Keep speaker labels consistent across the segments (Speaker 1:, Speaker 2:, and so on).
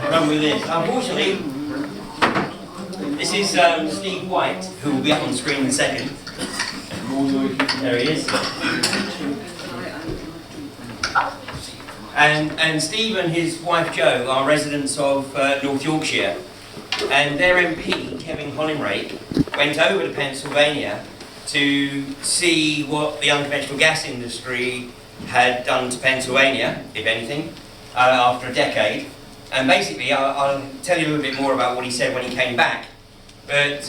Speaker 1: run with this. Unfortunately, this is Steve White, who will be up on screen in a second. There he is. And Steve and his wife Jo are residents of North Yorkshire, and their MP, Kevin Hollingray, went over to Pennsylvania to see what the unconventional gas industry had done to Pennsylvania, if anything, after a decade. And basically, I'll tell you a little bit more about what he said when he came back. But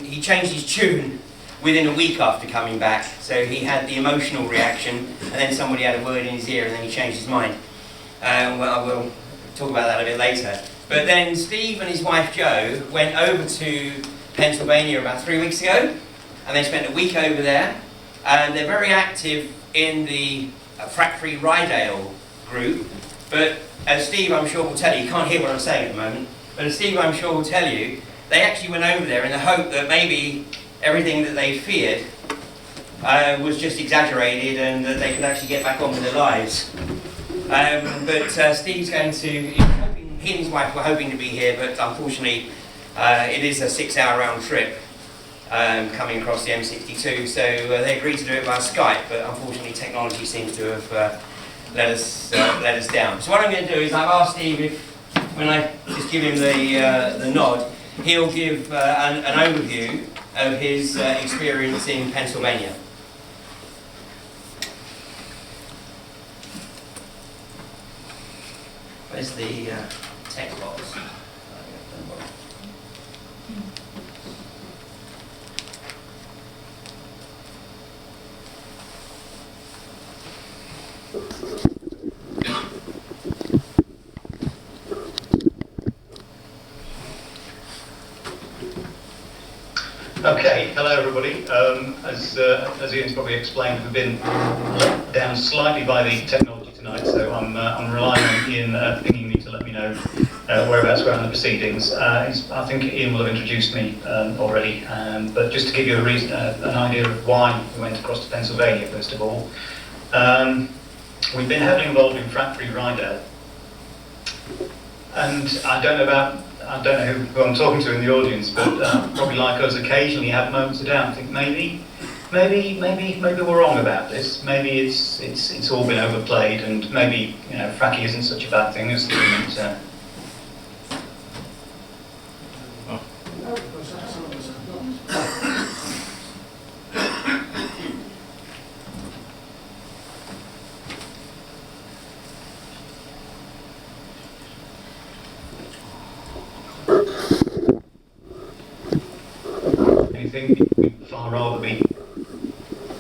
Speaker 1: he changed his tune within a week after coming back. So he had the emotional reaction, and then somebody had a word in his ear, and then he changed his mind. Well, we'll talk about that a bit later. But then Steve and his wife Jo went over to Pennsylvania about 3 weeks ago, and they spent a week over there. And they're very active in the Frack-free Rydale group. But as Steve, I'm sure, will tell you can't hear what I'm saying at the moment, but as Steve, I'm sure, will tell you, they actually went over there in the hope that maybe everything that they feared was just exaggerated and that they could actually get back on with their lives. But Steve's going to, he and his wife were hoping to be here, but unfortunately it is a 6-hour round trip coming across the M62, so they agreed to do it via Skype, but unfortunately technology seems to have let us down. So what I'm going to do is I've asked Steve if, when I just give him the nod, he'll give an overview of his experience in Pennsylvania. Where's the text box?
Speaker 2: Okay, hello everybody. As Ian's probably explained, we've been let down slightly by the technology tonight, so I'm relying on Ian pinging me to let me know whereabouts we're on the proceedings. I think Ian will have introduced me already, but just to give you a reason, an idea of why we went across to Pennsylvania first of all. We've been heavily involved in Frack-free Rydale, and I don't know who I'm talking to in the audience, but probably like us, occasionally have moments of doubt. Think maybe we're wrong about this. Maybe it's all been overplayed, and maybe fracking isn't such a bad thing as the government. We'd far rather be,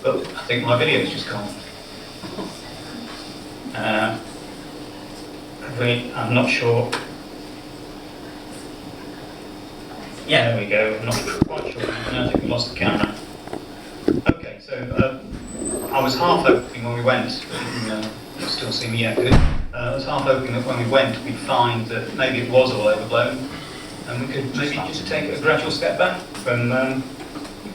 Speaker 2: but I think my video's just gone. I'm not sure. Yeah, there we go. I'm not quite sure. I think we lost the camera. Okay, so I was half hoping when we went, you still see me yet, good. I was half hoping that when we went, we'd find that maybe it was all overblown, and we could maybe just take a gradual step back from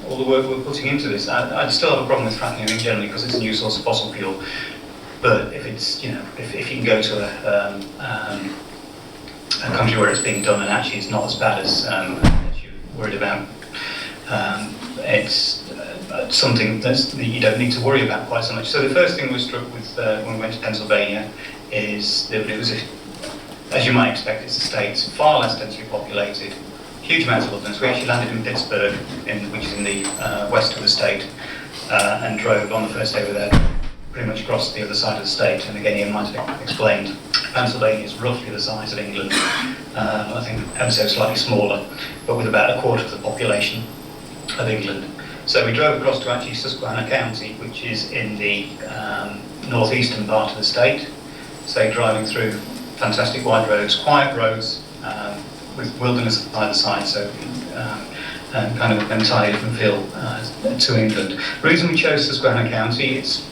Speaker 2: all the work we're putting into this. I'd still have a problem with fracking, I think, generally, because it's a new source of fossil fuel. But if it's, if you can go to a country where it's being done and actually it's not as bad as you're worried about, it's something that you don't need to worry about quite so much. So the first thing we struck with when we went to Pennsylvania is that it was, as you might expect, it's a state far less densely populated, huge amounts of wilderness. We actually landed in Pittsburgh, which is in the west of the state, and drove on the first day we were there, pretty much across the other side of the state. And again, Ian might have explained, Pennsylvania is roughly the size of England, I think ever so slightly smaller, but with about a quarter of the population of England. So we drove across to actually Susquehanna County, which is in the northeastern part of the state. So driving through fantastic wide roads, quiet roads, with wilderness either side, so kind of an entirely different feel to England. The reason we chose Susquehanna County, it's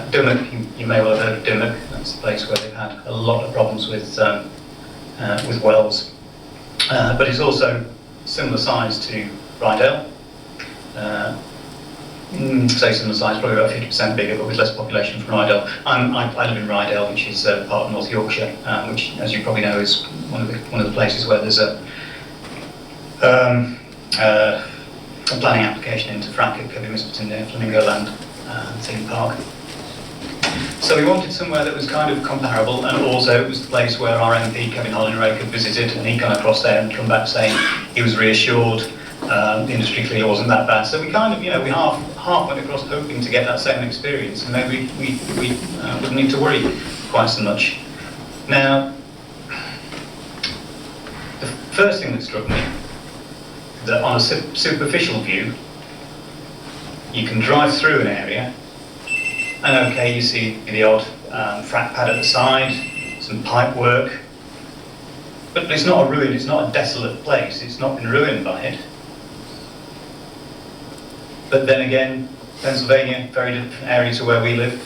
Speaker 2: Dimmock, you may well have heard of Dimmock. That's the place where they've had a lot of problems with wells, but it's also similar size to Rydale, say similar size, probably about 50% bigger, but with less population from Rydell. I live in Rydell, which is part of North Yorkshire, which, as you probably know, is one of the places where there's a planning application into Fracking, Kirby Misperton near Flamingo Land theme park. So we wanted somewhere that was kind of comparable, and also it was the place where our MP Kevin Hollinrake had visited, and he'd gone across there and come back saying he was reassured. The industry clearly wasn't that bad, so we kind of, we half went across hoping to get that same experience, and maybe we wouldn't need to worry quite so much. Now, the first thing that struck me, that on a superficial view, you can drive through an area, and okay, you see the odd frack pad at the side, some pipe work, but it's not a ruin, it's not a desolate place, it's not been ruined by it. But then again, Pennsylvania, very different area to where we live.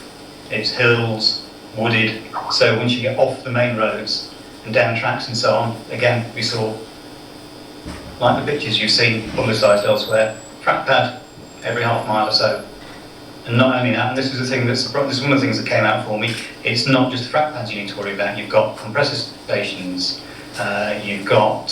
Speaker 2: It's hills, wooded, so once you get off the main roads and down tracks and so on, again, we saw, like the pictures you've seen publicised elsewhere, frack pad every half mile or so. And not only that, and this is the thing this is one of the things that came out for me, it's not just frack pads you need to worry about, you've got compressor stations, you've got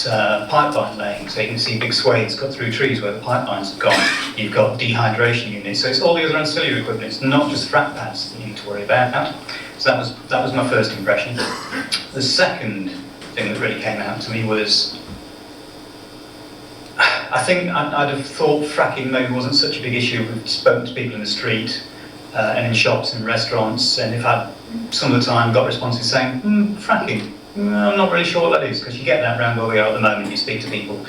Speaker 2: pipeline laying, so you can see big swathes cut through trees where the pipelines have gone. You've got dehydration units, so it's all the other ancillary equipment. It's not just frack pads that you need to worry about. So that was my first impression. The second thing that really came out to me was, I think I'd have thought fracking maybe wasn't such a big issue. We've spoken to people in the street and in shops and restaurants, and if I'd some of the time got responses saying, fracking. I'm not really sure what that is, because you get that around where we are at the moment. You speak to people,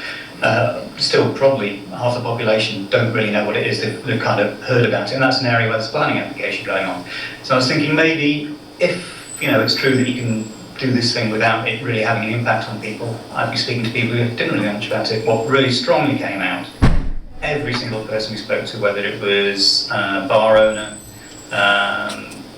Speaker 2: still probably half the population don't really know what it is. They've kind of heard about it, and that's an area where there's a planning application going on. So I was thinking maybe if it's true that you can do this thing without it really having an impact on people, I'd be speaking to people who didn't really know much about it. What really strongly came out, every single person we spoke to, whether it was bar owner,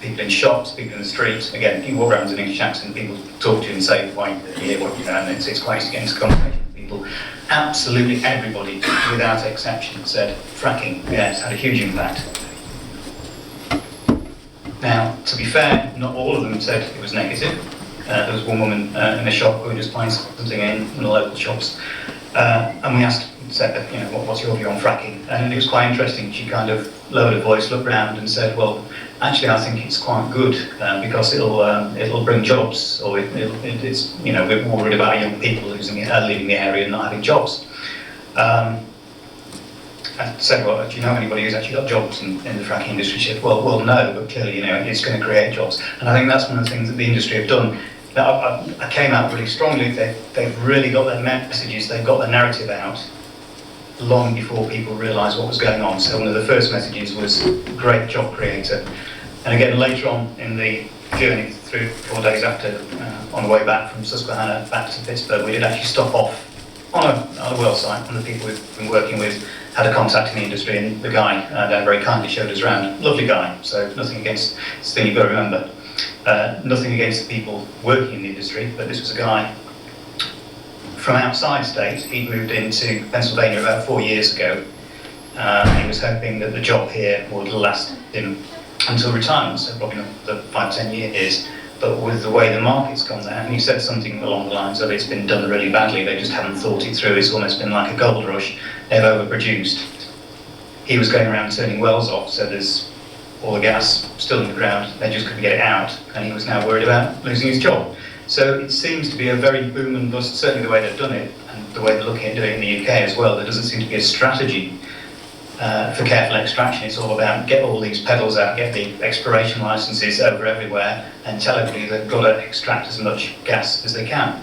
Speaker 2: people in shops, people in the streets, again, you walk around to English accent, people talk to you and say, why you hear what you know, and it's quite easy to get into conversation with people. Absolutely everybody, without exception, said, fracking, yeah, it's had a huge impact. Now, to be fair, not all of them said it was negative. There was one woman in a shop who was just buying something in the local shops, and we asked, said, what's your view on fracking? And it was quite interesting. She kind of lowered her voice, looked around, and said, well, actually, I think it's quite good because it'll bring jobs, or it's we're worried about young people leaving the area and not having jobs. I said, well, do you know anybody who's actually got jobs in the fracking industry? She said, well, no, but clearly, it's going to create jobs. And I think that's one of the things that the industry have done. I came out really strongly. They've really got their messages, they've got their narrative out long before people realised what was going on. So one of the first messages was great job creator. And again, later on in the journey, 3 or 4 days after, on the way back from Susquehanna back to Pittsburgh, we did actually stop off on a well site. One of the people we've been working with had a contact in the industry, and the guy down very kindly showed us around. Lovely guy, so nothing against, it's the thing you've got to remember. Nothing against the people working in the industry, but this was a guy from outside state. He'd moved into Pennsylvania about 4 years ago. He was hoping that the job here would last him until retirement, so probably not the 5-10 years. But with the way the market's gone there, and he said something along the lines of it's been done really badly, they just haven't thought it through, it's almost been like a gold rush, they've overproduced. He was going around turning wells off, so there's all the gas still in the ground, they just couldn't get it out, and he was now worried about losing his job. So it seems to be a very boom and bust, certainly the way they've done it, and the way they're looking at doing it in the UK as well. There doesn't seem to be a strategy for careful extraction. It's all about get all these pedals out, get the exploration licenses over everywhere, and tell everybody they've got to extract as much gas as they can.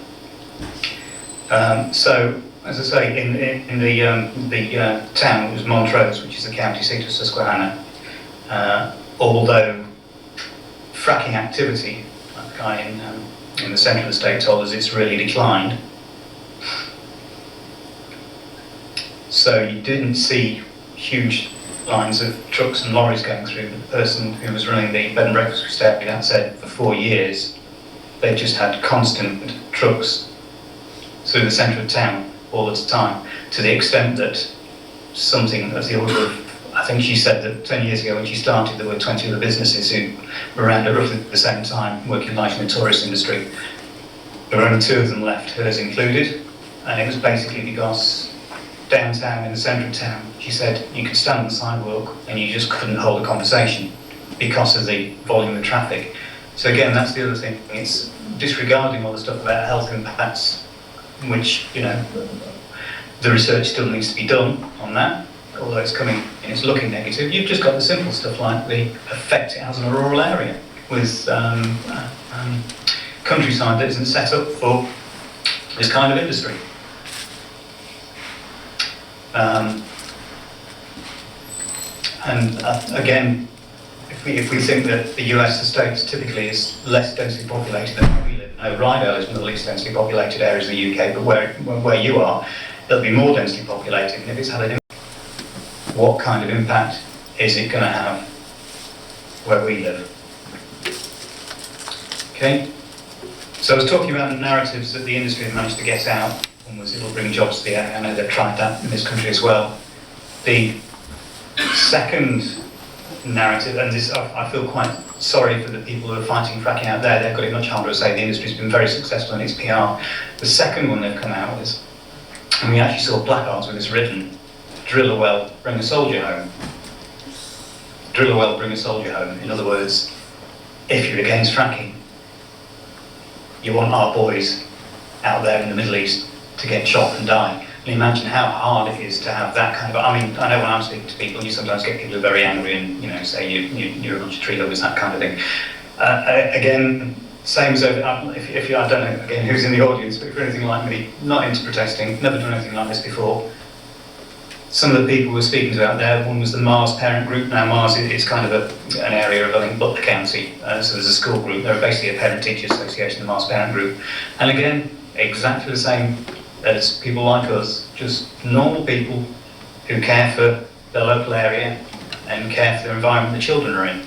Speaker 2: So, as I say, in the town, it was Montrose, which is the county seat of Susquehanna. Although fracking activity, like the guy in the centre of the state told us, it's really declined. So you didn't see huge lines of trucks and lorries going through. The person who was running the bed and breakfast we stayed at said for 4 years they just had constant trucks through the centre of town all the time, to the extent that something of the order of I think she said that 10 years ago when she started, there were 20 other businesses who were around at roughly the same time, working largely in the tourist industry. There were only 2 of them left, hers included, and it was basically because downtown, in the centre of town, she said you could stand on the sidewalk and you just couldn't hold a conversation because of the volume of traffic. So again, that's the other thing. It's disregarding all the stuff about health impacts, which, you know, the research still needs to be done on that, although it's coming and it's looking negative. You've just got the simple stuff like the effect it has on a rural area with countryside that isn't set up for this kind of industry. Again, if we think that the US estates typically is less densely populated than where we live. Now, Rydal is one of the least densely populated areas in the UK, but where you are, it'll be more densely populated. And if it's had an impact, what kind of impact is it going to have where we live? Okay. So I was talking about the narratives that the industry had managed to get out. One was it'll bring jobs to the area. I know they've tried that in this country as well. The second narrative, and this, I feel quite sorry for the people who are fighting fracking out there. They've got it much harder to say. The industry's been very successful in its PR. The second one they've come out with, and we actually saw placards with this written: drill a well, bring a soldier home. Drill a well, bring a soldier home. In other words, if you're against fracking, you want our boys out there in the Middle East to get shot and die. And imagine how hard it is to have that kind of... I mean, I know when I'm speaking to people, you sometimes get people who are very angry and, you know, say you're a bunch of tree huggers, that kind of thing. Again, same as over... If you, I don't know, again, who's in the audience, but if you're anything like me, not into protesting, never done anything like this before. Some of the people we're speaking to out there, one was the Mars parent group. Now Mars is kind of an area of, I think, Butler County, so there's a school group. They're basically a parent-teacher association, the Mars parent group. And again, exactly the same as people like us, just normal people who care for their local area and care for the environment the children are in.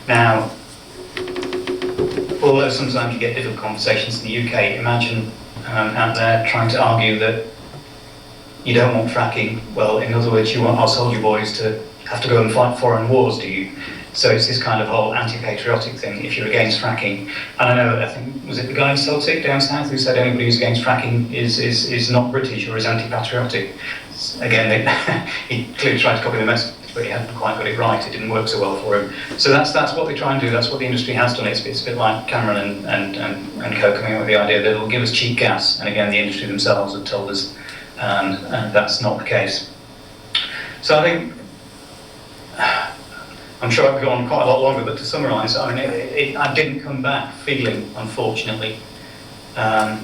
Speaker 2: Now, although sometimes you get difficult conversations in the UK, imagine out there trying to argue that you don't want fracking. Well, in other words, you want our soldier boys to have to go and fight foreign wars, do you? So it's this kind of whole anti-patriotic thing if you're against fracking. And I know, I think, was it the guy in Celtic down south who said anybody who's against fracking is not British or is anti-patriotic? Again, he clearly tried to copy the message, but he hadn't quite got it right. It didn't work so well for him. So that's what they try and do. That's what the industry has done. It's a bit like Cameron and Co coming up with the idea that it'll give us cheap gas. And again, the industry themselves have told us and that's not the case. So I think, I'm sure I could go on quite a lot longer, but to summarise, I mean, I didn't come back feeling, unfortunately, that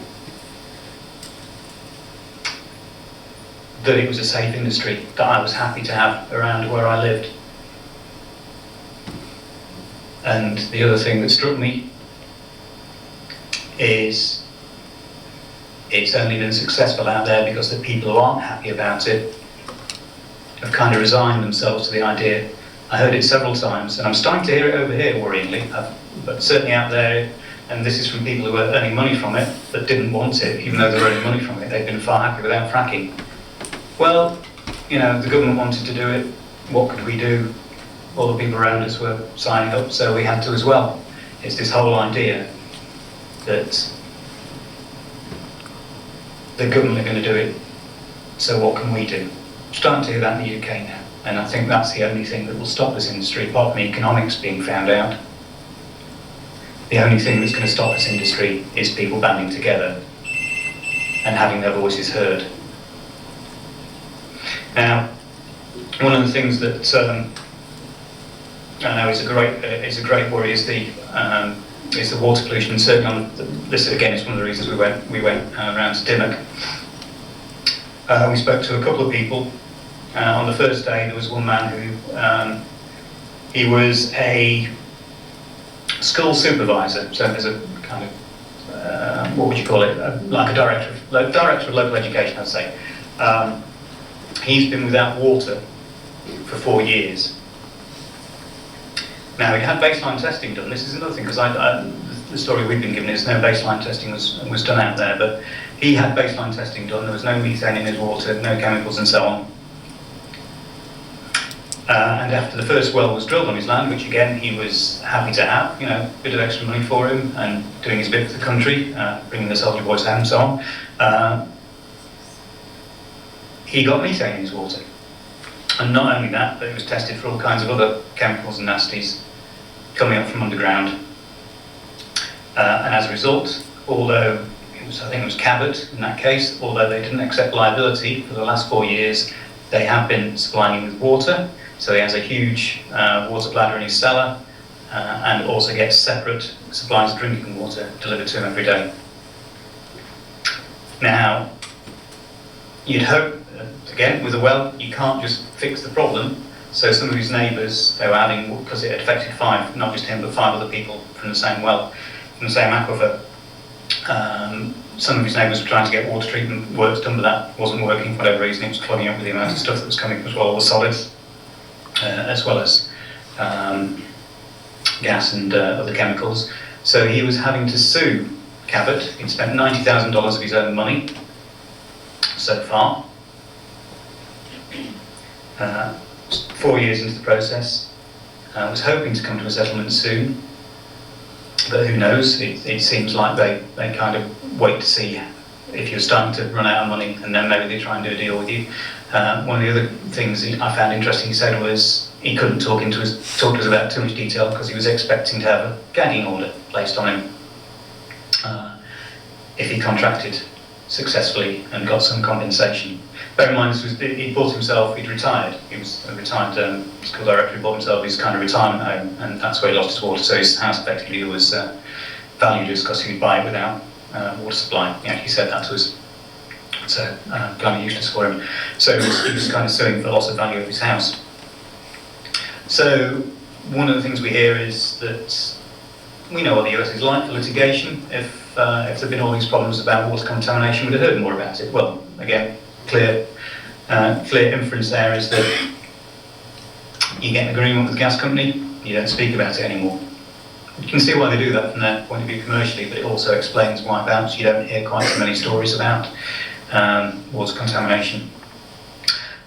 Speaker 2: it was a safe industry, that I was happy to have around where I lived. And the other thing that struck me is it's only been successful out there because the people who aren't happy about it have kind of resigned themselves to the idea. I heard it several times, and I'm starting to hear it over here, worryingly, but certainly out there, and this is from people who were earning money from it, but didn't want it, even though they were earning money from it. They've been far happier without fracking. Well, you know, the government wanted to do it. What could we do? All the people around us were signing up, so we had to as well. It's this whole idea that the government are going to do it, so what can we do? I'm starting to hear that in the UK now, and I think that's the only thing that will stop this industry, apart from economics being found out. The only thing that's going to stop this industry is people banding together and having their voices heard. Now, one of the things that I know is a great worry is the water pollution. And certainly, this again is one of the reasons we went around to Dimmock. We spoke to a couple of people. On the first day, there was one man who he was a school supervisor, so there's a kind of what would you call it? Like a director of local education, I'd say. He's been without water for 4 years. Now, he had baseline testing done. This is another thing, because the story we've been given is no baseline testing was done out there, but he had baseline testing done. There was no methane in his water, no chemicals and so on. And after the first well was drilled on his land, which again he was happy to have, a bit of extra money for him and doing his bit for the country, bringing the soldier boys home and so on, he got methane in his water. And not only that, but it was tested for all kinds of other chemicals and nasties coming up from underground. And as a result, although I think it was Cabot in that case, although they didn't accept liability for the last 4 years, they have been supplying him with water. So he has a huge water bladder in his cellar and also gets separate supplies of drinking water delivered to him every day. Now, you'd hope, again, with a well, you can't just fix the problem. So some of his neighbours, they were adding, because it affected 5, not just him, but 5 other people from the same well, from the same aquifer. Some of his neighbours were trying to get water treatment works done, but that wasn't working for whatever reason. It was clogging up with the amount of stuff that was coming, as well, all the solids, as well as gas and other chemicals. So he was having to sue Cabot. He'd spent $90,000 of his own money so far. 4 years into the process. Was hoping to come to a settlement soon. But who knows, it seems like they kind of wait to see if you're starting to run out of money, and then maybe they try and do a deal with you. One of the other things I found interesting he said was he couldn't talk to us about too much detail because he was expecting to have a gagging order placed on him if he contracted successfully and got some compensation. Bear in mind, he bought himself, he'd retired. He was a retired school director, he bought himself his kind of retirement home, and that's where he lost his water. So his house effectively was valueless because he would buy it without water supply. He actually said that to us. So kind of useless for him. So he was kind of suing for loss of value of his house. So one of the things we hear is that we know what the US is like for litigation. If there'd been all these problems about water contamination, we'd have heard more about it. Well, again, clear inference there is that you get an agreement with the gas company, you don't speak about it anymore. You can see why they do that from their point of view commercially, but it also explains why perhaps you don't hear quite so many stories about water contamination.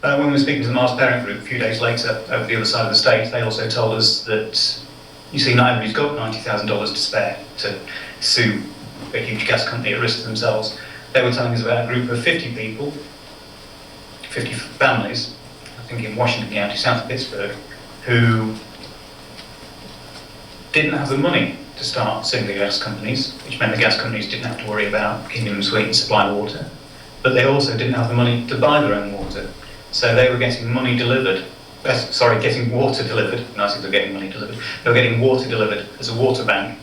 Speaker 2: When we were speaking to the Mars Parent Group a few days later over the other side of the state, they also told us that, you see, not everybody's got $90,000 to spare to sue a huge gas company at risk to themselves. They were telling us about a group of 50 people, 50 families, I think in Washington County, south of Pittsburgh, who didn't have the money to start suing the gas companies, which meant the gas companies didn't have to worry about keeping them sweet and supply water. But they also didn't have the money to buy their own water. So they were getting money delivered, getting water delivered, nice if they're getting money delivered, they were getting water delivered as a water bank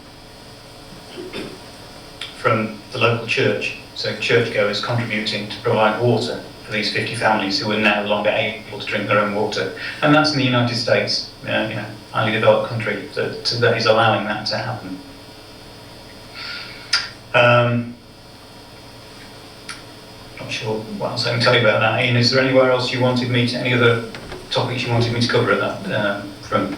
Speaker 2: from the local church. So churchgoers contributing to provide water for these 50 families who are now no longer able to drink their own water. And that's in the United States, highly developed country, that is allowing that to happen. Not sure what else I can tell you about that. Ian, is there anywhere else you wanted me to, any other topics you wanted me to cover at that?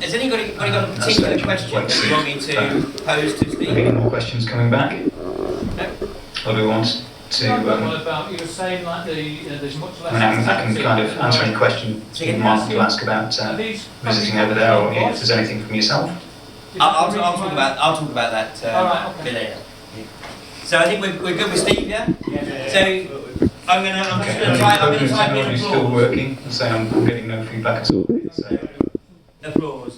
Speaker 1: Has anybody got a particular question that you want me to pose to Steve?
Speaker 2: Any more questions coming back?
Speaker 1: No.
Speaker 2: Or do we want to...
Speaker 3: what about, you were saying like there's much less...
Speaker 2: I can kind of answer any question you might want to ask about visiting over there, or if there's anything from yourself.
Speaker 1: I'll talk about that a bit later. So I think we're good with Steve, yeah?
Speaker 3: Yeah.
Speaker 1: So I'm just going to try a bit of
Speaker 2: Still
Speaker 1: applause.
Speaker 2: working, so I'm getting no feedback at all. So.
Speaker 1: Applause.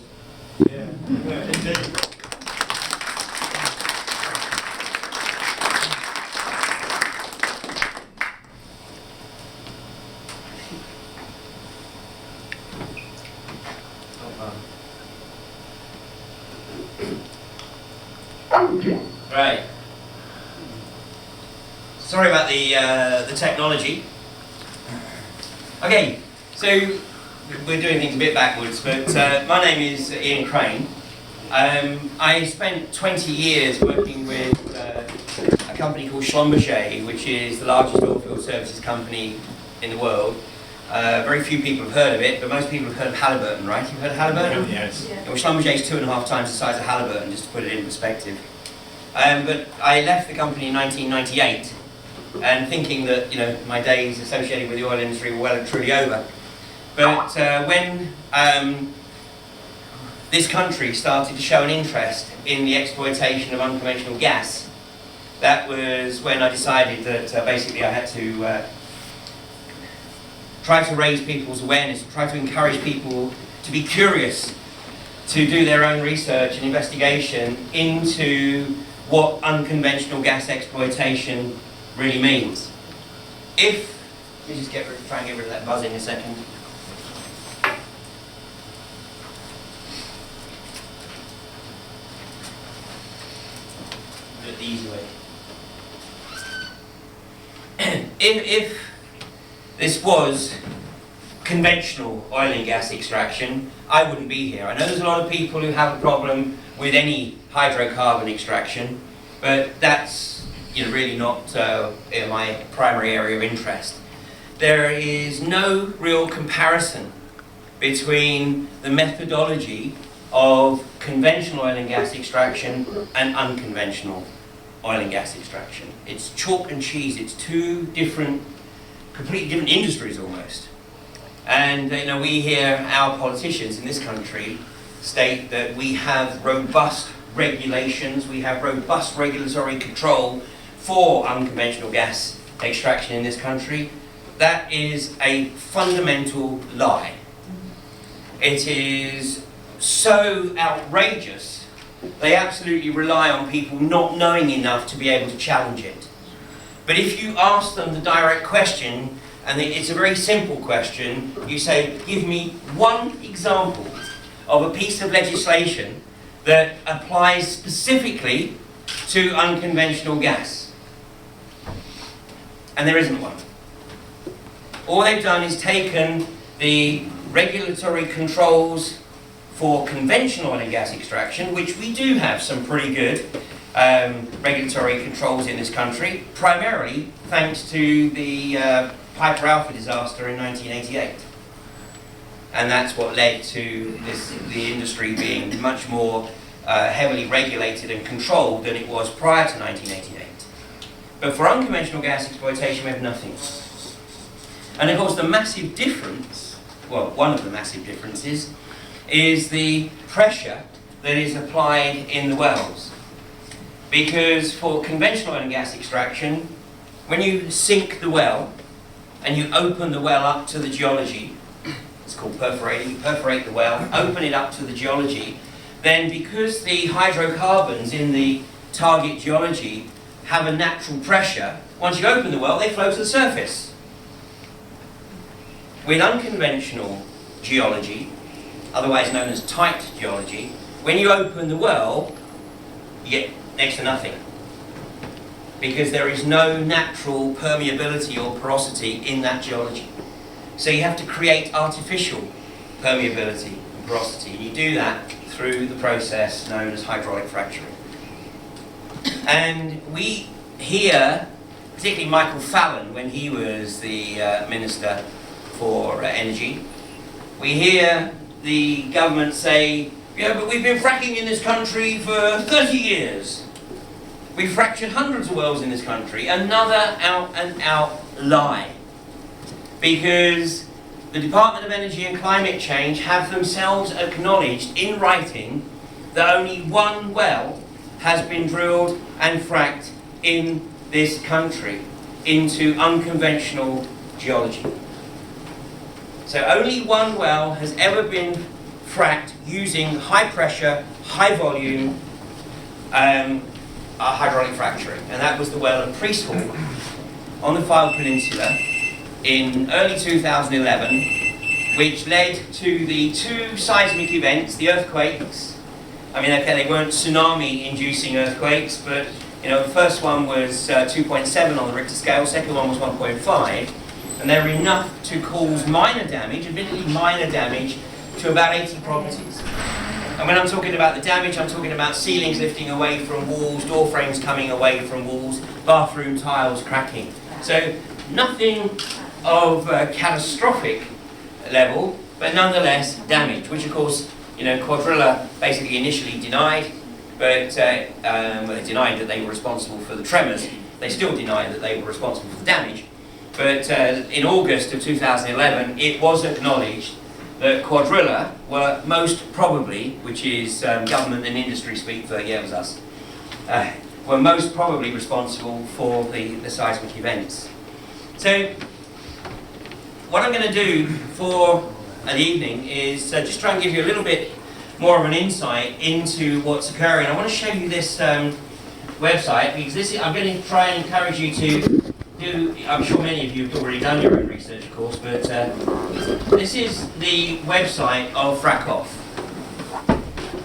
Speaker 3: Yeah. Indeed.
Speaker 1: Right. Sorry about the technology. Okay, so we're doing things a bit backwards, but my name is Ian Crane. I spent 20 years working with a company called Schlumberger, which is the largest oilfield services company in the world. Very few people have heard of it, but most people have heard of Halliburton, right? You've heard of Halliburton?
Speaker 3: Yes.
Speaker 1: Yeah, well, Schlumberger is 2.5 times the size of Halliburton, just to put it in perspective. But I left the company in 1998, and thinking that my days associated with the oil industry were well and truly over. But when this country started to show an interest in the exploitation of unconventional gas, that was when I decided that basically I had to try to raise people's awareness, try to encourage people to be curious, to do their own research and investigation into what unconventional gas exploitation really means. Let me just try and get rid of that buzz in a second. Do it the easy way. If this was conventional oil and gas extraction, I wouldn't be here. I know there's a lot of people who have a problem with any hydrocarbon extraction, but that's really not my primary area of interest. There is no real comparison between the methodology of conventional oil and gas extraction and unconventional oil and gas extraction. It's chalk and cheese. It's two completely different industries almost. And we hear our politicians in this country state that we have robust regulations, we have robust regulatory control for unconventional gas extraction in this country. That is a fundamental lie. It is so outrageous, they absolutely rely on people not knowing enough to be able to challenge it. But if you ask them the direct question, and it's a very simple question, you say, give me one example of a piece of legislation that applies specifically to unconventional gas. And there isn't one. All they've done is taken the regulatory controls for conventional oil and gas extraction, which we do have some pretty good regulatory controls in this country, primarily thanks to the Piper Alpha disaster in 1988. And that's what led to the industry being much more heavily regulated and controlled than it was prior to 1988. But for unconventional gas exploitation, we have nothing. And of course the massive difference, well, one of the massive differences, is the pressure that is applied in the wells. Because for conventional oil and gas extraction, when you sink the well and you open the well up to the geology, it's called perforating, you perforate the well, open it up to the geology, then because the hydrocarbons in the target geology have a natural pressure, once you open the well, they flow to the surface. With unconventional geology, otherwise known as tight geology, when you open the well, you get next to nothing. Because there is no natural permeability or porosity in that geology. So you have to create artificial permeability and porosity. And you do that through the process known as hydraulic fracturing. And we hear, particularly Michael Fallon, when he was the Minister for Energy, we hear the government say, yeah, but we've been fracking in this country for 30 years. We've fractured hundreds of wells in this country. Another out-and-out lie. Because the Department of Energy and Climate Change have themselves acknowledged in writing that only one well has been drilled and fracked in this country into unconventional geology. So only one well has ever been fracked using high pressure, high volume hydraulic fracturing, and that was the well at Priest Hall on the Fylde Peninsula in early 2011, which led to the two seismic events, the earthquakes. I mean, okay, they weren't tsunami-inducing earthquakes, but the first one was 2.7 on the Richter scale, second one was 1.5, and they were enough to cause minor damage, admittedly minor damage, to about 80 properties. And when I'm talking about the damage, I'm talking about ceilings lifting away from walls, door frames coming away from walls, bathroom tiles cracking. So nothing of a catastrophic level, but nonetheless damage, which of course, Quadrilla basically initially denied, but they denied that they were responsible for the tremors. They still denied that they were responsible for the damage. But in August of 2011, it was acknowledged that Quadrilla were most probably, which is government and industry speak for, yeah, it was us, were most probably responsible for the seismic events. So, what I'm going to do for the evening is just try and give you a little bit more of an insight into what's occurring. I want to show you this website, because this is, I'm going to try and encourage you to do, I'm sure many of you have already done your own research, of course, but this is the website of Fracking.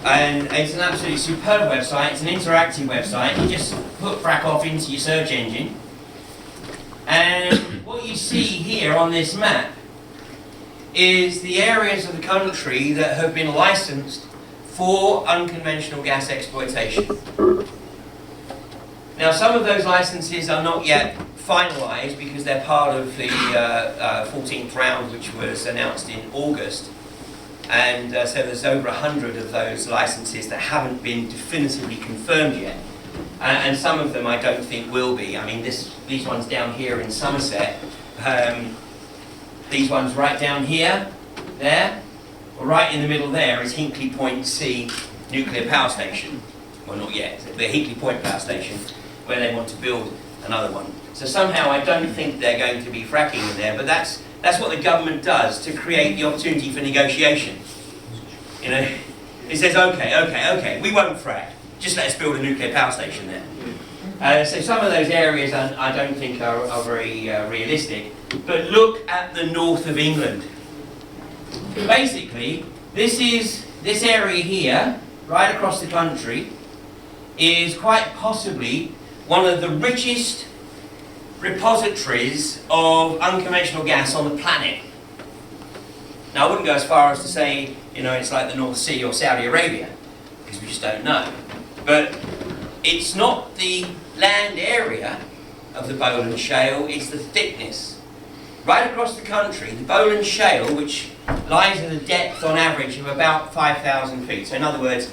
Speaker 1: And it's an absolutely superb website. It's an interactive website. You just put Fracking into your search engine, and what you see here on this map is the areas of the country that have been licensed for unconventional gas exploitation. Now, some of those licenses are not yet finalised because they're part of the 14th round, which was announced in August. And so there's over 100 of those licenses that haven't been definitively confirmed yet. And some of them I don't think will be. I mean, these ones down here in Somerset, these ones right down here, there, or right in the middle there is Hinkley Point C nuclear power station. Well, not yet, the Hinkley Point power station, where they want to build another one. So somehow I don't think they're going to be fracking in there, but that's what the government does to create the opportunity for negotiation. You know, it says, okay, we won't frack, just let us build a nuclear power station there. So some of those areas I don't think are very realistic, but look at the north of England. Basically, this area here, right across the country, is quite possibly one of the richest repositories of unconventional gas on the planet. Now, I wouldn't go as far as to say, you know, it's like the North Sea or Saudi Arabia, because we just don't know. But it's not the land area of the Boland Shale, it's the thickness. Right across the country, the Boland Shale, which lies at a depth on average of about 5,000 feet. So in other words,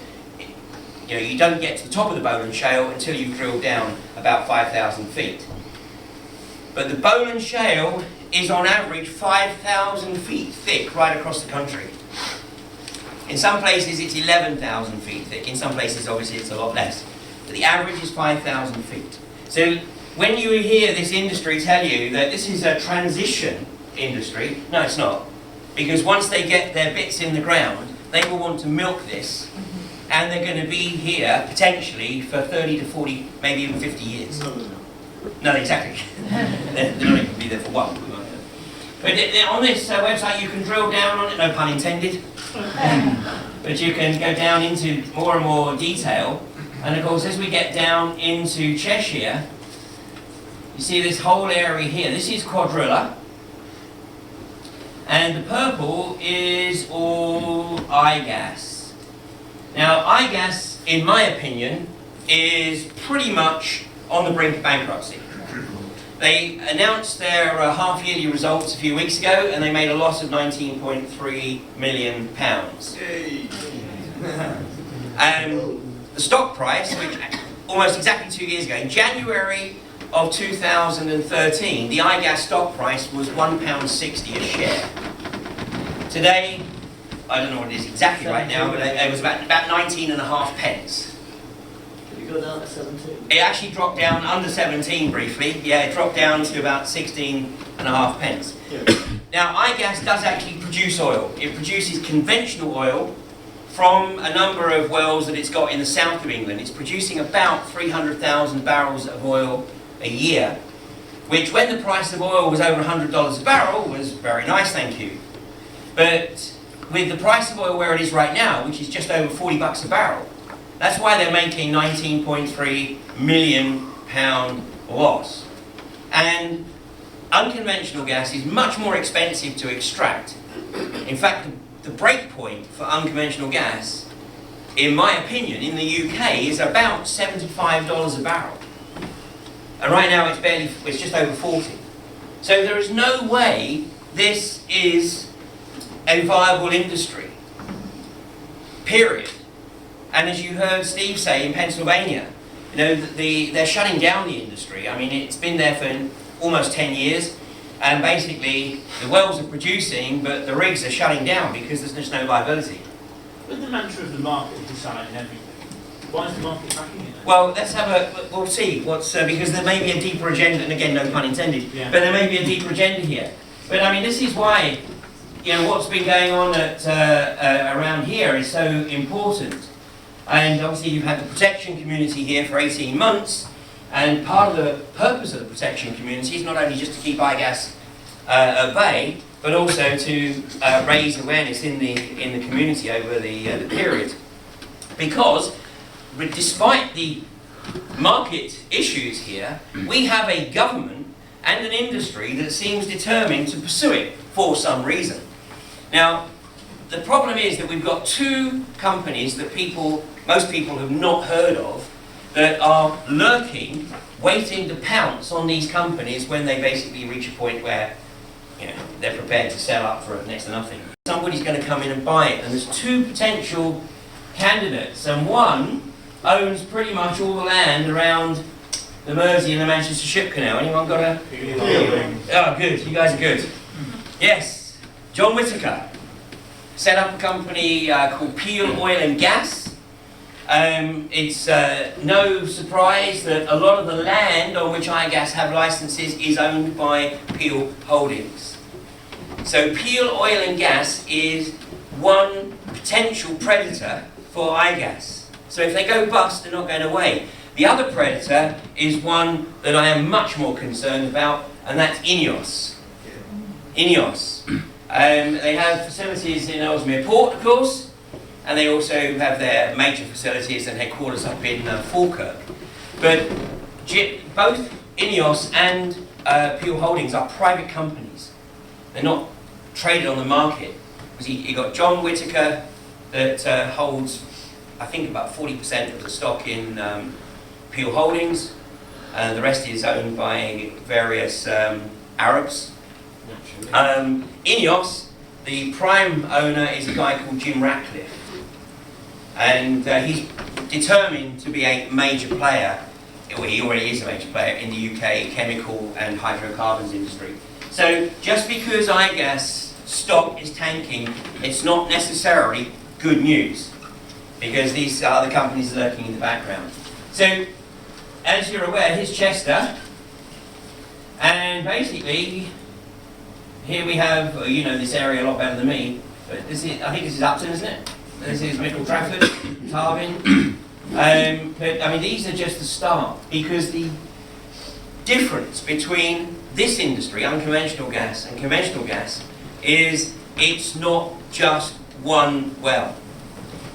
Speaker 1: you know, you don't get to the top of the Boland Shale until you've drilled down about 5,000 feet. But the Boland Shale is on average 5,000 feet thick right across the country. In some places it's 11,000 feet thick, in some places obviously it's a lot less. But the average is 5,000 feet. So when you hear this industry tell you that this is a transition industry, no, it's not. Because once they get their bits in the ground, they will want to milk this, and they're going to be here potentially for 30 to 40, maybe even 50 years. No, exactly. They're not even going to be there for one. But on this website you can drill down on it, no pun intended. But you can go down into more and more detail. And of course, as we get down into Cheshire, you see this whole area here. This is Quadrilla. And the purple is all iGas. Now, iGas, in my opinion, is pretty much on the brink of bankruptcy. They announced their half-yearly results a few weeks ago, and they made a loss of £19.3 million. The stock price, which almost exactly 2 years ago, in January of 2013, the iGas stock price was £1.60 a share. Today, I don't know what it is exactly right now, but it was about 19.5 pence.
Speaker 4: Did it go down to 17?
Speaker 1: It actually dropped down under 17 briefly. Yeah, it dropped down to about 16.5 pence.
Speaker 4: Yeah.
Speaker 1: Now, iGas does actually produce oil. It produces conventional oil from a number of wells that it's got in the south of England. It's producing about 300,000 barrels of oil a year, which when the price of oil was over $100 a barrel was very nice, thank you. But with the price of oil where it is right now, which is just over 40 bucks a barrel, that's why they're making £19.3 million loss. And unconventional gas is much more expensive to extract. In fact, the break point for unconventional gas, in my opinion, in the UK is about $75 a barrel. And right now it's just over 40. So there is no way this is a viable industry. Period. And as you heard Steve say in Pennsylvania, you know, they're shutting down the industry. I mean, it's been there for almost 10 years. And basically, the wells are producing, but the rigs are shutting down because there's just no viability.
Speaker 5: With the mantra of the market deciding everything, why is the market backing it?
Speaker 1: Well, we'll see what's, because there may be a deeper agenda, and again, no pun intended,
Speaker 5: Yeah.
Speaker 1: but there may be a deeper agenda here. But I mean, this is why, what's been going on around here is so important. And obviously you've had the protection community here for 18 months, and part of the purpose of the protection community is not only just to keep iGas at bay, but also to raise awareness in the community over the period. Because despite the market issues here, we have a government and an industry that seems determined to pursue it for some reason. Now, the problem is that we've got two companies that most people have not heard of, that are lurking, waiting to pounce on these companies when they basically reach a point where they're prepared to sell up for next to nothing. Somebody's going to come in and buy it, and there's two potential candidates, and one owns pretty much all the land around the Mersey and the Manchester Ship Canal. Anyone got a... Oh, good. You guys are good. Yes. John Whittaker set up a company called Peel Oil and Gas. It's no surprise that a lot of the land on which iGas have licenses is owned by Peel Holdings. So Peel Oil and Gas is one potential predator for iGas. So if they go bust, they're not going away. The other predator is one that I am much more concerned about, and that's INEOS. INEOS. They have facilities in Ellesmere Port, of course, and they also have their major facilities and headquarters up in Falkirk. But both INEOS and Peel Holdings are private companies. They're not traded on the market. You've got John Whittaker that holds, I think, about 40% of the stock in Peel Holdings, and the rest is owned by various Arabs. INEOS, the prime owner is a guy called Jim Ratcliffe, and he's determined to be a major player, well, he already is a major player in the UK chemical and hydrocarbons industry. So just because iGas stock is tanking, it's not necessarily good news, because these are the companies lurking in the background. So, as you're aware, here's Chester, and basically, here we have, you know this area a lot better than me, but I think this is Upton, isn't it? This is Middle Trafford, Tarvin. But I mean, these are just the start, because the difference between this industry, unconventional gas, and conventional gas, is it's not just one well.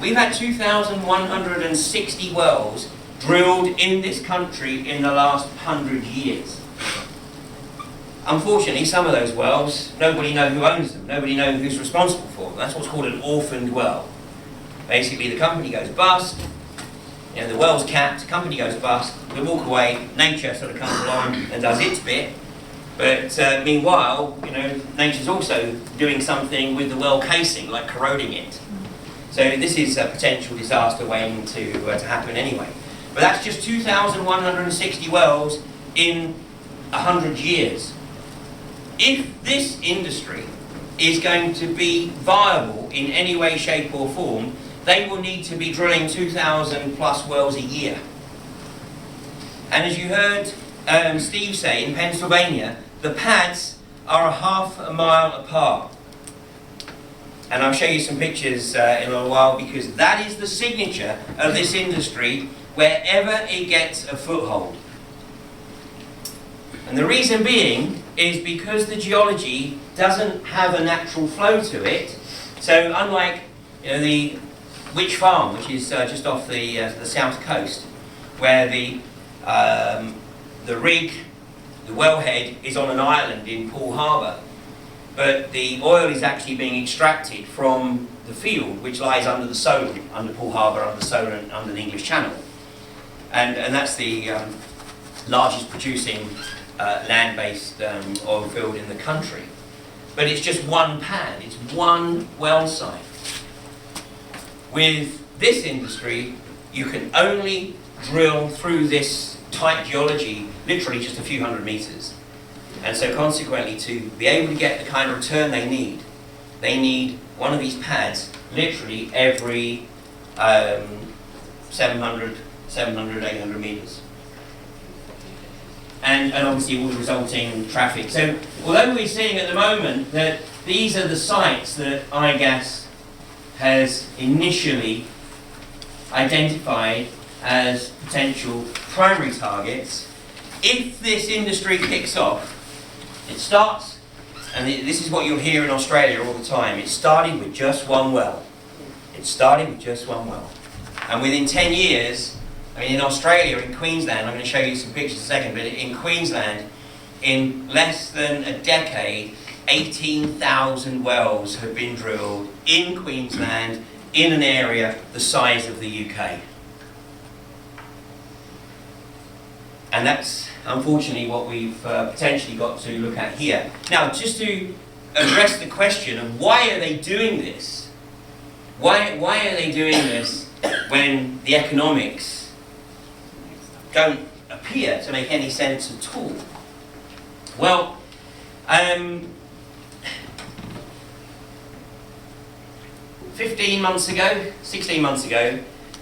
Speaker 1: We've had 2,160 wells drilled in this country in the last 100 years. Unfortunately, some of those wells, nobody knows who owns them, nobody knows who's responsible for them. That's what's called an orphaned well. Basically, the company goes bust, the well's capped, company goes bust, they walk away, nature sort of comes along and does its bit. But meanwhile, nature's also doing something with the well casing, like corroding it. So this is a potential disaster waiting to happen anyway. But that's just 2,160 wells in 100 years. If this industry is going to be viable in any way, shape or form, they will need to be drilling 2,000 plus wells a year. And as you heard Steve say, in Pennsylvania, the pads are half a mile apart. And I'll show you some pictures in a little while, because that is the signature of this industry wherever it gets a foothold. And the reason being is because the geology doesn't have a natural flow to it. So unlike the Witch Farm, which is just off the south coast, where the rig, the wellhead, is on an island in Poole Harbour, but the oil is actually being extracted from the field, which lies under the Solent, under Poole Harbour, under the Solent, under the English Channel. And that's the largest producing land-based oil field in the country. But it's just one pad, it's one well site. With this industry, you can only drill through this tight geology literally just a few hundred metres. And so consequently, to be able to get the kind of return they need one of these pads literally every 700, 800 metres. And obviously all the resulting traffic. So although we're seeing at the moment that these are the sites that iGas has initially identified as potential primary targets, if this industry kicks off, it starts, and this is what you'll hear in Australia all the time, it started with just one well. It started with just one well. And within 10 years, I mean in Australia, in Queensland, I'm going to show you some pictures in a second, but in Queensland, in less than a decade, 18,000 wells have been drilled in Queensland in an area the size of the UK. And that's unfortunately what we've potentially got to look at here. Now, just to address the question of why are they doing this? Why are they doing this when the economics don't appear to make any sense at all? Well, 16 months ago,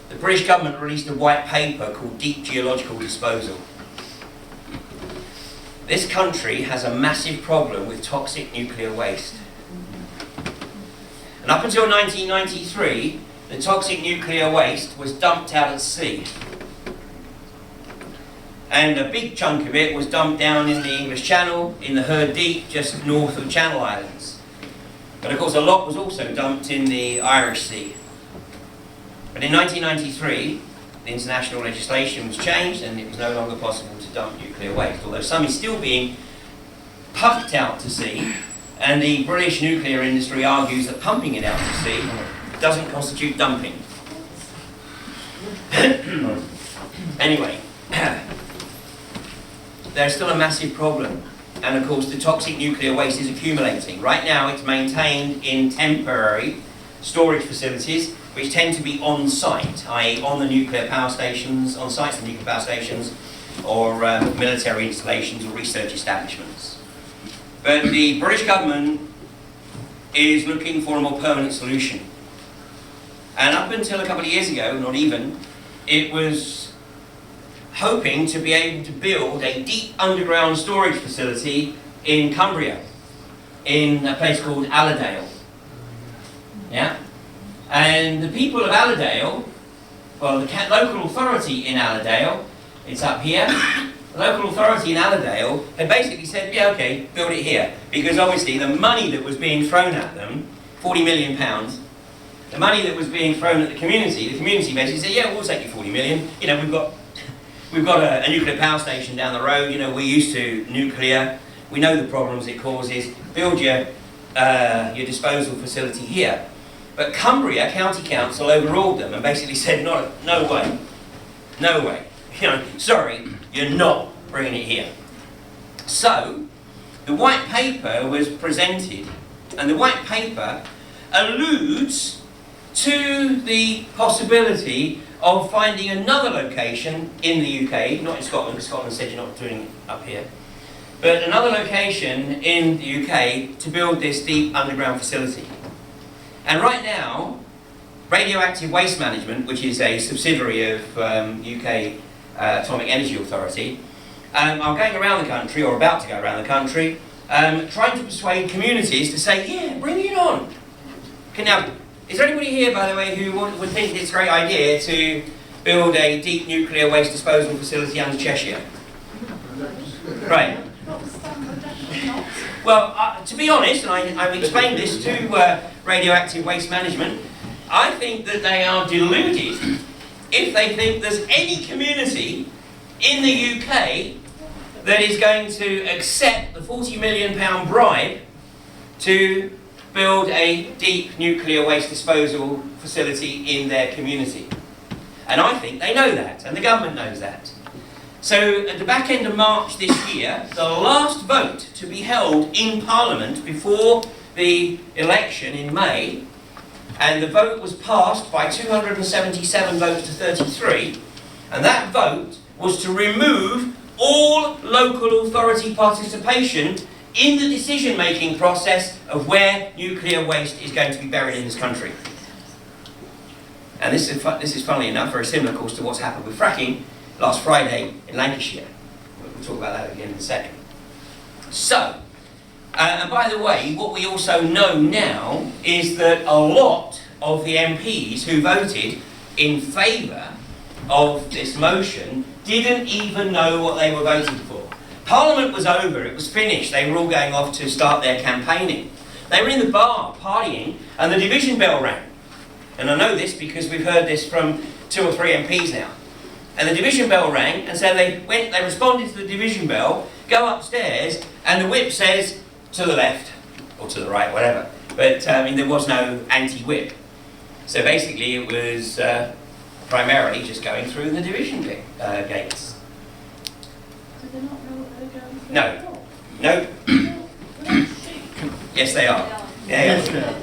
Speaker 1: the British government released a white paper called Deep Geological Disposal. This country has a massive problem with toxic nuclear waste. And up until 1993, the toxic nuclear waste was dumped out at sea. And a big chunk of it was dumped down in the English Channel, in the Herd Deep, just north of Channel Islands. But of course a lot was also dumped in the Irish Sea. But in 1993, the international legislation was changed and it was no longer possible to dump nuclear waste, although some is still being pumped out to sea, and the British nuclear industry argues that pumping it out to sea doesn't constitute dumping. Anyway, there's still a massive problem, and of course the toxic nuclear waste is accumulating. Right now it's maintained in temporary storage facilities which tend to be on site, i.e. on the nuclear power stations, on sites of nuclear power stations, or military installations or research establishments. But the British government is looking for a more permanent solution. And up until a couple of years ago, not even, it was hoping to be able to build a deep underground storage facility in Cumbria, in a place called Allerdale. Yeah? And the people of Allerdale, well, the local authority in Allerdale, it's up here, the local authority in Allerdale had basically said, yeah, okay, build it here. Because obviously the money that was being thrown at them, £40 million, the money that was being thrown at the community basically said, yeah, we'll take you 40 million. You know, we've got a nuclear power station down the road, you know, we're used to nuclear, we know the problems it causes, build your disposal facility here. But Cumbria County Council overruled them and basically said, no way, no way. You know, sorry, you're not bringing it here. So, the white paper was presented, and the white paper alludes to the possibility of finding another location in the UK, not in Scotland, because Scotland said you're not doing it up here, but another location in the UK to build this deep underground facility. And right now, Radioactive Waste Management, which is a subsidiary of UK Atomic Energy Authority, are going around the country, or about to go around the country, trying to persuade communities to say, yeah, bring it on. Okay, now, is there anybody here, by the way, who would think it's a great idea to build a deep nuclear waste disposal facility under Cheshire? Right. Well, to be honest, and I've explained this to Radioactive Waste Management, I think that they are deluded if they think there's any community in the UK that is going to accept the £40 million bribe to build a deep nuclear waste disposal facility in their community. And I think they know that, and the government knows that. So at the back end of March this year, the last vote to be held in Parliament before the election in May, and the vote was passed by 277 votes to 33, and that vote was to remove all local authority participation in the decision-making process of where nuclear waste is going to be buried in this country. And this is funnily enough very similar, of course, to what's happened with fracking last Friday in Lancashire. We'll talk about that again in a second. So, and by the way, what we also know now is that a lot of the MPs who voted in favour of this motion didn't even know what they were voting for. Parliament was over, it was finished, they were all going off to start their campaigning. They were in the bar partying and the division bell rang. And I know this because we've heard this from 2 or 3 MPs now. And the division bell rang, and so they responded to the division bell, go upstairs, and the whip says, to the left, or to the right, whatever. But there was no anti-whip. So basically it was primarily just going through the division gates.
Speaker 6: Do they not know what they're going through?
Speaker 1: No. No. Yes, they are. Yeah, yeah.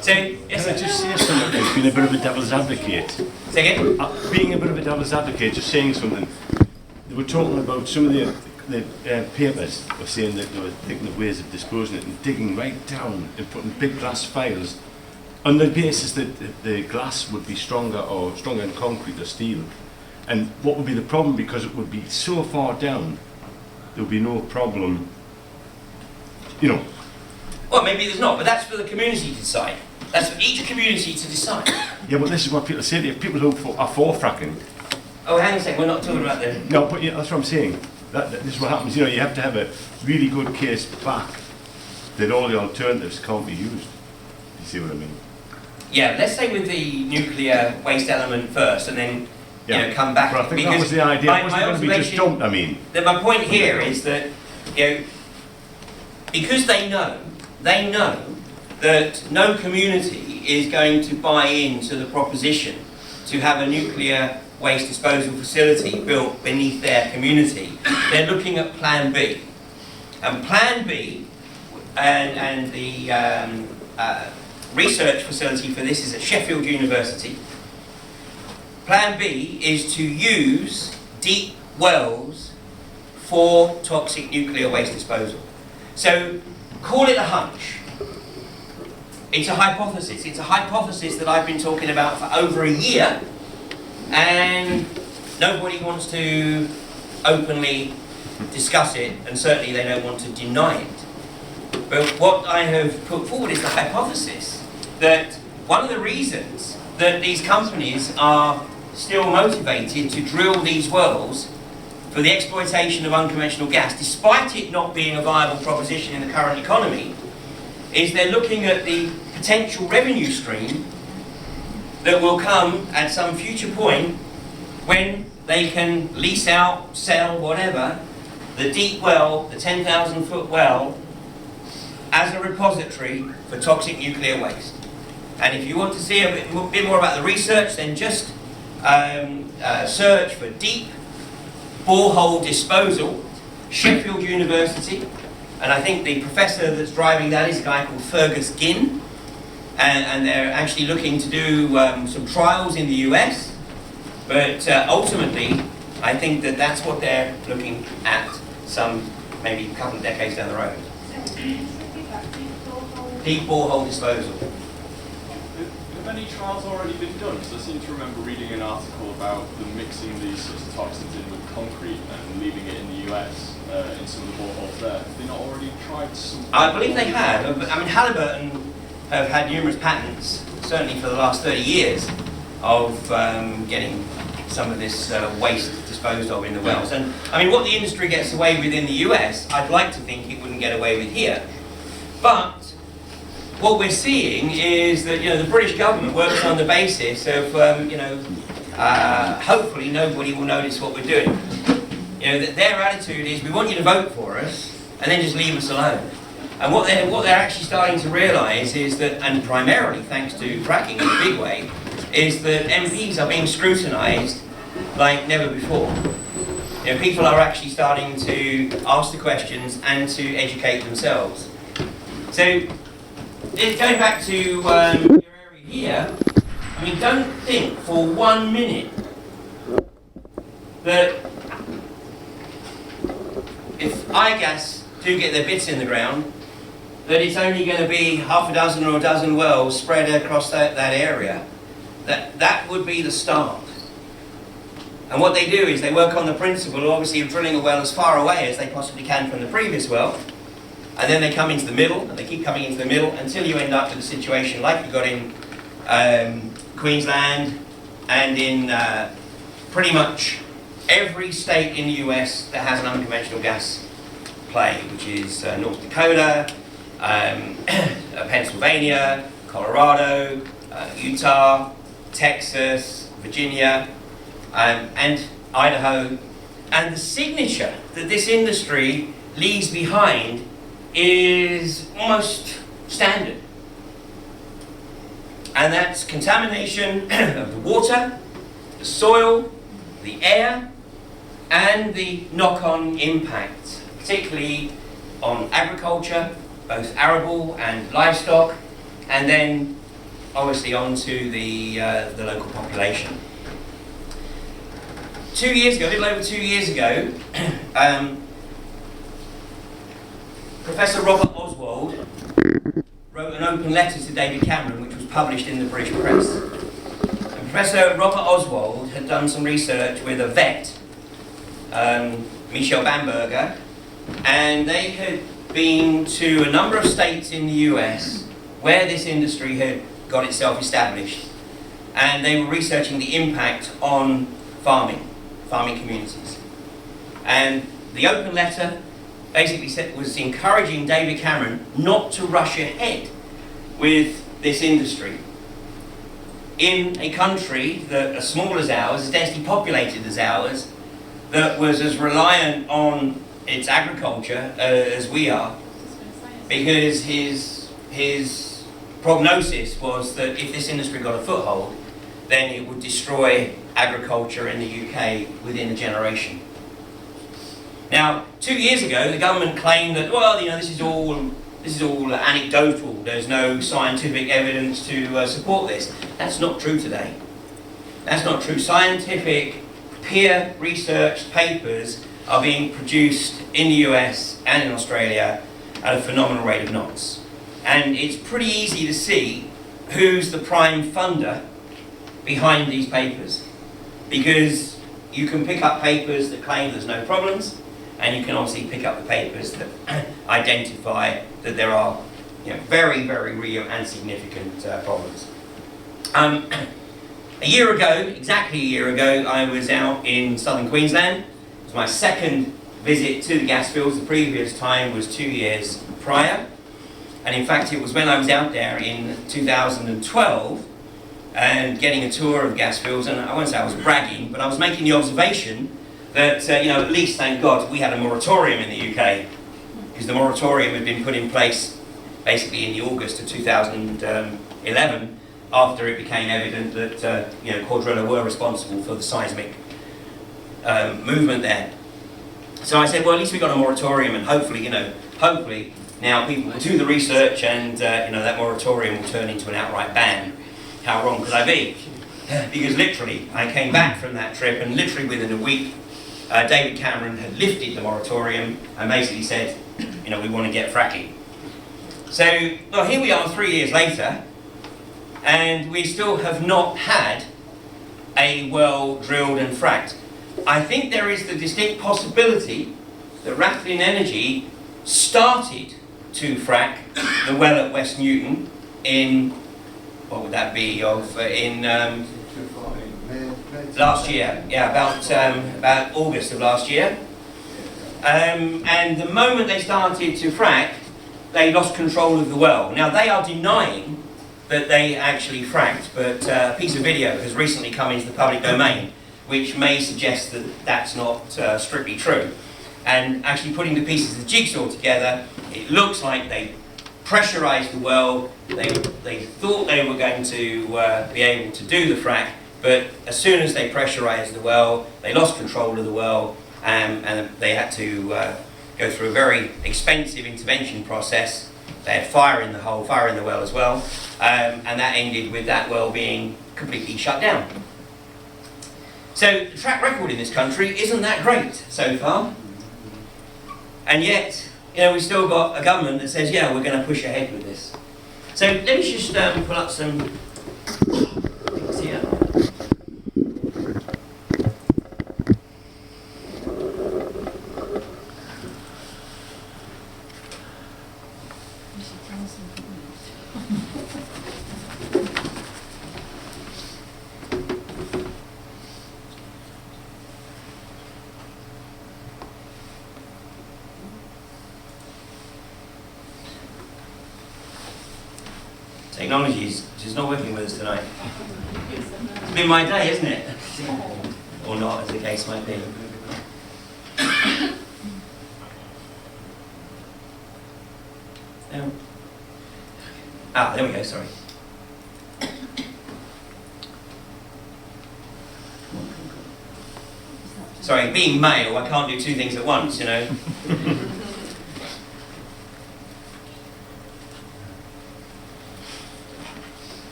Speaker 1: So, yes,
Speaker 7: Can I just say something? Being a bit of a devil's advocate.
Speaker 1: say again?
Speaker 7: Being a bit of a devil's advocate, just saying something. They were talking about some of the papers were saying that they were thinking of ways of disposing it and digging right down and putting big glass files on the basis that the glass would be stronger in concrete or steel. And what would be the problem? Because it would be so far down, there would be no problem, you know.
Speaker 1: Well, maybe there's not, but that's for the community to decide. That's for each community to decide.
Speaker 7: Yeah, but this is what people say to you. People who are for fracking.
Speaker 1: Oh, hang on a second, we're not talking about the...
Speaker 7: No, but yeah, that's what I'm saying. This is what happens. You know, you have to have a really good case back that all the alternatives can't be used. You see what I mean?
Speaker 1: Yeah, let's stay with the nuclear waste element first, and then you know, come back.
Speaker 7: But I think that was the idea. It wasn't going to be just dumped, I mean.
Speaker 1: My point here is that, because they know that no community is going to buy into the proposition to have a nuclear waste disposal facility built beneath their community, they're looking at Plan B. And Plan B, and the research facility for this is at Sheffield University. Plan B is to use deep wells for toxic nuclear waste disposal. So call it a hunch. It's a hypothesis. It's a hypothesis that I've been talking about for over a year, and nobody wants to openly discuss it, and certainly they don't want to deny it. But what I have put forward is the hypothesis that one of the reasons that these companies are still motivated to drill these wells for the exploitation of unconventional gas, despite it not being a viable proposition in the current economy, is they're looking at the potential revenue stream that will come at some future point when they can lease out, sell, whatever, the deep well, the 10,000 foot well, as a repository for toxic nuclear waste. And if you want to see a bit more about the research, then just search for deep borehole disposal, Sheffield University, and I think the professor that's driving that is a guy called Fergus Ginn, and they're actually looking to do some trials in the US, but ultimately I think that that's what they're looking at maybe a couple of decades down the road. Deep borehole disposal.
Speaker 8: Have any trials already been done? Because I seem to remember reading an article about them mixing these sorts of toxins in with concrete and leaving it in the US in some of the boreholes there. Have they not already tried something?
Speaker 1: I believe they have. I mean, Halliburton have had numerous patents, certainly for the last 30 years, of getting some of this waste disposed of in the wells. And I mean, what the industry gets away with in the US, I'd like to think it wouldn't get away with here. But what we're seeing is that the British government works on the basis of hopefully nobody will notice what we're doing. That their attitude is we want you to vote for us and then just leave us alone. And what they're actually starting to realise is that, and primarily thanks to fracking in a big way, is that MPs are being scrutinised like never before. People are actually starting to ask the questions and to educate themselves. So, going back to your area here, I mean, don't think for 1 minute that if iGas do get their bits in the ground, that it's only going to be half a dozen or a dozen wells spread across that area. That would be the start. And what they do is they work on the principle, obviously, of drilling a well as far away as they possibly can from the previous well, and then they come into the middle, and they keep coming into the middle until you end up with a situation like we got in Queensland and in pretty much every state in the US that has an unconventional gas play, which is North Dakota, Pennsylvania, Colorado, Utah, Texas, Virginia, and Idaho. And the signature that this industry leaves behind is almost standard. And that's contamination of the water, the soil, the air, and the knock-on impact, particularly on agriculture, both arable and livestock, and then obviously onto the local population. 2 years ago, a little over 2 years ago, Professor Robert Oswald wrote an open letter to David Cameron, which was published in the British press. And Professor Robert Oswald had done some research with a vet, Michel Bamberger, and they had been to a number of states in the US where this industry had got itself established, and they were researching the impact on farming communities. And the open letter basically was encouraging David Cameron not to rush ahead with this industry in a country that, as small as ours, as densely populated as ours, that was as reliant on its agriculture as we are, because his prognosis was that if this industry got a foothold, then it would destroy agriculture in the UK within a generation. Now, 2 years ago, the government claimed that, well, you know, this is all anecdotal. There's no scientific evidence to support this. That's not true today. That's not true. Scientific, peer-researched papers are being produced in the US and in Australia at a phenomenal rate of knots. And it's pretty easy to see who's the prime funder behind these papers, because you can pick up papers that claim there's no problems, and you can obviously pick up the papers that identify that there are, you know, very, very real and significant problems. A year ago, exactly a year ago, I was out in southern Queensland. It was my second visit to the gas fields. The previous time was 2 years prior. And in fact, it was when I was out there in 2012 and getting a tour of gas fields, and I won't say I was bragging, but I was making the observation that, you know, at least, thank God, we had a moratorium in the UK, because the moratorium had been put in place basically in the August of 2011, after it became evident that, you know, Quadrilla were responsible for the seismic movement there. So I said, well, at least we got a moratorium, and hopefully, you know, hopefully now people will do the research, and you know, that moratorium will turn into an outright ban. How wrong could I be? Because literally, I came back from that trip, and literally within a week, David Cameron had lifted the moratorium and basically said, you know, we want to get fracking. So, well, here we are 3 years later, and we still have not had a well drilled and fracked. I think there is the distinct possibility that Rathlin Energy started to frack the well at West Newton in, what would that be, last year, yeah, about August of last year. And the moment they started to frack, they lost control of the well. Now, they are denying that they actually fracked, but a piece of video has recently come into the public domain, which may suggest that that's not strictly true. And actually putting the pieces of the jigsaw together, it looks like they pressurized the well. They thought they were going to be able to do the frack, but as soon as they pressurized the well, they lost control of the well, and they had to go through a very expensive intervention process. They had fire in the hole, fire in the well as well, and that ended with that well being completely shut down. So the track record in this country isn't that great so far. And yet, we've still got a government that says, yeah, we're going to push ahead with this. So let me just pull up some things here. Technology is just not working with us tonight. It's been my day, isn't it? Or not, as the case might be. There we go, sorry. Sorry, being male, I can't do two things at once,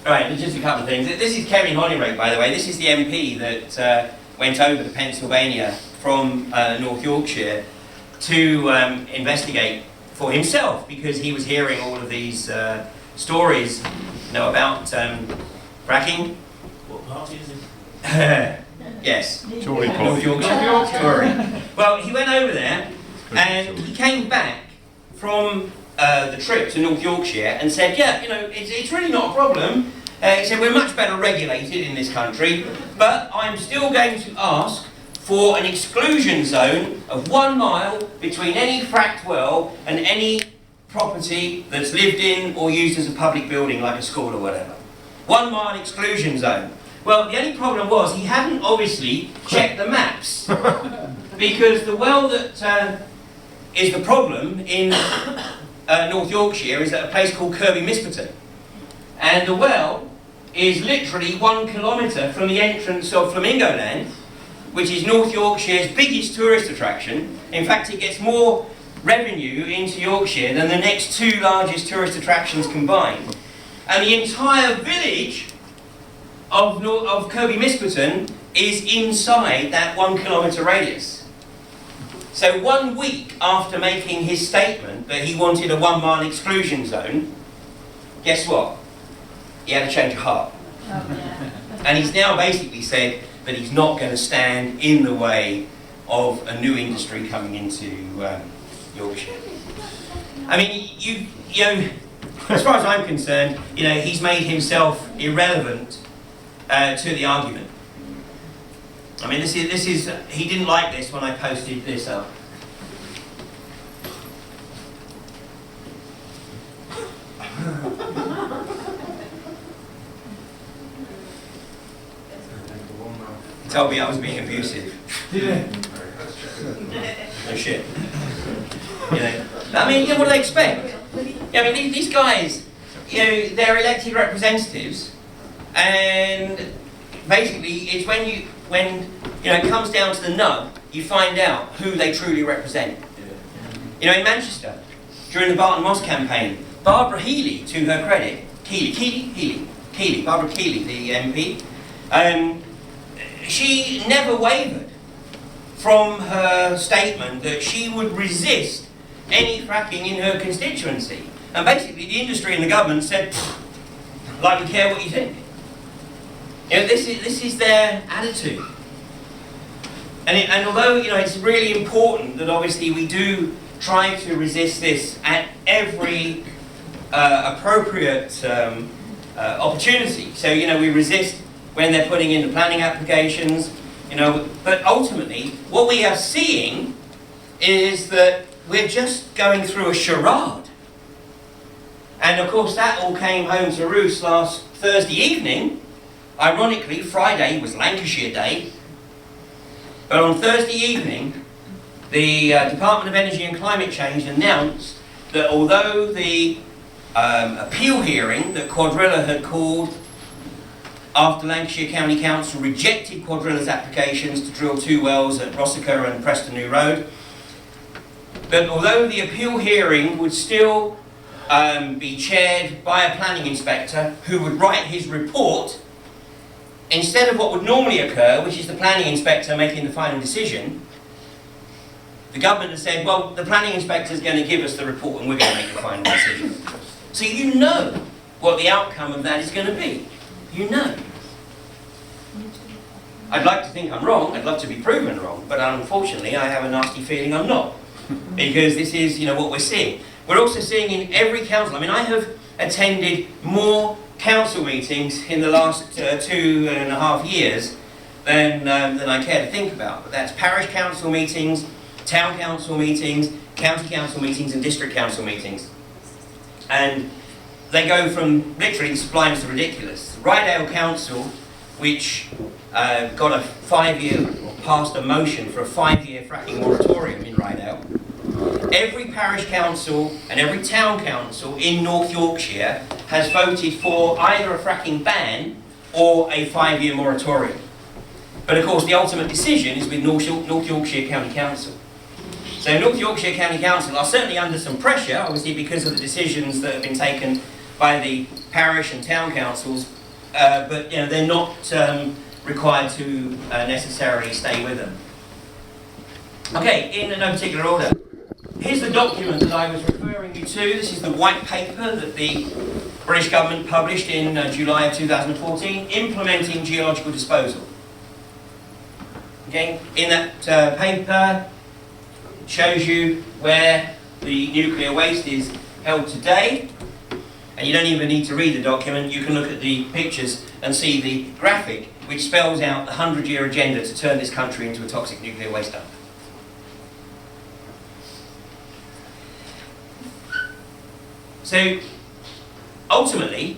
Speaker 1: Right, just a couple of things. This is Kevin Hollyrake, by the way. This is the MP that went over to Pennsylvania from North Yorkshire to investigate for himself, because he was hearing all of these stories, about fracking.
Speaker 5: What party is it?
Speaker 1: Yes.
Speaker 7: Tory
Speaker 1: North Yorkshire. Tory. Well, he went over there and he came back from the trip to North Yorkshire and said, yeah, it's really not a problem. He said, we're much better regulated in this country, but I'm still going to ask for an exclusion zone of 1 mile between any fracked well and any property that's lived in or used as a public building like a school or whatever. 1 mile exclusion zone. Well, the only problem was he hadn't obviously checked the maps, because the well that is the problem in North Yorkshire is at a place called Kirby Misperton, and the well is literally 1 kilometre from the entrance of Flamingo Land, which is North Yorkshire's biggest tourist attraction. In fact, it gets more revenue into Yorkshire than the next 2 largest tourist attractions combined. And the entire village of Kirby Misperton is inside that 1 kilometre radius. So 1 week after making his statement that he wanted a 1 mile exclusion zone, guess what? He had a change of heart.
Speaker 6: Oh, yeah.
Speaker 1: And he's now basically said that he's not going to stand in the way of a new industry coming into Yorkshire. I mean, as far as I'm concerned, he's made himself irrelevant to the argument. I mean, this is he didn't like this when I posted this up. He told me I was being abusive. No shit. I mean, what do they expect? I mean, these guys, they're elected representatives, and basically, it's when it comes down to the nub, you find out who they truly represent. In Manchester, during the Barton Moss campaign, Barbara Healy, to her credit, Barbara Keeley, the MP, she never wavered from her statement that she would resist any fracking in her constituency. And basically, the industry and the government said, like, we care what you think. This is their attitude. And although, it's really important that obviously we do try to resist this at every appropriate opportunity. So, we resist when they're putting in the planning applications, but ultimately, what we are seeing is that we're just going through a charade. And of course, that all came home to roost last Thursday evening. Ironically, Friday was Lancashire Day. But on Thursday evening, the Department of Energy and Climate Change announced that although the appeal hearing that Quadrilla had called after Lancashire County Council rejected Quadrilla's applications to drill 2 wells at Rossiter and Preston New Road, but although the appeal hearing would still be chaired by a planning inspector who would write his report instead of what would normally occur, which is the planning inspector making the final decision, the government has said, well, the planning inspector is going to give us the report and we're going to make the final decision. So you know what the outcome of that is going to be. You know. I'd like to think I'm wrong, I'd love to be proven wrong, but unfortunately I have a nasty feeling I'm not. Because this is, you know, what we're seeing. We're also seeing in every council, I mean, I have attended more council meetings in the last 2.5 years than I care to think about. But that's parish council meetings, town council meetings, county council meetings and district council meetings. And they go from literally sublime to ridiculous. Rydale Council, which got a 5-year, or passed a motion for a 5-year fracking moratorium in Rydale. Every parish council and every town council in North Yorkshire has voted for either a fracking ban or a 5-year moratorium. But of course the ultimate decision is with North Yorkshire County Council. So North Yorkshire County Council are certainly under some pressure, obviously because of the decisions that have been taken by the parish and town councils, but you know, they're not required to necessarily stay with them. Okay, in no particular order. Here's the document that I was referring you to. This is the white paper that the British government published in July of 2014, implementing geological disposal. Okay, in that paper, it shows you where the nuclear waste is held today, and you don't even need to read the document. You can look at the pictures and see the graphic which spells out the 100-year agenda to turn this country into a toxic nuclear waste dump. So ultimately,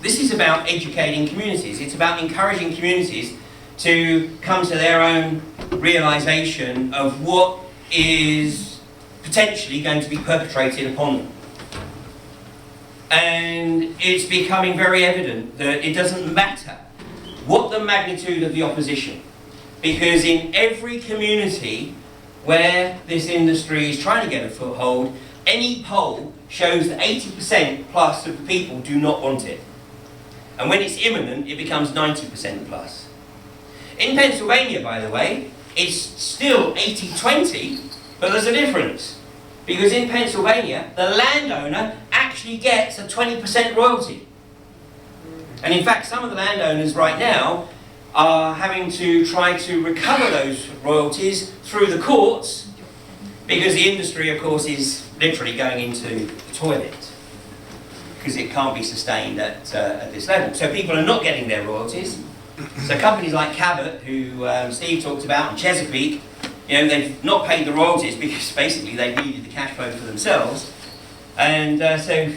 Speaker 1: this is about educating communities. It's about encouraging communities to come to their own realisation of what is potentially going to be perpetrated upon them. And it's becoming very evident that it doesn't matter what the magnitude of the opposition, because in every community where this industry is trying to get a foothold, any poll shows that 80% plus of the people do not want it. And when it's imminent, it becomes 90% plus. In Pennsylvania, by the way, it's still 80-20, but there's a difference. Because in Pennsylvania, the landowner actually gets a 20% royalty. And in fact, some of the landowners right now are having to try to recover those royalties through the courts, because the industry, of course, is literally going into the toilet, because it can't be sustained at this level. So people are not getting their royalties. So companies like Cabot, who Steve talked about, and Chesapeake, you know, they've not paid the royalties because basically they needed the cash flow for themselves. And so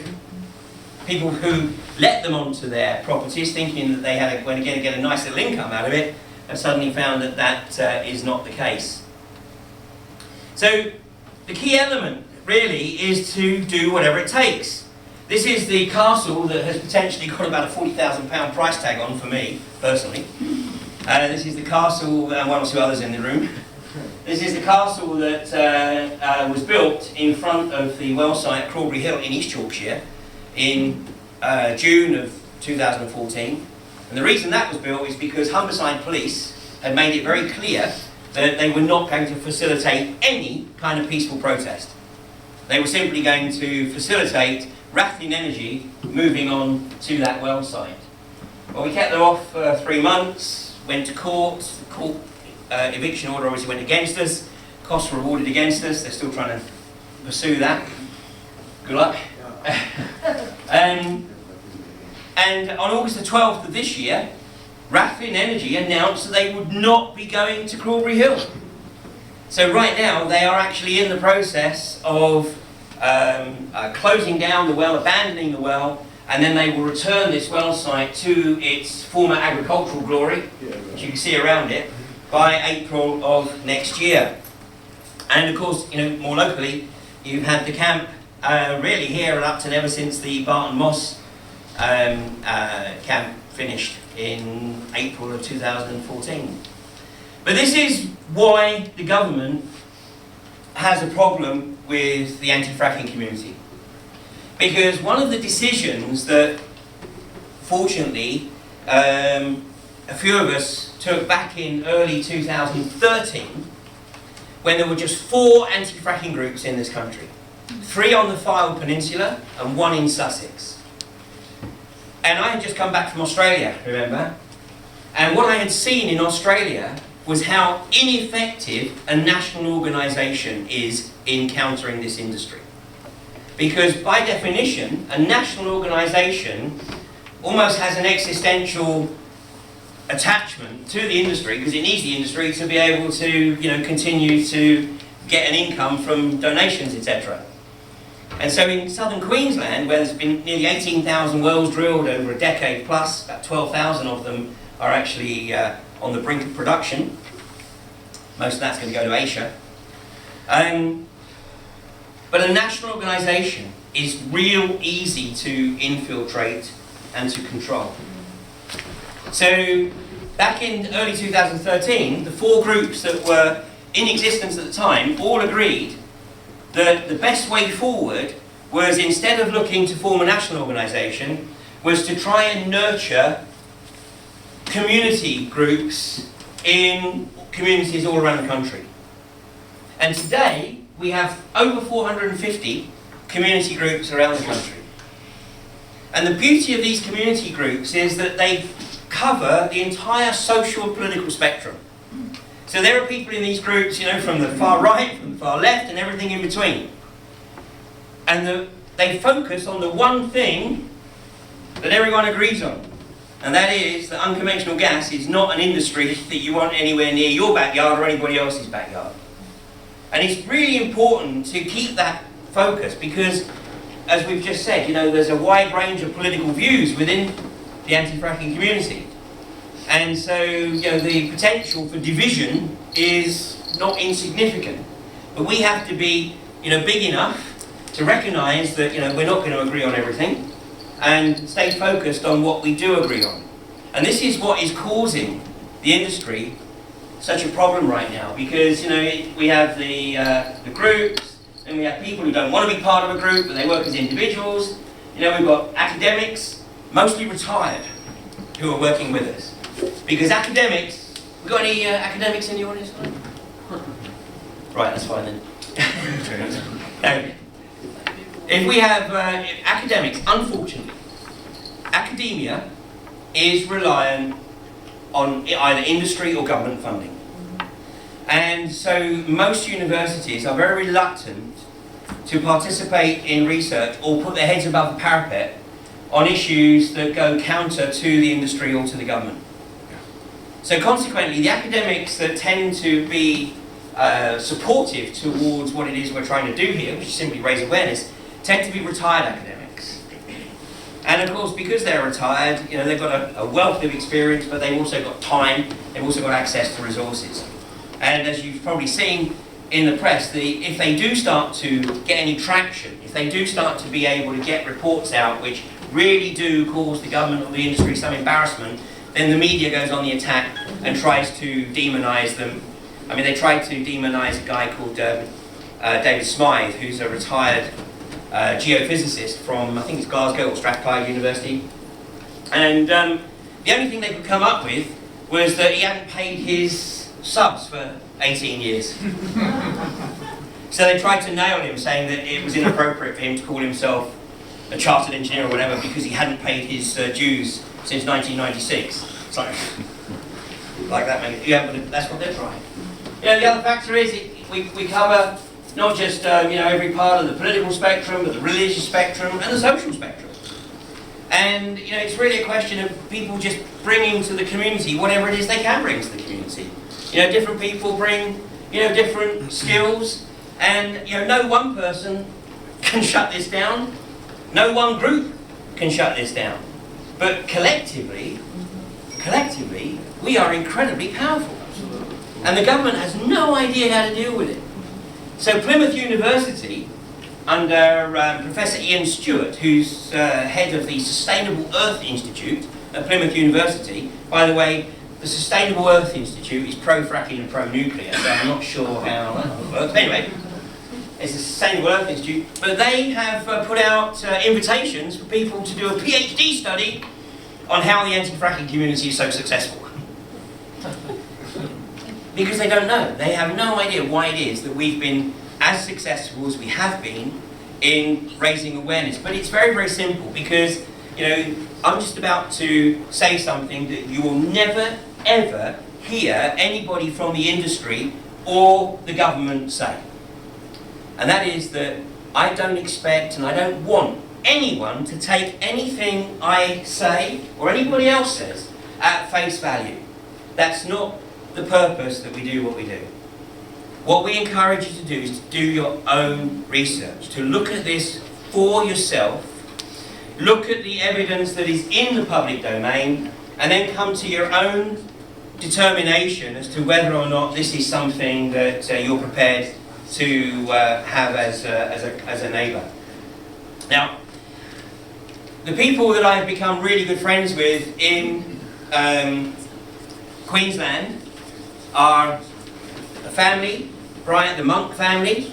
Speaker 1: people who let them onto their properties, thinking that they were going to get a nice little income out of it, have suddenly found that that is not the case. So the key element really is to do whatever it takes. This is the castle that has potentially got about a £40,000 price tag on for me, personally. This is the castle, and one or two others in the room. This is the castle that was built in front of the well site at Crawley Hill in East Yorkshire in June of 2014. And the reason that was built is because Humberside Police had made it very clear that they were not going to facilitate any kind of peaceful protest. They were simply going to facilitate Rathling Energy moving on to that well site. Well, we kept them off for 3 months, went to court. The court eviction order obviously went against us. Costs were awarded against us. They're still trying to pursue that. Good luck. And on August the 12th of this year, Rathling Energy announced that they would not be going to Crawley Hill. So right now they are actually in the process of closing down the well, abandoning the well, and then they will return this well site to its former agricultural glory, which you can see around it, by April of next year. And of course, you know, more locally, you've had the camp really here at Upton ever since the Barton Moss camp finished in April of 2014. But this is why the government has a problem with the anti-fracking community. Because one of the decisions that, fortunately, a few of us took back in early 2013, when there were just 4 anti-fracking groups in this country. 3 on the Fylde Peninsula and 1 in Sussex. And I had just come back from Australia, remember? And what I had seen in Australia was how ineffective a national organisation is in countering this industry. Because by definition, a national organisation almost has an existential attachment to the industry, because it needs the industry to be able to, you know, continue to get an income from donations, etc. And so in southern Queensland, where there's been nearly 18,000 wells drilled over a decade plus, about 12,000 of them are actually on the brink of production. Most of that's going to go to Asia. But a national organisation is real easy to infiltrate and to control. So back in early 2013, the 4 groups that were in existence at the time all agreed that the best way forward was, instead of looking to form a national organisation, was to try and nurture community groups in communities all around the country. And today we have over 450 community groups around the country. And the beauty of these community groups is that they cover the entire social and political spectrum. So there are people in these groups, you know, from the far right, from the far left, and everything in between. And they focus on the one thing that everyone agrees on. And that is that unconventional gas is not an industry that you want anywhere near your backyard or anybody else's backyard. And it's really important to keep that focus, because, as we've just said, you know, there's a wide range of political views within the anti-fracking community. And so, you know, the potential for division is not insignificant. But we have to be, you know, big enough to recognise that, you know, we're not going to agree on everything, and stay focused on what we do agree on. And this is what is causing the industry such a problem right now, because, you know, we have the groups, and we have people who don't want to be part of a group, but they work as individuals. You know, we've got academics, mostly retired, who are working with us. Because academics, we got any academics in the audience? Right, that's fine then. No. If we have academics, unfortunately, academia is reliant on either industry or government funding. And so most universities are very reluctant to participate in research or put their heads above the parapet on issues that go counter to the industry or to the government. So consequently, the academics that tend to be supportive towards what it is we're trying to do here, which is simply raise awareness, tend to be retired academics. And of course, because they're retired, you know, they've got a wealth of experience, but they've also got time, they've also got access to resources. And as you've probably seen in the press, if they do start to get any traction, if they do start to be able to get reports out which really do cause the government or the industry some embarrassment, then the media goes on the attack and tries to demonise them. I mean, they tried to demonise a guy called David Smythe, who's a retired geophysicist from, I think it's Glasgow or Strathclyde University. And the only thing they could come up with was that he hadn't paid his subs for 18 years. So they tried to nail him, saying that it was inappropriate for him to call himself a chartered engineer or whatever because he hadn't paid his dues since 1996. It's like that, man. Yeah, but that's what they're trying. You know, the other factor is we cover not just you know, every part of the political spectrum, but the religious spectrum and the social spectrum. And you know, it's really a question of people just bringing to the community whatever it is they can bring to the community. You know, different people bring, you know, different skills, and you know, no one person can shut this down. No one group can shut this down. But collectively, we are incredibly powerful. And the government has no idea how to deal with it. So Plymouth University, under Professor Ian Stewart, who's head of the Sustainable Earth Institute at Plymouth University. By the way, the Sustainable Earth Institute is pro-fracking and pro-nuclear, so I'm not sure how that works. Anyway, it's the Sustainable Earth Institute, but they have put out invitations for people to do a PhD study on how the anti-fracking community is so successful. Because they don't know. They have no idea why it is that we've been as successful as we have been in raising awareness. But it's very, very simple because, you know, I'm just about to say something that you will never, ever hear anybody from the industry or the government say. And that is that I don't expect and I don't want anyone to take anything I say or anybody else says at face value. That's not the purpose that we do what we do. What we encourage you to do is to do your own research, to look at this for yourself, look at the evidence that is in the public domain, and then come to your own determination as to whether or not this is something that you're prepared to have as a neighbour. Now, the people that I've become really good friends with in Queensland are a family, the Monk family,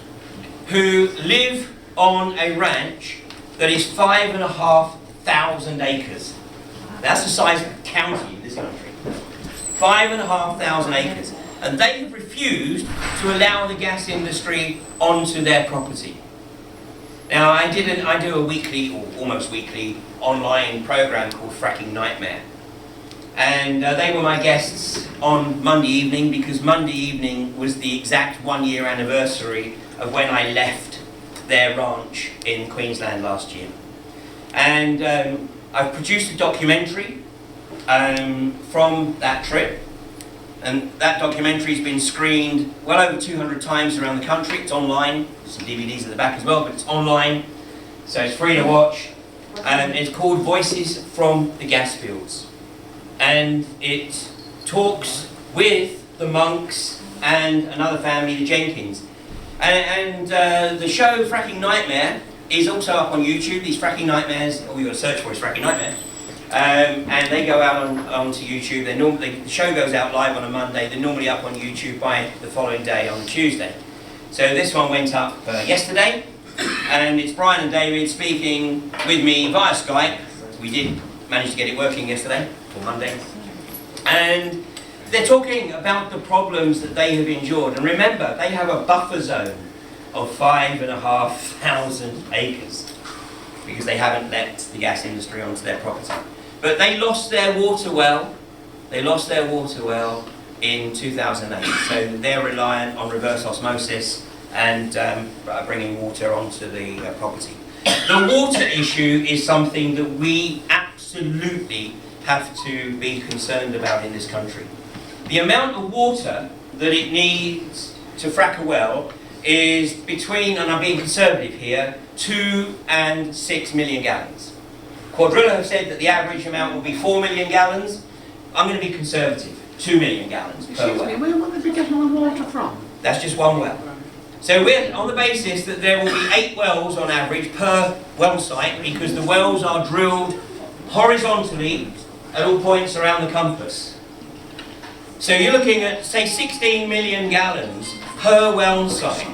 Speaker 1: who live on a ranch that is 5,500 acres. That's the size of a county in this country. 5,500 acres. And they have refused to allow the gas industry onto their property. Now, I do a weekly, or almost weekly, online program called Fracking Nightmare. And they were my guests on Monday evening because Monday evening was the exact 1-year anniversary of when I left their ranch in Queensland last year. And I've produced a documentary from that trip. And that documentary's been screened well over 200 times around the country. It's online. Some DVDs at the back as well, but it's online. So it's free to watch. And it's called Voices from the Gas Fields. And it talks with the Monks and another family, the Jenkins. And the show Fracking Nightmare is also up on YouTube. These Fracking Nightmares, all you've got to search for is Fracking Nightmare. And they go out onto YouTube. The show goes out live on a Monday. They're normally up on YouTube by the following day on a Tuesday. So this one went up yesterday, and it's Brian and David speaking with me via Skype. We did manage to get it working yesterday, or Monday. And they're talking about the problems that they have endured. And remember, they have a buffer zone of 5,500 acres because they haven't let the gas industry onto their property. But they lost their water well. They lost their water well in 2008. So they're reliant on reverse osmosis and bringing water onto the property. The water issue is something that we absolutely have to be concerned about in this country. The amount of water that it needs to frack a well is between, and I'm being conservative here, 2 and 6 million gallons. Quadrilla have said that the average amount will be 4 million gallons. I'm going to be conservative, 2 million gallons per well.
Speaker 4: Where will they be getting the water from?
Speaker 1: That's just one well. So we're on the basis that there will be 8 wells on average per well site because the wells are drilled horizontally at all points around the compass. So you're looking at, say, 16 million gallons per well site.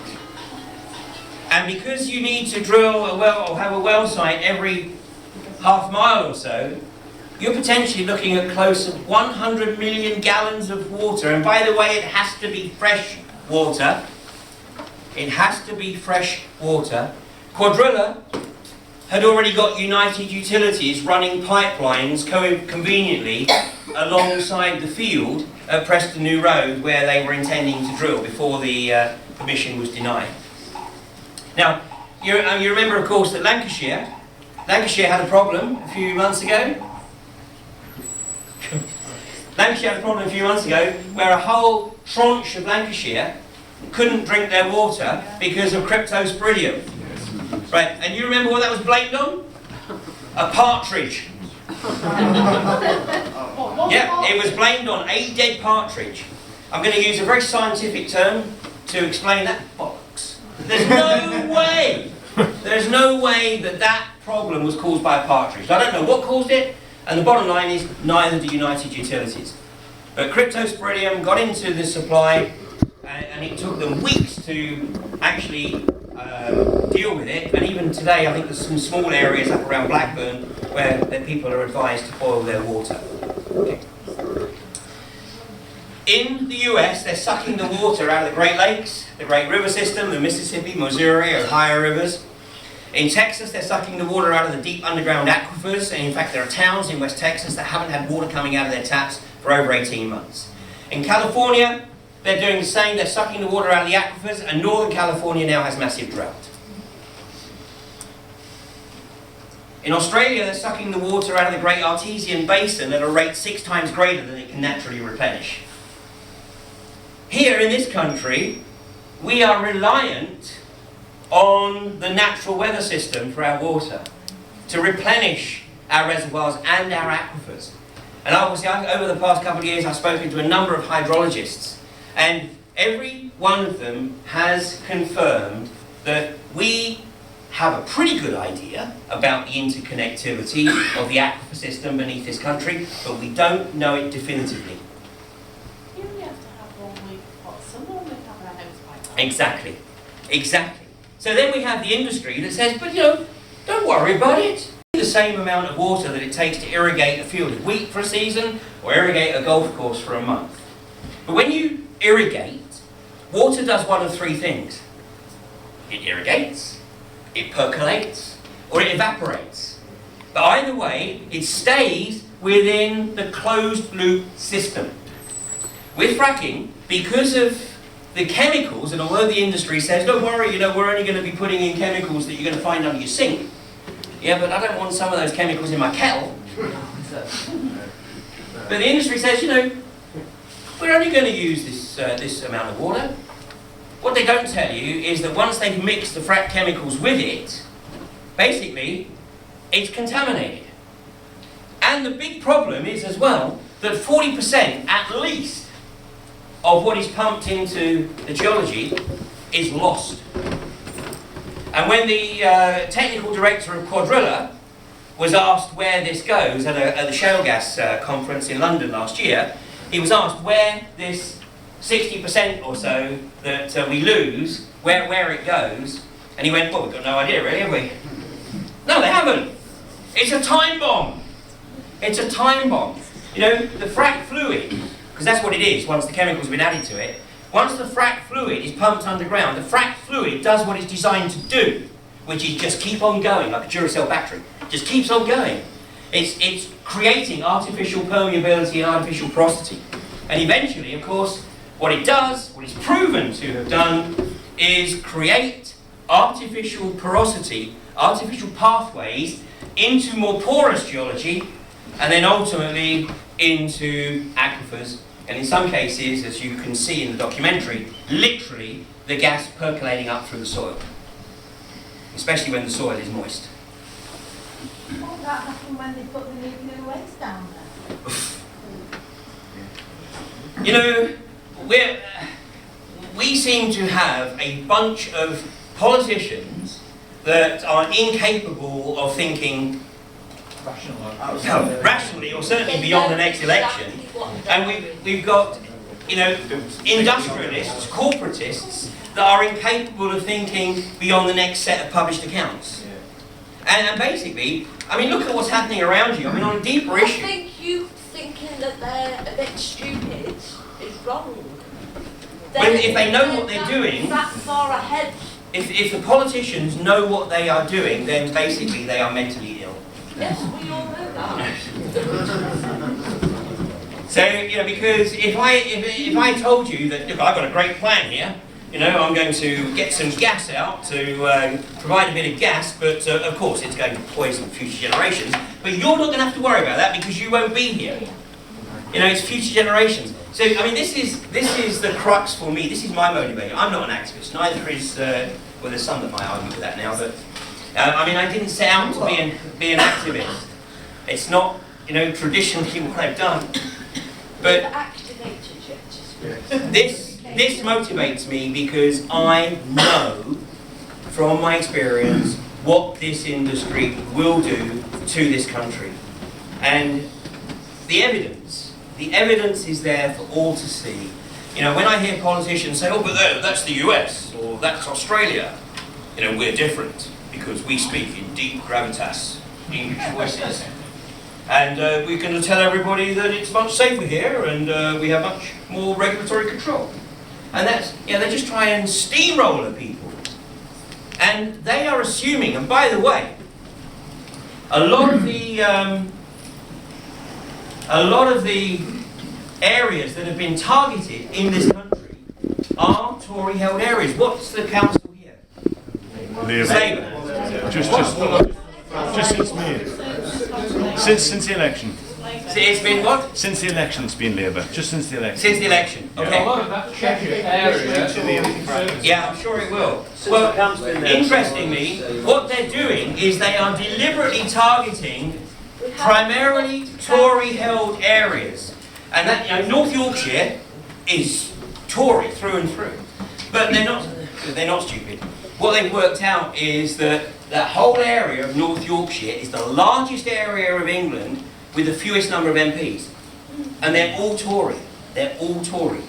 Speaker 1: And because you need to drill a well or have a well site every half mile or so, you're potentially looking at close to 100 million gallons of water. And by the way, it has to be fresh water. It has to be fresh water. Quadrilla had already got United Utilities running pipelines conveniently alongside the field at Preston New Road where they were intending to drill before the permission was denied. Now, you remember, of course, that Lancashire had a problem a few months ago. Lancashire had a problem a few months ago where a whole tranche of Lancashire couldn't drink their water because of cryptosporidium. Right, and you remember what that was blamed on? A partridge. Yeah, it was blamed on a dead partridge. I'm going to use a very scientific term to explain that. Bollocks. There's no way that that problem was caused by a partridge. I don't know what caused it, and the bottom line is neither do United Utilities. But cryptosporidium got into the supply, and it took them weeks to actually deal with it. And even today, I think there's some small areas up around Blackburn where the people are advised to boil their water. Okay. In the US, they're sucking the water out of the Great Lakes, the Great River System, the Mississippi, Missouri, Ohio rivers. In Texas, they're sucking the water out of the deep underground aquifers, and in fact there are towns in West Texas that haven't had water coming out of their taps for over 18 months. In California, they're doing the same, they're sucking the water out of the aquifers, and Northern California now has massive drought. In Australia, they're sucking the water out of the Great Artesian Basin at a rate 6 times greater than it can naturally replenish. Here in this country, we are reliant on the natural weather system for our water to replenish our reservoirs and our aquifers. And obviously, over the past couple of years, I've spoken to a number of hydrologists, and every one of them has confirmed that we have a pretty good idea about the interconnectivity of the aquifer system beneath this country, but we don't know it definitively.
Speaker 6: You only have to have 1 week of hot summer and we have our house pipe.
Speaker 1: Exactly, exactly. So then we have the industry that says, but you know, don't worry about it. The same amount of water that it takes to irrigate a field of wheat for a season or irrigate a golf course for a month. But when you irrigate, water does one of 3 things. It irrigates, it percolates, or it evaporates. But either way, it stays within the closed loop system. With fracking, because of the chemicals, and although the industry says, don't worry, you know, we're only going to be putting in chemicals that you're going to find under your sink. Yeah, but I don't want some of those chemicals in my kettle. But the industry says, you know, we're only going to use this amount of water. What they don't tell you is that once they've mixed the frack chemicals with it, basically, it's contaminated. And the big problem is as well that 40% at least of what is pumped into the geology is lost. And when the technical director of Quadrilla was asked where this goes at the shale gas conference in London last year, he was asked where this 60% or so that we lose, where it goes, and he went, well, we've got no idea really, have we? No, they haven't. It's a time bomb. It's a time bomb. You know, the frack fluid, because that's what it is once the chemicals have been added to it, once the frack fluid is pumped underground, the frack fluid does what it's designed to do, which is just keep on going, like a Duracell battery. Just keeps on going. It's creating artificial permeability and artificial porosity. And eventually, of course, what it does, what it's proven to have done, is create artificial porosity, artificial pathways into more porous geology, and then ultimately into aquifers. And in some cases, as you can see in the documentary, literally the gas percolating up through the soil, especially when the soil is moist.
Speaker 6: What will that happen when they put the nuclear waste down there?
Speaker 1: You know, we seem to have a bunch of politicians that are incapable of thinking rationally, or certainly beyond the next election. And we've got, you know, industrialists, corporatists that are incapable of thinking beyond the next set of published accounts. And basically, I mean, look at what's happening around you. I mean, on a deeper issue.
Speaker 9: I think you thinking that they're a bit stupid is wrong.
Speaker 1: If they know what they're doing,
Speaker 9: that far ahead.
Speaker 1: If the politicians know what they are doing, then basically they are mentally ill.
Speaker 9: Yes, we all know that.
Speaker 1: So, you know, because if I told you that, look, I've got a great plan here, you know, I'm going to get some gas out to provide a bit of gas, but of course it's going to poison future generations, but you're not going to have to worry about that because you won't be here. You know, it's future generations. So, I mean, this is the crux for me. This is my motivator. I'm not an activist. Neither is, well, there's some that might argue with that now, but I mean, I didn't set out to be an activist. It's not, you know, traditionally what I've done. But this motivates me because I know from my experience what this industry will do to this country. And the evidence is there for all to see. You know, when I hear politicians say, oh, but that's the US, or that's Australia, you know, we're different because we speak in deep gravitas English voices. And we're going to tell everybody that it's much safer here and we have much more regulatory control. And that's, you know, they just try and steamroller people. And they are assuming, and by the way, a lot of the areas that have been targeted in this country are Tory-held areas. What's the council here? Labour.
Speaker 7: Just since May. Since the election.
Speaker 1: So it's been what?
Speaker 7: Since the election, it's been Labour. Just since the election.
Speaker 1: Since the election. Okay.
Speaker 3: A lot of that Cheshire area.
Speaker 1: Yeah, I'm sure it will. Well, interestingly, what they're doing is they are deliberately targeting primarily Tory-held areas. And that, you know, North Yorkshire is Tory through and through. But they're not stupid. What they've worked out is that that whole area of North Yorkshire is the largest area of England with the fewest number of MPs. And they're all Tory. They're all Tory.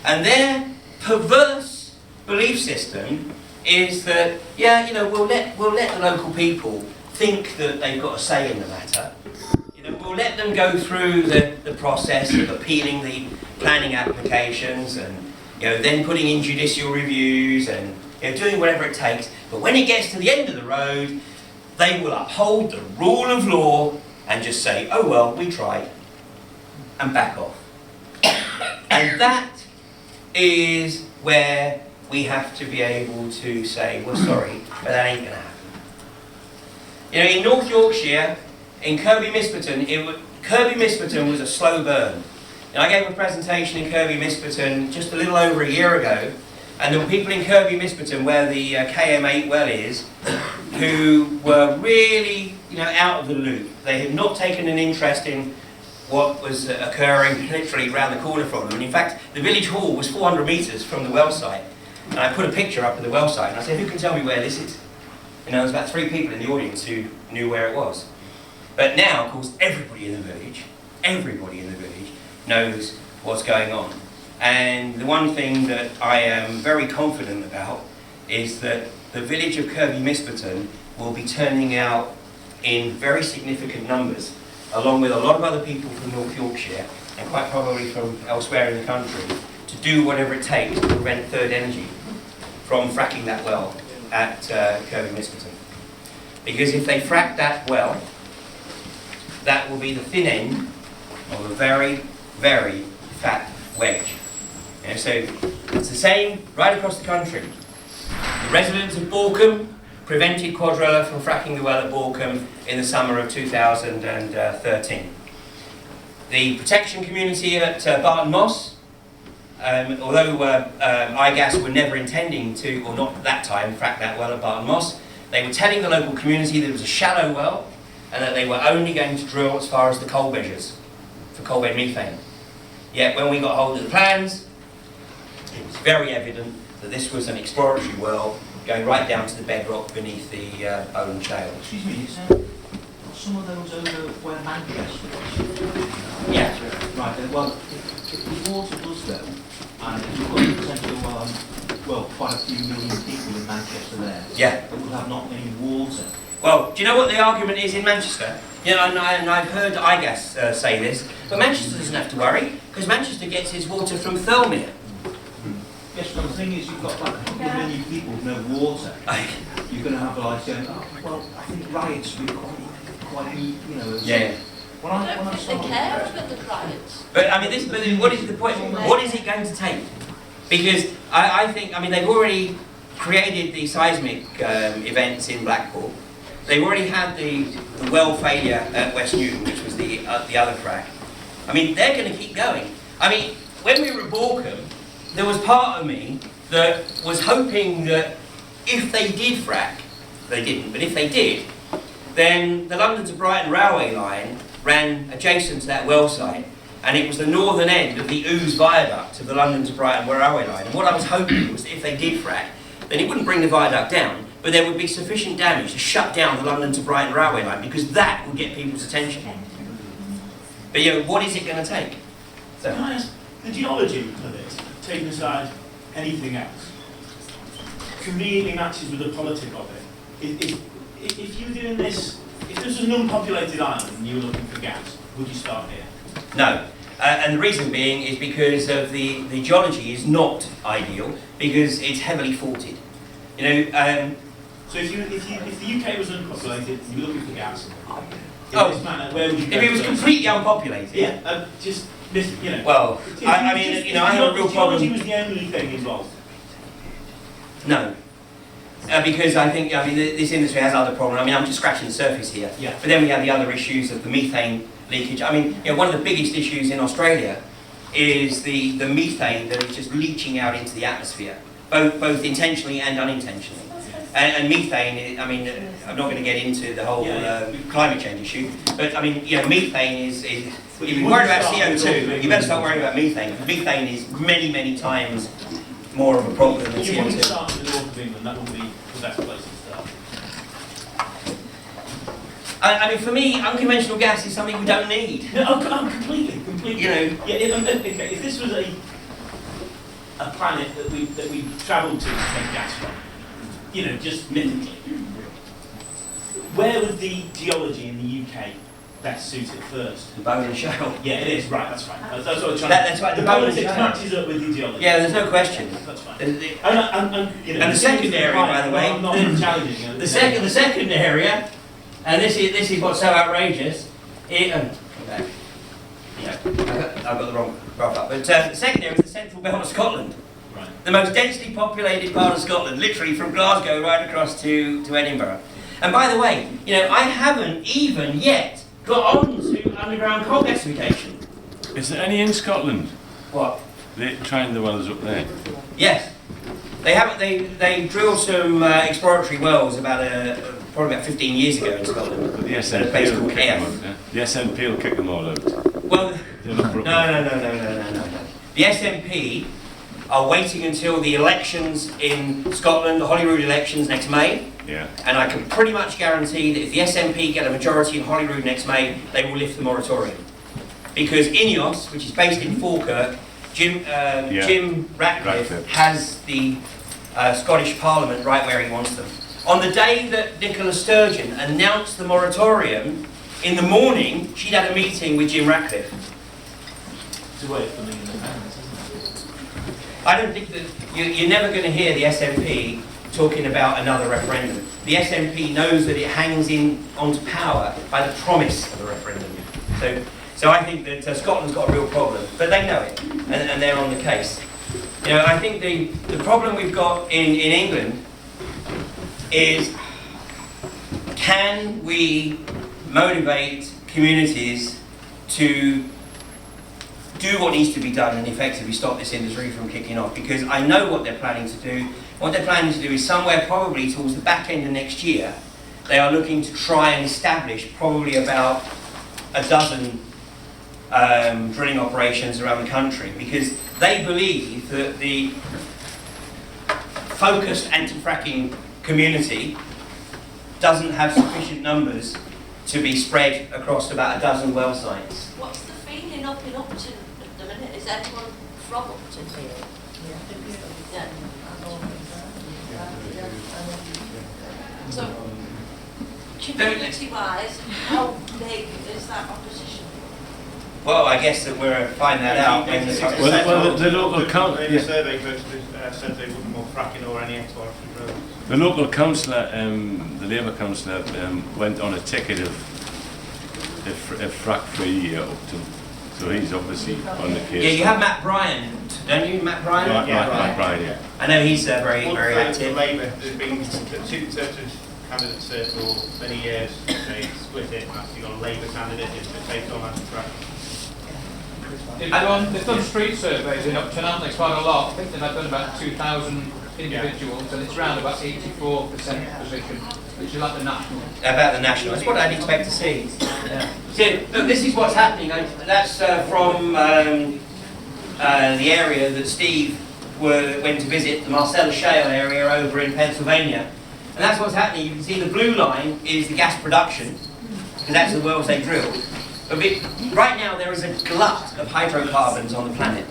Speaker 1: And their perverse belief system is that, yeah, you know, we'll let the local people think that they've got a say in the matter. You know, we'll let them go through the process of appealing the planning applications and, you know, then putting in judicial reviews and, you know, doing whatever it takes. But when it gets to the end of the road, they will uphold the rule of law and just say, oh well, we tried, and back off. And that is where we have to be able to say, well, sorry, but that ain't going to happen. You know, in North Yorkshire, in Kirby Misperton was a slow burn. Now, I gave a presentation in Kirby Misperton just a little over a year ago, and there were people in Kirby Misperton, where the KM8 well is, who were really, you know, out of the loop. They had not taken an interest in what was occurring literally around the corner from them. And in fact, the village hall was 400 metres from the well site. And I put a picture up of the well site, and I said, who can tell me where this is? You know, there was about 3 people in the audience who knew where it was. But now, of course, everybody in the village knows what's going on. And the one thing that I am very confident about is that the village of Kirby Misperton will be turning out in very significant numbers, along with a lot of other people from North Yorkshire, and quite probably from elsewhere in the country, to do whatever it takes to prevent Third Energy from fracking that well at Kirby Misperton. Because if they frack that well, that will be the thin end of a very, very fat wedge. You know, so it's the same right across the country. The residents of Borkham prevented Quadrilla from fracking the well at Borkham in the summer of 2013. The protection community at Barton Moss, although iGas were never intending to, or not at that time, frack that well at Barton Moss, they were telling the local community that it was a shallow well and that they were only going to drill as far as the coal measures for coal bed methane. Yet when we got hold of the plans, it was very evident that this was an exploratory well going right down to the bedrock beneath the Owen Shale.
Speaker 10: Excuse me, is some of those over where Manchester was?
Speaker 1: Yeah.
Speaker 10: Right, well, if the water does go, and if you've got potential, quite a few million people in Manchester there,
Speaker 1: yeah,
Speaker 10: that will have not any water.
Speaker 1: Well, do you know what the argument is in Manchester? You know, and I've heard iGas say this, but Manchester doesn't have to worry, because Manchester gets its water from Thirlmere.
Speaker 10: Yes, but the thing is, you've got like a couple of million people with no water. You're going to have like saying, oh, well, I think riots would be quite, you know.
Speaker 1: Yeah.
Speaker 9: I don't think they care about the riots.
Speaker 1: But I mean, but what is the point? What is it going to take? Because I think, I mean, they've already created the seismic events in Blackpool. They've already had the well failure at West Newton, which was the other frack. I mean, they're going to keep going. I mean, when we were at Borkham, there was part of me that was hoping that if they did frack, they didn't, but if they did, then the London to Brighton railway line ran adjacent to that well site, and it was the northern end of the Ouse viaduct of the London to Brighton railway line. And what I was hoping was that if they did frack, then it wouldn't bring the viaduct down, but there would be sufficient damage to shut down the London to Brighton railway line, because that would get people's attention. But you know, what is it going to take? So,
Speaker 5: Can I ask, the geology of it, taking aside anything else, conveniently matches with the politic of it. If you're doing this If this was an unpopulated island and you were looking for gas, would you start here?
Speaker 1: No. And the reason being is because of the geology is not ideal, because it's heavily faulted. You know,
Speaker 5: So if the UK was unpopulated and you were looking for gas, in
Speaker 1: Oh,
Speaker 5: this manner, where would you go?
Speaker 1: if it was
Speaker 5: first?
Speaker 1: completely unpopulated,
Speaker 5: Yeah, you know.
Speaker 1: well,
Speaker 5: If
Speaker 1: I
Speaker 5: you
Speaker 1: mean,
Speaker 5: just-
Speaker 1: you know, I have a real
Speaker 5: if geology
Speaker 1: problem.
Speaker 5: was the only thing involved.
Speaker 1: No. Because I think, I mean, this industry has other problems. I mean, I'm just scratching the surface here.
Speaker 5: Yeah.
Speaker 1: But then we have the other issues of the methane leakage. I mean, you know, one of the biggest issues in Australia is the methane that is just leaching out into the atmosphere, both intentionally and unintentionally. And methane, I mean, I'm not going to get into the whole climate change issue, but I mean, you know, methane is if you're worried about CO2, you better start worrying about methane, because methane is many, many times more of a problem than
Speaker 5: If you want to
Speaker 1: CO2.
Speaker 5: start in the north of England, that would be the best place to start.
Speaker 1: I mean, for me, unconventional gas is something we don't need.
Speaker 5: No, completely.
Speaker 1: You know,
Speaker 5: Yeah, okay, if this was a planet that we travelled to take gas from, you know, just mythically, where would the geology in the UK best suit it first?
Speaker 1: the bone and shale.
Speaker 5: Yeah, it is, right, that's fine. That's what I'm trying
Speaker 1: That's right,
Speaker 5: the
Speaker 1: the bone and
Speaker 5: politics
Speaker 1: shale.
Speaker 5: matches up with the geology.
Speaker 1: Yeah, there's no question.
Speaker 5: That's fine.
Speaker 1: And
Speaker 5: You know,
Speaker 1: the second area, by the way,
Speaker 5: I'm not challenging you.
Speaker 1: the second area, and this is what's so outrageous. Okay. Yeah, I've got the wrong graph up. But the second area is the central belt of Scotland.
Speaker 5: Right.
Speaker 1: The most densely populated part of Scotland, literally from Glasgow right across to Edinburgh. And by the way, you know, I haven't even yet got on to underground coal gasification.
Speaker 7: Is there any in Scotland?
Speaker 1: What?
Speaker 7: They're trying the wells up there.
Speaker 1: Yes. They haven't. They drilled some exploratory wells probably about 15 years ago in Scotland.
Speaker 7: But the
Speaker 1: At a place
Speaker 7: SNP will
Speaker 1: called
Speaker 7: kick them
Speaker 1: Ayr.
Speaker 7: out, yeah? The SNP will kick them all out.
Speaker 1: Well,
Speaker 7: They're not broken.
Speaker 1: no. The SNP are waiting until the elections in Scotland, the Holyrood elections next May,
Speaker 7: Yeah.
Speaker 1: and I can pretty much guarantee that if the SNP get a majority in Holyrood next May, they will lift the moratorium. Because INEOS, which is based in Falkirk, Jim Ratcliffe has the Scottish Parliament right where he wants them. On the day that Nicola Sturgeon announced the moratorium, in the morning, she'd had a meeting with Jim Ratcliffe.
Speaker 5: It's a way of filling in the hands, isn't it?
Speaker 1: I don't think that you're never going to hear the SNP talking about another referendum. The SNP knows that it hangs onto power by the promise of a referendum. So I think that Scotland's got a real problem, but they know it, and they're on the case. You know, I think the problem we've got in England is, can we motivate communities to do what needs to be done and effectively stop this industry from kicking off? Because I know what they're planning to do. What they're planning to do is somewhere probably towards the back end of next year, they are looking to try and establish probably about a dozen drilling operations around the country, because they believe that the focused anti-fracking community doesn't have sufficient numbers to be spread across about a dozen well sites.
Speaker 9: What's the feeling up in Upton at the minute? Is anyone from Upton here? Yeah. So, community-wise, how big is that opposition?
Speaker 1: Well, I guess that we'll find that out when the
Speaker 7: Well, the local council.
Speaker 11: In the survey said they wouldn't want fracking or any exploratory drilling.
Speaker 7: The local councillor, the Labour councillor, went on a ticket of frack-free Upton, so he's obviously on the case.
Speaker 1: Yeah, you have Matt Bryan, don't you, Matt Bryan?
Speaker 7: Matt Bryan, yeah.
Speaker 1: I know he's very
Speaker 11: For
Speaker 1: active.
Speaker 11: Labour, there's been two conservative candidates there for many years. They split it and actually got a Labour candidate to take on anti-fracking.
Speaker 3: They've done street surveys in Upton, haven't they? Quite a lot. I think they've done about 2,000 individuals, and it's around about 84% position, which is like the national.
Speaker 1: About the national. That's what I'd expect to see. Yeah. See, look, this is what's happening. That's from the area that Steve went to visit, the Marcellus Shale area over in Pennsylvania. And that's what's happening. You can see the blue line is the gas production, because that's the wells they drilled. But right now there is a glut of hydrocarbons on the planet.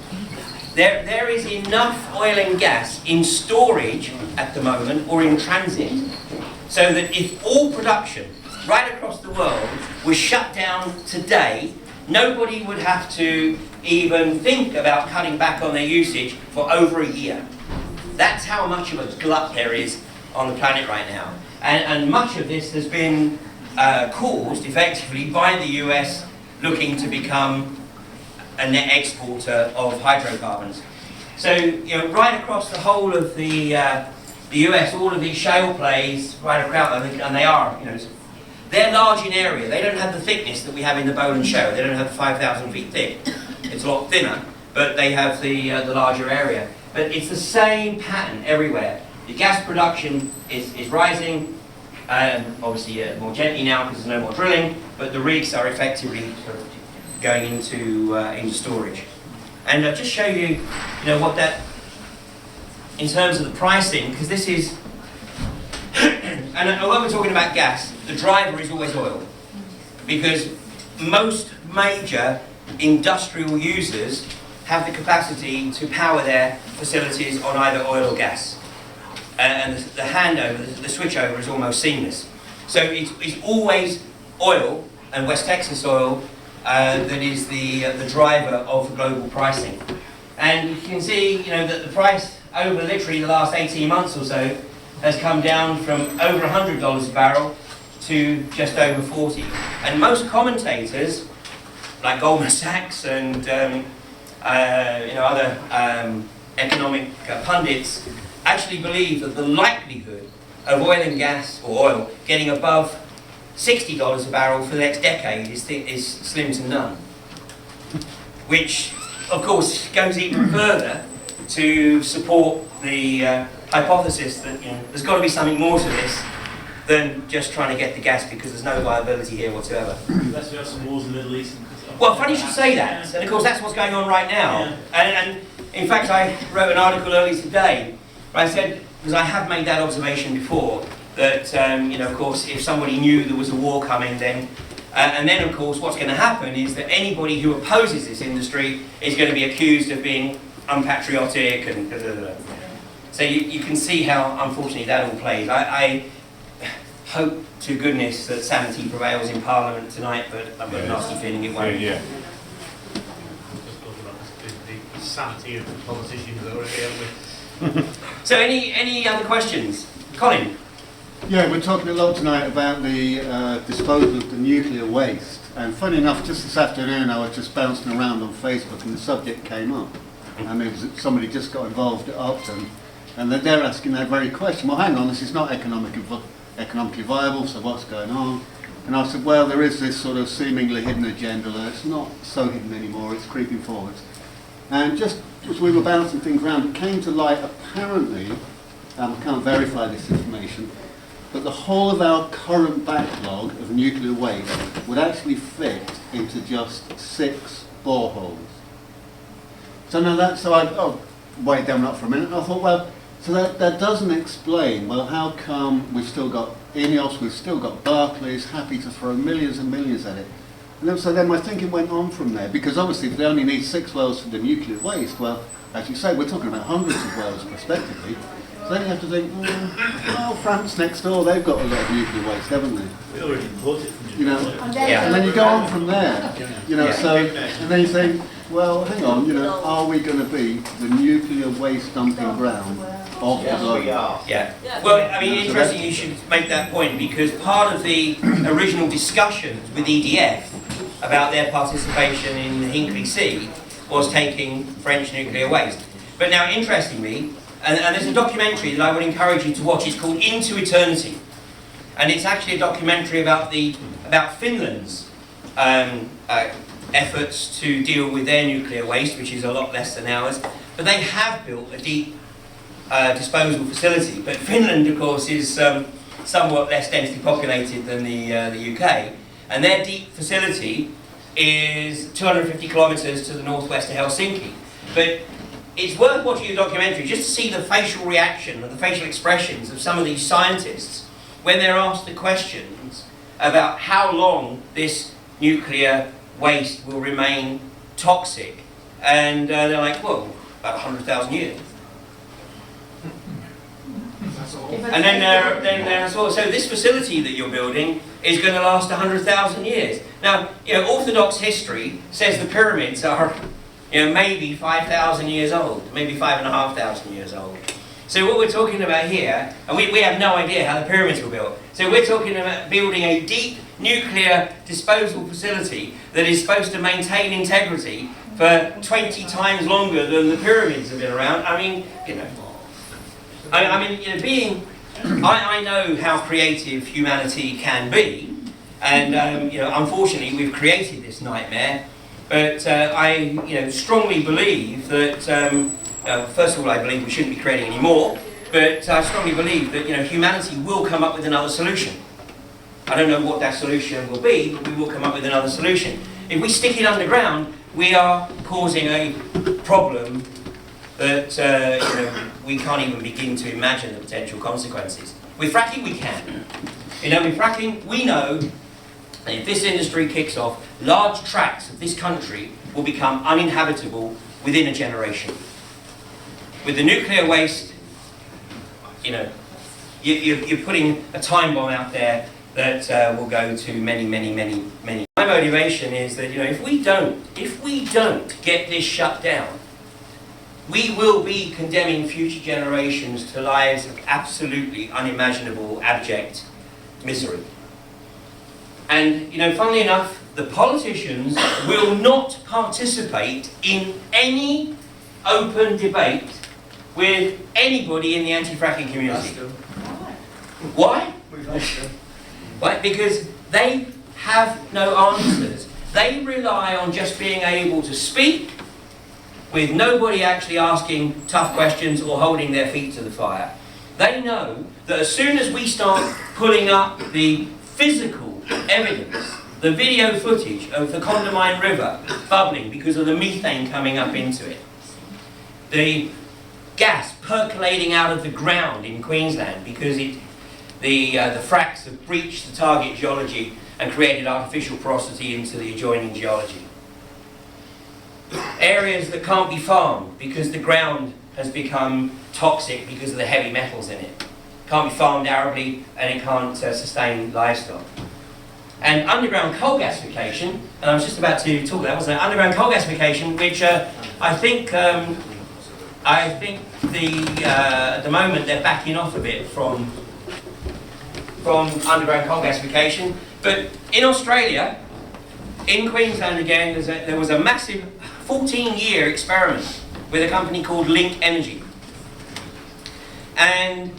Speaker 1: There is enough oil and gas in storage at the moment, or in transit, so that if all production right across the world was shut down today, nobody would have to even think about cutting back on their usage for over a year. That's how much of a glut there is on the planet right now. And much of this has been caused effectively by the US looking to become a net exporter of hydrocarbons. So, you know, right across the whole of the US, all of these shale plays right across, and they are, you know, they're large in area. They don't have the thickness that we have in the Boland Shale. They don't have 5,000 feet thick. It's a lot thinner, but they have the larger area. But it's the same pattern everywhere. The gas production is rising, obviously more gently now because there's no more drilling, but the rigs are effectively sort of going into storage. And I'll just show you, you know, what that, in terms of the pricing, because this is, and when we're talking about gas, the driver is always oil, because most major industrial users have the capacity to power their facilities on either oil or gas. And the handover, the switchover is almost seamless. So it's always oil, and West Texas oil, that is the driver of global pricing. And you can see, you know, that the price over literally the last 18 months or so has come down from over $100 a barrel to just over 40. And most commentators, like Goldman Sachs and you know, other economic pundits, actually believe that the likelihood of oil and gas, or oil, getting above $60 a barrel for the next decade is slim to none. Which, of course, goes even further to support the hypothesis that, you know, there's got to be something more to this than just trying to get the gas, because there's no viability here whatsoever.
Speaker 5: Unless we have some wars in the Middle East.
Speaker 1: Well, funny you should say that, and of course that's what's going on right now. And in fact, I wrote an article earlier today where I said, because I have made that observation before, that you know, of course, if somebody knew there was a war coming, then and then of course what's going to happen is that anybody who opposes this industry is going to be accused of being unpatriotic and so you can see how unfortunately that all plays. I hope to goodness that sanity prevails in Parliament tonight, but I've got a nasty feeling it won't.
Speaker 11: Yeah. Just talking about the sanity of the politicians that are here with.
Speaker 1: So any other questions? Colin?
Speaker 4: Yeah, we're talking a lot tonight about the disposal of the nuclear waste. And funny enough, just this afternoon I was just bouncing around on Facebook and the subject came up. And it was somebody just got involved at Upton. And they're asking that very question. Well, hang on, this is not economically viable, so what's going on? And I said, well, there is this sort of seemingly hidden agenda there. It's not so hidden anymore, it's creeping forwards. And just as we were bouncing things around, it came to light, apparently, I can't verify this information, but the whole of our current backlog of nuclear waste would actually fit into just 6 boreholes. So now that, so I weighed them up for a minute, and I thought, well, so that doesn't explain, well, how come we've still got INEOS, we've still got Barclays, happy to throw millions and millions at it. And then, so then my thinking went on from there, because obviously if they only need 6 wells for the nuclear waste, well, as you say, we're talking about hundreds of wells prospectively. So then you have to think, well, France next door, they've got a lot of nuclear waste, haven't they?
Speaker 5: We already import it from
Speaker 4: you know,
Speaker 1: Yeah.
Speaker 4: and then you go on from there, you know, so, and then you think, well, hang on, you know, are we going to be the nuclear waste dumping ground of the globe?
Speaker 1: Yeah. Well, I mean, interesting you should make that point, because part of the original discussions with EDF about their participation in the Hinkley Sea was taking French nuclear waste. But now, interestingly, and there's a documentary that I would encourage you to watch. It's called Into Eternity, and it's actually a documentary about Finland's efforts to deal with their nuclear waste, which is a lot less than ours. But they have built a deep disposal facility. But Finland, of course, is somewhat less densely populated than the UK, and their deep facility is 250 kilometres to the northwest of Helsinki. But it's worth watching the documentary just to see the facial reaction and the facial expressions of some of these scientists when they're asked the questions about how long this nuclear waste will remain toxic. And they're like, well, about 100,000 years. And then there as well. So this facility that you're building is going to last 100,000 years. Now, you know, Orthodox history says the pyramids are, you know, maybe 5,000 years old, maybe 5,500 years old. So what we're talking about here, and we have no idea how the pyramids were built. So we're talking about building a deep nuclear disposal facility that is supposed to maintain integrity for 20 times longer than the pyramids have been around. I mean, you know, I know how creative humanity can be, and you know, unfortunately, we've created this nightmare. But I strongly believe that. First of all, I believe we shouldn't be creating any more. But I strongly believe that humanity will come up with another solution. I don't know what that solution will be, but we will come up with another solution. If we stick it underground, we are causing a problem that we can't even begin to imagine the potential consequences. With fracking, we can. With fracking, we know that if this industry kicks off, large tracts of this country will become uninhabitable within a generation. With the nuclear waste, you're putting a time bomb out there that will go to many. My motivation is that if we don't get this shut down, we will be condemning future generations to lives of absolutely unimaginable, abject misery. And funnily enough, the politicians will not participate in any open debate with anybody in the anti-fracking community. Why? Why? Because they have no answers. They rely on just being able to speak with nobody actually asking tough questions or holding their feet to the fire. They know that as soon as we start pulling up the physical evidence, the video footage of the Condamine River bubbling because of the methane coming up into it, the gas percolating out of the ground in Queensland because the fracks have breached the target geology and created artificial porosity into the adjoining geology. Areas that can't be farmed because the ground has become toxic because of the heavy metals in it. Can't be farmed arably and it can't sustain livestock. And underground coal gasification, and I was just about to talk about that, wasn't it? Underground coal gasification, which I think at the moment they're backing off a bit from underground coal gasification. But in Australia, in Queensland again, there was a massive 14-year experiment with a company called Link Energy. And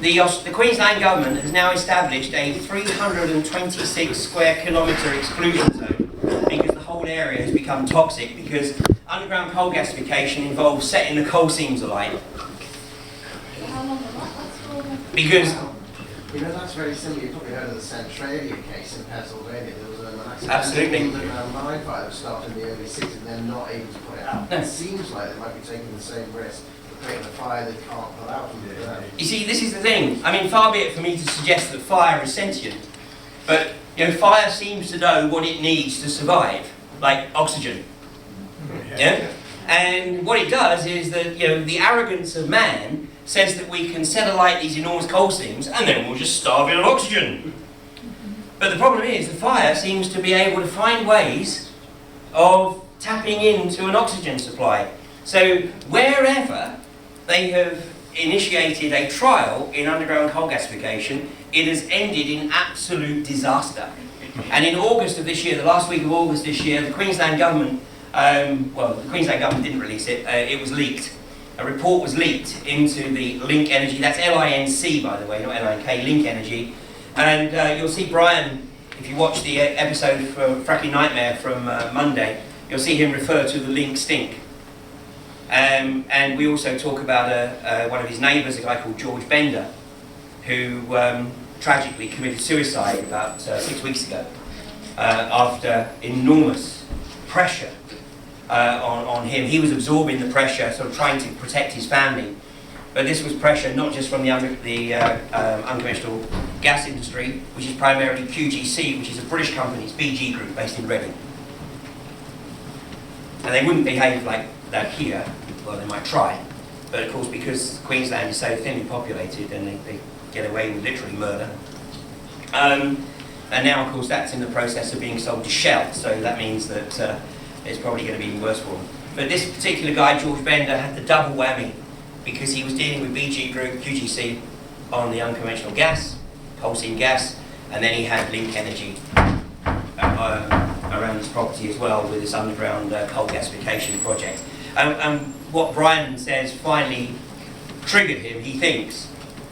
Speaker 1: the Queensland government has now established a 326 square kilometre exclusion zone because the whole area has become toxic because underground coal gasification involves setting the coal seams alight. Because
Speaker 12: that's very similar. You've probably heard of the Centralia case in Pennsylvania. There was an
Speaker 1: absolutely
Speaker 12: mine fire that started in the early 60s and they're not able to put it out. It seems like they might be taking the same risk. Creating a fire they can't put out and do that.
Speaker 1: You see, this is the thing. I mean, far be it for me to suggest that fire is sentient, but fire seems to know what it needs to survive, like oxygen. Yeah? And what it does is that the arrogance of man says that we can set alight these enormous coal seams and then we'll just starve it of oxygen. But the problem is the fire seems to be able to find ways of tapping into an oxygen supply. So wherever they have initiated a trial in underground coal gasification, it has ended in absolute disaster. And in August of this year, the last week of August this year, the Queensland government, the Queensland government didn't release it, it was leaked. A report was leaked into the Link Energy, that's L-I-N-C by the way, not L-I-N-K, Link Energy. And you'll see Brian, if you watch the episode for Fracking Nightmare from Monday, you'll see him refer to the Link stink. And we also talk about one of his neighbours, a guy called George Bender, who tragically committed suicide about 6 weeks ago after enormous pressure on him. He was absorbing the pressure, sort of trying to protect his family. But this was pressure not just from the unconventional gas industry, which is primarily QGC, which is a British company, it's BG Group based in Reading. And they wouldn't behave like that here, well they might try. But of course, because Queensland is so thinly populated, and they get away with literally murder. And now, of course, that's in the process of being sold to Shell, so that means that it's probably going to be even worse for them. But this particular guy, George Bender, had the double whammy because he was dealing with BG Group, QGC, on the unconventional gas, coal seam gas, and then he had Link Energy around his property as well with this underground coal gasification project. And what Brian says finally triggered him, he thinks,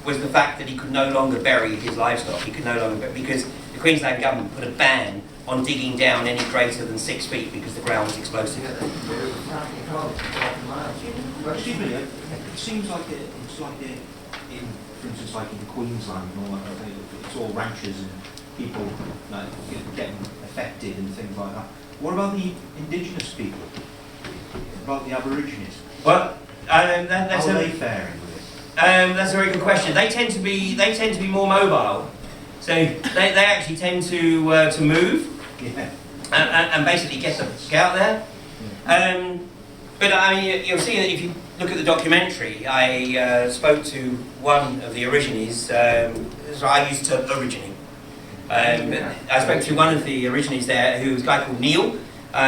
Speaker 1: was the fact that he could no longer bury his livestock. He could no longer, because the Queensland government put a ban on digging down any greater than 6 feet because the ground was explosive.
Speaker 10: Excuse me, it seems like it's like in, for instance, like in Queensland and all that, it's all ranchers and people like getting affected and things like that. What about the indigenous people? About the Aborigines?
Speaker 1: Well,
Speaker 10: that's how are they faring with it?
Speaker 1: That's a very good question. They tend to be more mobile, so they actually tend to move,
Speaker 10: yeah,
Speaker 1: and basically get out there. Yeah. But I mean, you'll see that if you look at the documentary, I spoke to one of the origines. So I used to originate. I spoke to one of the origines there, who was a guy called Neil,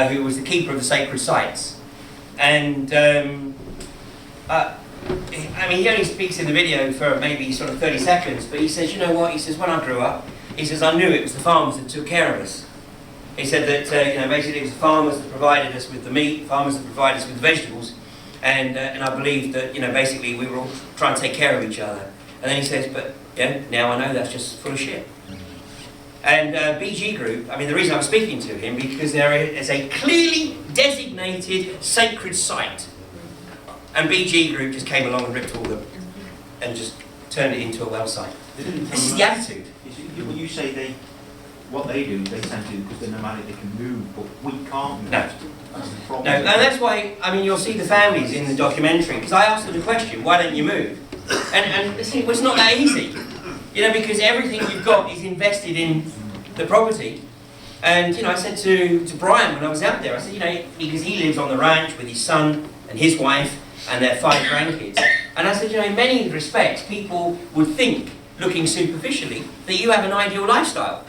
Speaker 1: who was the keeper of the sacred sites. And I mean, he only speaks in the video for maybe sort of 30 seconds, but he says, you know what, he says, when I grew up, he says, I knew it was the farmers that took care of us. He said that, you know, basically it was the farmers that provided us with the meat, farmers that provided us with the vegetables, and I believed that, you know, basically we were all trying to take care of each other. And then he says, but yeah, now I know that's just full of shit. And BG Group, I mean, the reason I'm speaking to him, because there is a clearly designated sacred site. And BG Group just came along and ripped all them and just turned it into a well site. This is the attitude.
Speaker 10: When you say what they do, they tend to, because they're nomadic, they can move, but we can't move.
Speaker 1: No.
Speaker 10: That's the problem.
Speaker 1: No, and that's why, I mean, you'll see the families in the documentary, because I asked them the question, why don't you move? And listen, well, it's not that easy. You know, because everything you've got is invested in the property. And, you know, I said to Brian when I was out there, I said, you know, because he lives on the ranch with his son and his wife and their 5 grandkids. And I said, you know, in many respects, people would think, looking superficially, that you have an ideal lifestyle.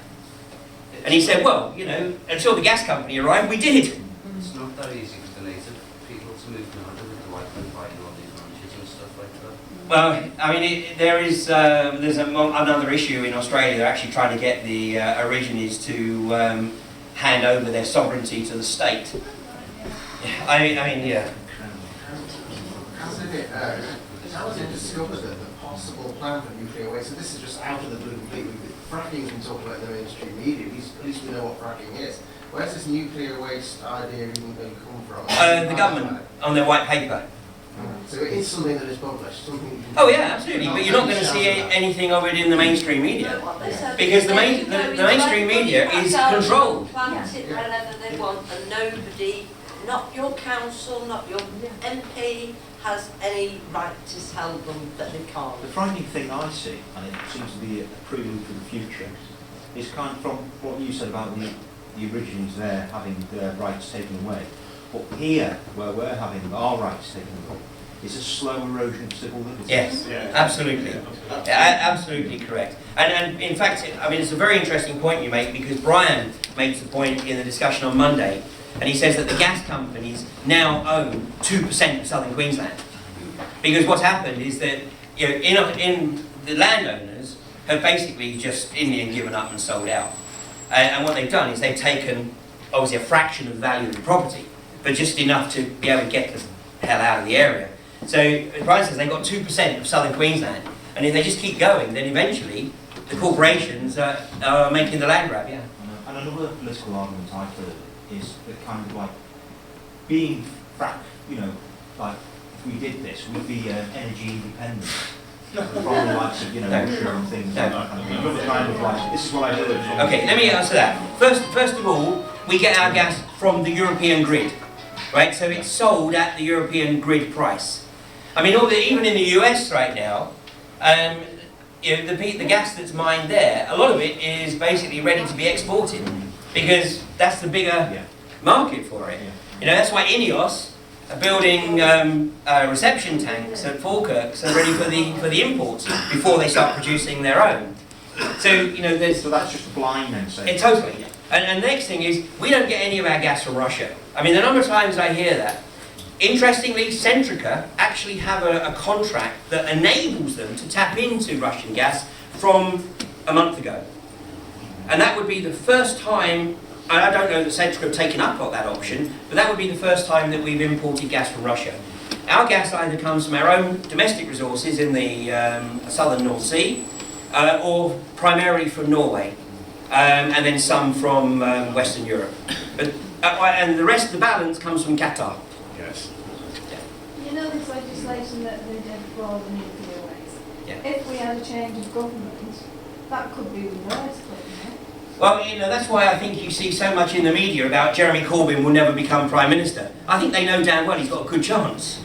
Speaker 1: And he said, well, you know, until the gas company arrived, we did.
Speaker 12: It's not that easy for the native people to move now, with the like providing all these ranches and stuff like that.
Speaker 1: Well, I mean, there's another issue in Australia. They're actually trying to get the Aborigines to hand over their sovereignty to the state. I mean, yeah.
Speaker 12: How was it discovered that the possible plan for nuclear waste, so this is just out of the blue completely, fracking has been talked about in the mainstream media, at least we know what fracking is. Where's this nuclear waste idea even going to come from?
Speaker 1: The government, on their white paper.
Speaker 12: So it is something that is published, something you can...
Speaker 1: Oh yeah, absolutely, but you're not going to see anything of it in the mainstream media. Because the mainstream media is controlled.
Speaker 9: Plant it whenever they want, and nobody, not your council, not your MP, has any right to tell them that they can't.
Speaker 10: The frightening thing I see, and it seems to be a prelude for the future, is kind of from what you said about the origins there having their rights taken away. But here, where we're having our rights taken away, is a slow erosion of civil liberties.
Speaker 1: Yes, absolutely. Absolutely correct. And in fact, I mean, it's a very interesting point you make, because Brian makes the point in the discussion on Monday, and he says that the gas companies now own 2% of southern Queensland. Because what's happened is that, you know, in the landowners have basically just in the end given up and sold out. And what they've done is they've taken obviously a fraction of the value of the property, but just enough to be able to get the hell out of the area. So Brian says they've got 2% of southern Queensland, and if they just keep going, then eventually the corporations are making the land grab. Yeah.
Speaker 10: And another political argument I've heard is that kind of like being you know, like if we did this, we'd be energy independent from the likes of, you know, Russia and things like that. Another kind of like, this is what I heard.
Speaker 1: Okay, let me answer that. First of all, we get our gas from the European grid, right? So it's sold at the European grid price. I mean, even in the US right now, you know, the gas that's mined there, a lot of it is basically ready to be exported, because that's the bigger market for it. You know, that's why INEOS are building reception tanks at Falkirk, so ready for the imports before they start producing their own. So you know, there's
Speaker 10: So that's just blind then, say.
Speaker 1: totally. And the next thing is, we don't get any of our gas from Russia. I mean, the number of times I hear that. Interestingly, Centrica actually have a contract that enables them to tap into Russian gas from a month ago. And that would be the first time, and I don't know that Centrica have taken up on that option, but that would be the first time that we've imported gas from Russia. Our gas either comes from our own domestic resources in the southern North Sea, or primarily from Norway, and then some from Western Europe. But, and the rest of the balance comes from Qatar.
Speaker 7: Yes.
Speaker 6: You know this legislation that they did for the nuclear waste?
Speaker 1: Yeah.
Speaker 6: If we had a change of government, that could be reversed, couldn't it?
Speaker 1: Well, you know, that's why I think you see so much in the media about Jeremy Corbyn will never become Prime Minister. I think they know damn well he's got a good chance.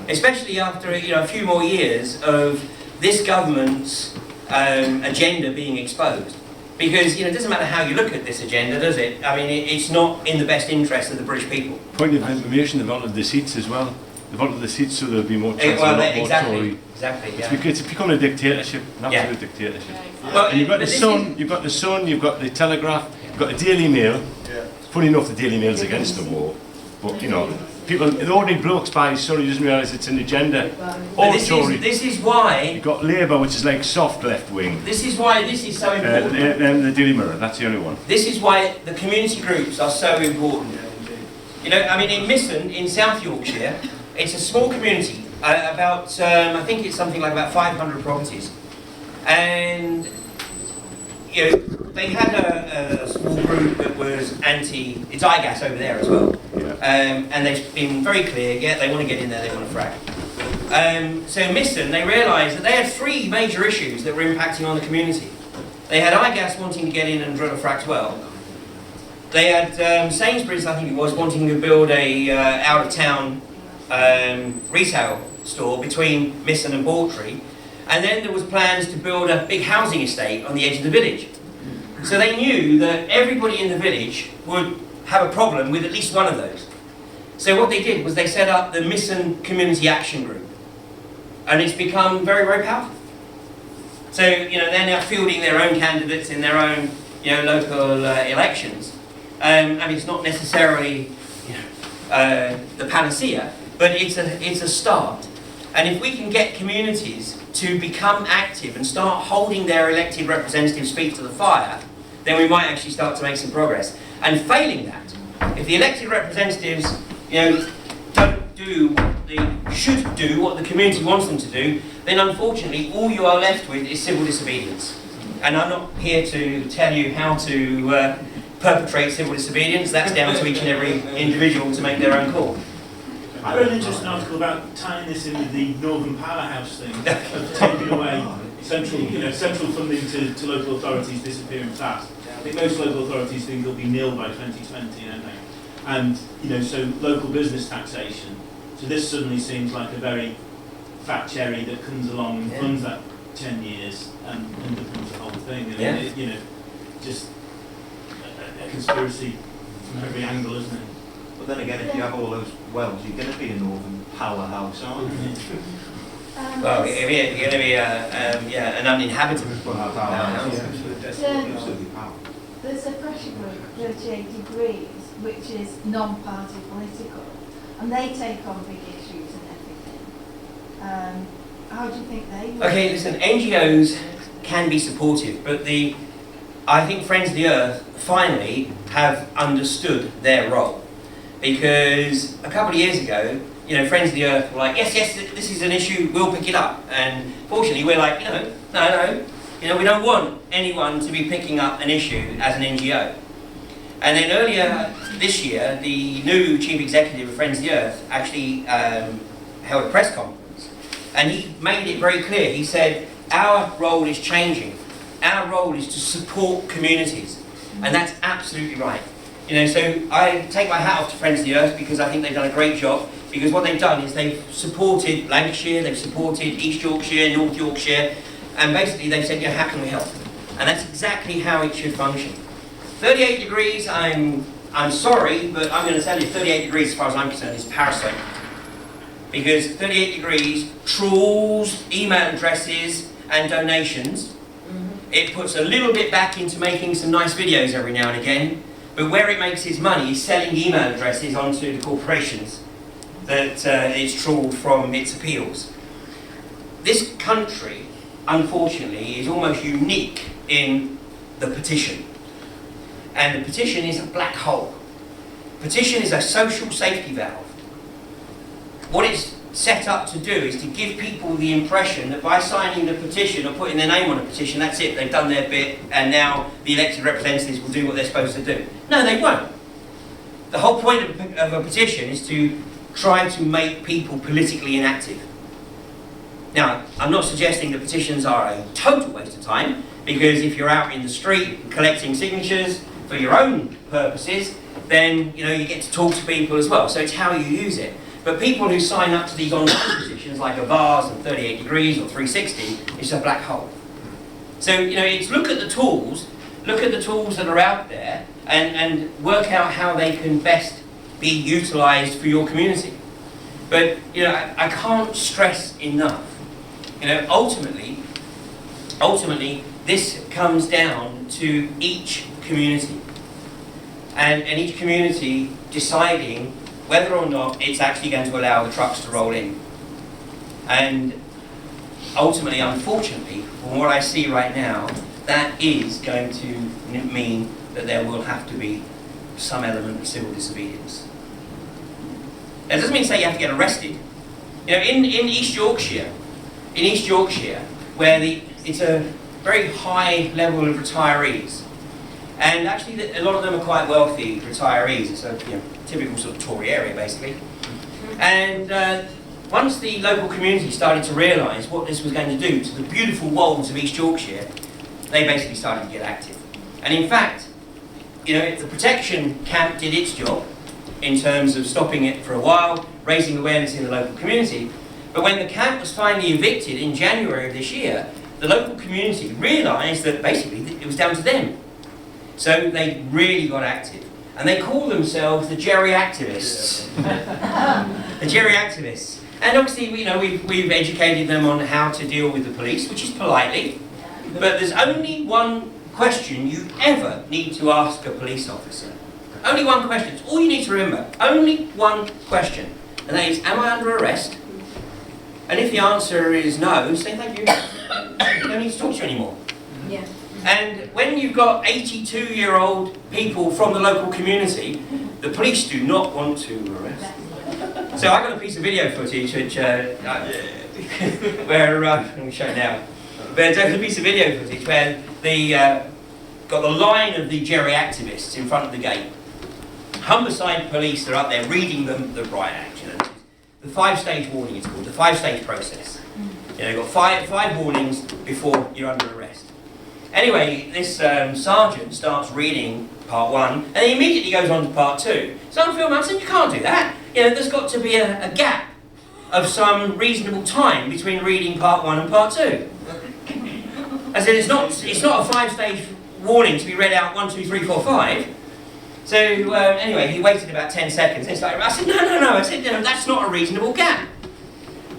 Speaker 1: Especially after, you know, a few more years of this government's agenda being exposed. Because, you know, it doesn't matter how you look at this agenda, does it? I mean, it's not in the best interest of the British people.
Speaker 7: Point of information, they've altered the seats as well. They've altered the seats so there'll be more chance
Speaker 1: Well,
Speaker 7: of a lot more
Speaker 1: exactly,
Speaker 7: Tory.
Speaker 1: exactly, yeah.
Speaker 7: It's become a dictatorship, an absolute
Speaker 1: Yeah.
Speaker 7: dictatorship.
Speaker 1: Well,
Speaker 7: And you've got
Speaker 1: but
Speaker 7: the
Speaker 1: this
Speaker 7: Sun,
Speaker 1: is-
Speaker 7: you've got the Sun, you've got the Telegraph, you've got the Daily Mail. Funny enough, the Daily Mail's against the war, but you know, people, the ordinary blokes buy Sun, he doesn't realise it's an agenda. All Tory.
Speaker 1: This is why.
Speaker 7: You've got Labour, which is like soft left wing.
Speaker 1: This is why this is so important.
Speaker 7: And the Daily Mirror, that's the only one.
Speaker 1: This is why the community groups are so important. You know, I mean, in Misson, in South Yorkshire, it's a small community, about, I think it's something like about 500 properties. And, you know, they had a small group that was anti, it's iGas over there as well. And they've been very clear, yeah, they want to get in there, they want to frack. So in Misson, they realised that they had three major issues that were impacting on the community. They had iGas wanting to get in and drill a fracked well. They had Sainsbury's, I think it was, wanting to build a out-of-town retail store between Misson and Bawtry. And then there was plans to build a big housing estate on the edge of the village. So they knew that everybody in the village would have a problem with at least one of those. So what they did was they set up the Misson Community Action Group. And it's become very, very powerful. So, you know, they're now fielding their own candidates in their own, you know, local elections. And it's not necessarily, you know, the panacea, but it's a start. And if we can get communities to become active and start holding their elected representatives' feet to the fire, then we might actually start to make some progress. And failing that, if the elected representatives, you know, don't do what they should do, what the community wants them to do, then unfortunately all you are left with is civil disobedience. And I'm not here to tell you how to perpetrate civil disobedience. That's down to each and every individual to make their own call.
Speaker 5: I read an interesting article about tying this in with the Northern Powerhouse thing, of taking away central funding to local authorities disappearing fast. I think most local authorities think it'll be nil by 2020, don't they? And, you know, so local business taxation. So this suddenly seems like a very fat cherry that comes along and funds that 10 years and becomes the whole thing. And it, you know, just a conspiracy from every angle, isn't it?
Speaker 10: But then again, if you have all those wells, you're going to be a northern powerhouse, aren't you?
Speaker 1: Well, you're going to be an uninhabitable powerhouse.
Speaker 6: There's a pressure group, 38 Degrees, which is non-party political, and they take on big issues and everything. How do you think they work?
Speaker 1: Okay, listen, NGOs can be supportive, but I think Friends of the Earth finally have understood their role. Because a couple of years ago, you know, Friends of the Earth were like, yes, this is an issue, we'll pick it up. And fortunately, we're like, no, we don't want anyone to be picking up an issue as an NGO. And then earlier this year, the new chief executive of Friends of the Earth actually held a press conference. And he made it very clear. He said, our role is changing. Our role is to support communities. And that's absolutely right. You know, so I take my hat off to Friends of the Earth because I think they've done a great job. Because what they've done is they've supported Lancashire, they've supported East Yorkshire, North Yorkshire, and basically they've said, how can we help? And that's exactly how it should function. 38 Degrees, I'm sorry, but I'm going to tell you, 38 Degrees, as far as I'm concerned, is parasite. Because 38 Degrees trawls email addresses and donations. It puts a little bit back into making some nice videos every now and again, but where it makes its money is selling email addresses onto the corporations that it's trawled from its appeals. This country, unfortunately, is almost unique in the petition. And the petition is a black hole. Petition is a social safety valve. What it's set up to do is to give people the impression that by signing the petition or putting their name on a petition, that's it, they've done their bit, and now the elected representatives will do what they're supposed to do. No, they won't. The whole point of a petition is to try to make people politically inactive. Now, I'm not suggesting that petitions are a total waste of time, because if you're out in the street collecting signatures for your own purposes, then you get to talk to people as well. So it's how you use it. But people who sign up to these online petitions, like a Vars and 38 Degrees or 360, it's a black hole. So it's look at the tools that are out there, and work out how they can best be utilised for your community. But I can't stress enough. Ultimately, this comes down to each community, and each community deciding whether or not it's actually going to allow the trucks to roll in. And ultimately, unfortunately, from what I see right now, that is going to mean that there will have to be some element of civil disobedience. That doesn't mean to say you have to get arrested. In East Yorkshire, where it's a very high level of retirees, and actually a lot of them are quite wealthy retirees. It's a typical sort of Tory area, basically. And once the local community started to realise what this was going to do to the beautiful wolds of East Yorkshire, they basically started to get active. And in fact, the protection camp did its job in terms of stopping it for a while, raising awareness in the local community. But when the camp was finally evicted in January of this year, the local community realised that basically it was down to them. So they really got active. And they call themselves the Jerry Activists. The Jerry Activists. And obviously, we've educated them on how to deal with the police, which is politely. But there's only one question you ever need to ask a police officer. Only one question. It's all you need to remember. Only one question. And that is, am I under arrest? And if the answer is no, say thank you. I don't need to talk to you anymore.
Speaker 6: Yeah.
Speaker 1: And when you've got 82-year-old people from the local community, the police do not want to arrest. So I got a piece of video footage which, where, let me show it now. There's a piece of video footage where they got the line of the Jerry Activists in front of the gate. Humberside police are up there reading them the riot action. And the 5-stage warning is called, the 5-stage process. You've got five warnings before you're under arrest. Anyway, this sergeant starts reading part 1, and then immediately goes on to part 2. So I'm filming, I said, you can't do that. There's got to be a gap of some reasonable time between reading part 1 and part 2. I said, it's not a 5-stage warning to be read out 1, 2, 3, 4, 5. So anyway, he waited about 10 seconds. I said, no. I said, that's not a reasonable gap.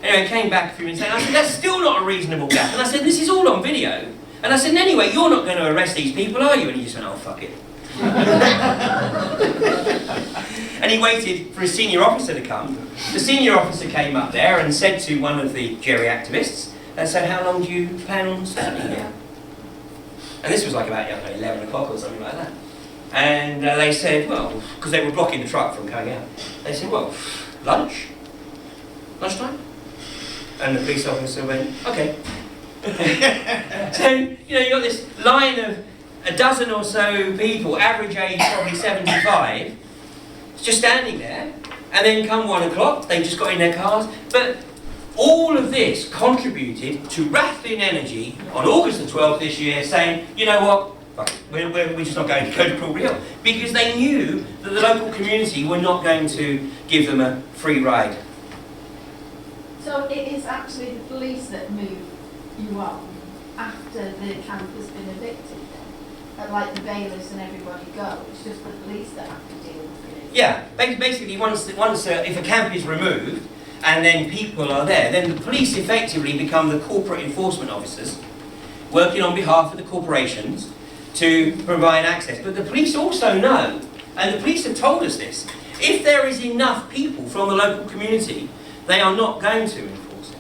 Speaker 1: Anyway, he came back a few minutes later. I said, that's still not a reasonable gap. And I said, this is all on video. And I said, anyway, you're not going to arrest these people, are you? And he just went, oh, fuck it. And he waited for his senior officer to come. The senior officer came up there and said to one of the Jerry Activists, so how long do you plan on standing here? And this was like about 11 o'clock or something like that. And they said, well, because they were blocking the truck from coming out. They said, well, lunchtime? And the police officer went, okay. So, you've got this line of a dozen or so people, average age probably 75, just standing there, and then come 1 o'clock, they just got in their cars. But all of this contributed to Rathlin Energy on August the 12th this year saying, you know what, fuck it, we're just not going to go to Crawley Hill. Because they knew that the local community were not going to give them a free ride.
Speaker 6: So it is actually the police that move you on after the camp has been evicted then? Like the bailiffs and everybody go, it's just the police that have to deal with it?
Speaker 1: Yeah, basically once if a camp is removed, and then people are there, then the police effectively become the corporate enforcement officers, working on behalf of the corporations to provide access. But the police also know, and the police have told us this, if there is enough people from the local community, they are not going to enforce it.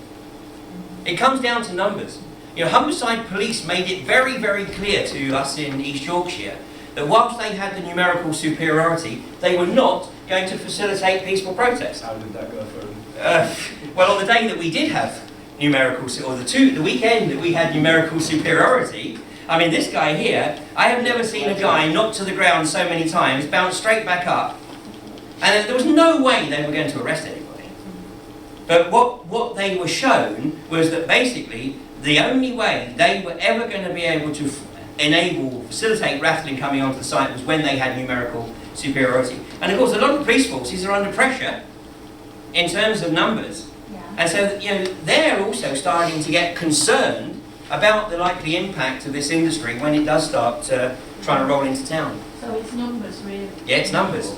Speaker 1: It comes down to numbers. You know, Humberside Police made it very, very clear to us in East Yorkshire that whilst they had the numerical superiority, they were not going to facilitate peaceful protest.
Speaker 11: How did that go for them?
Speaker 1: Well, on the day that we did have numerical, or the weekend that we had numerical superiority, I mean, this guy here, I have never seen a guy knocked to the ground so many times, bounce straight back up, and there was no way they were going to arrest anybody. But what they were shown was that basically the only way they were ever going to be able to facilitate rattling coming onto the site was when they had numerical superiority. And of course, a lot of police forces are under pressure in terms of numbers.
Speaker 6: Yeah.
Speaker 1: And so, you know, they're also starting to get concerned about the likely impact of this industry when it does start trying to roll into town.
Speaker 6: So it's numbers, really.
Speaker 1: Yeah, it's numbers.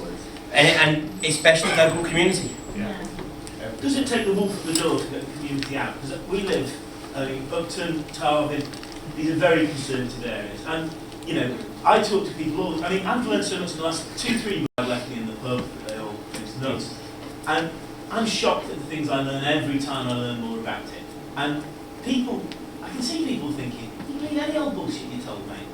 Speaker 1: And especially local community.
Speaker 6: Yeah.
Speaker 5: Does it take the wolf at the door to get the community out? Because we live in Upton, Tarvin, these are very conservative areas. And, you know, I talk to people all the time. I mean, I've learned so much in the last 2-3 months. I've left me in the pub, they all think it's nuts. And I'm shocked at the things I learn every time I learn more about it. And people, I can see people thinking, you believe any old bullshit you told, mate?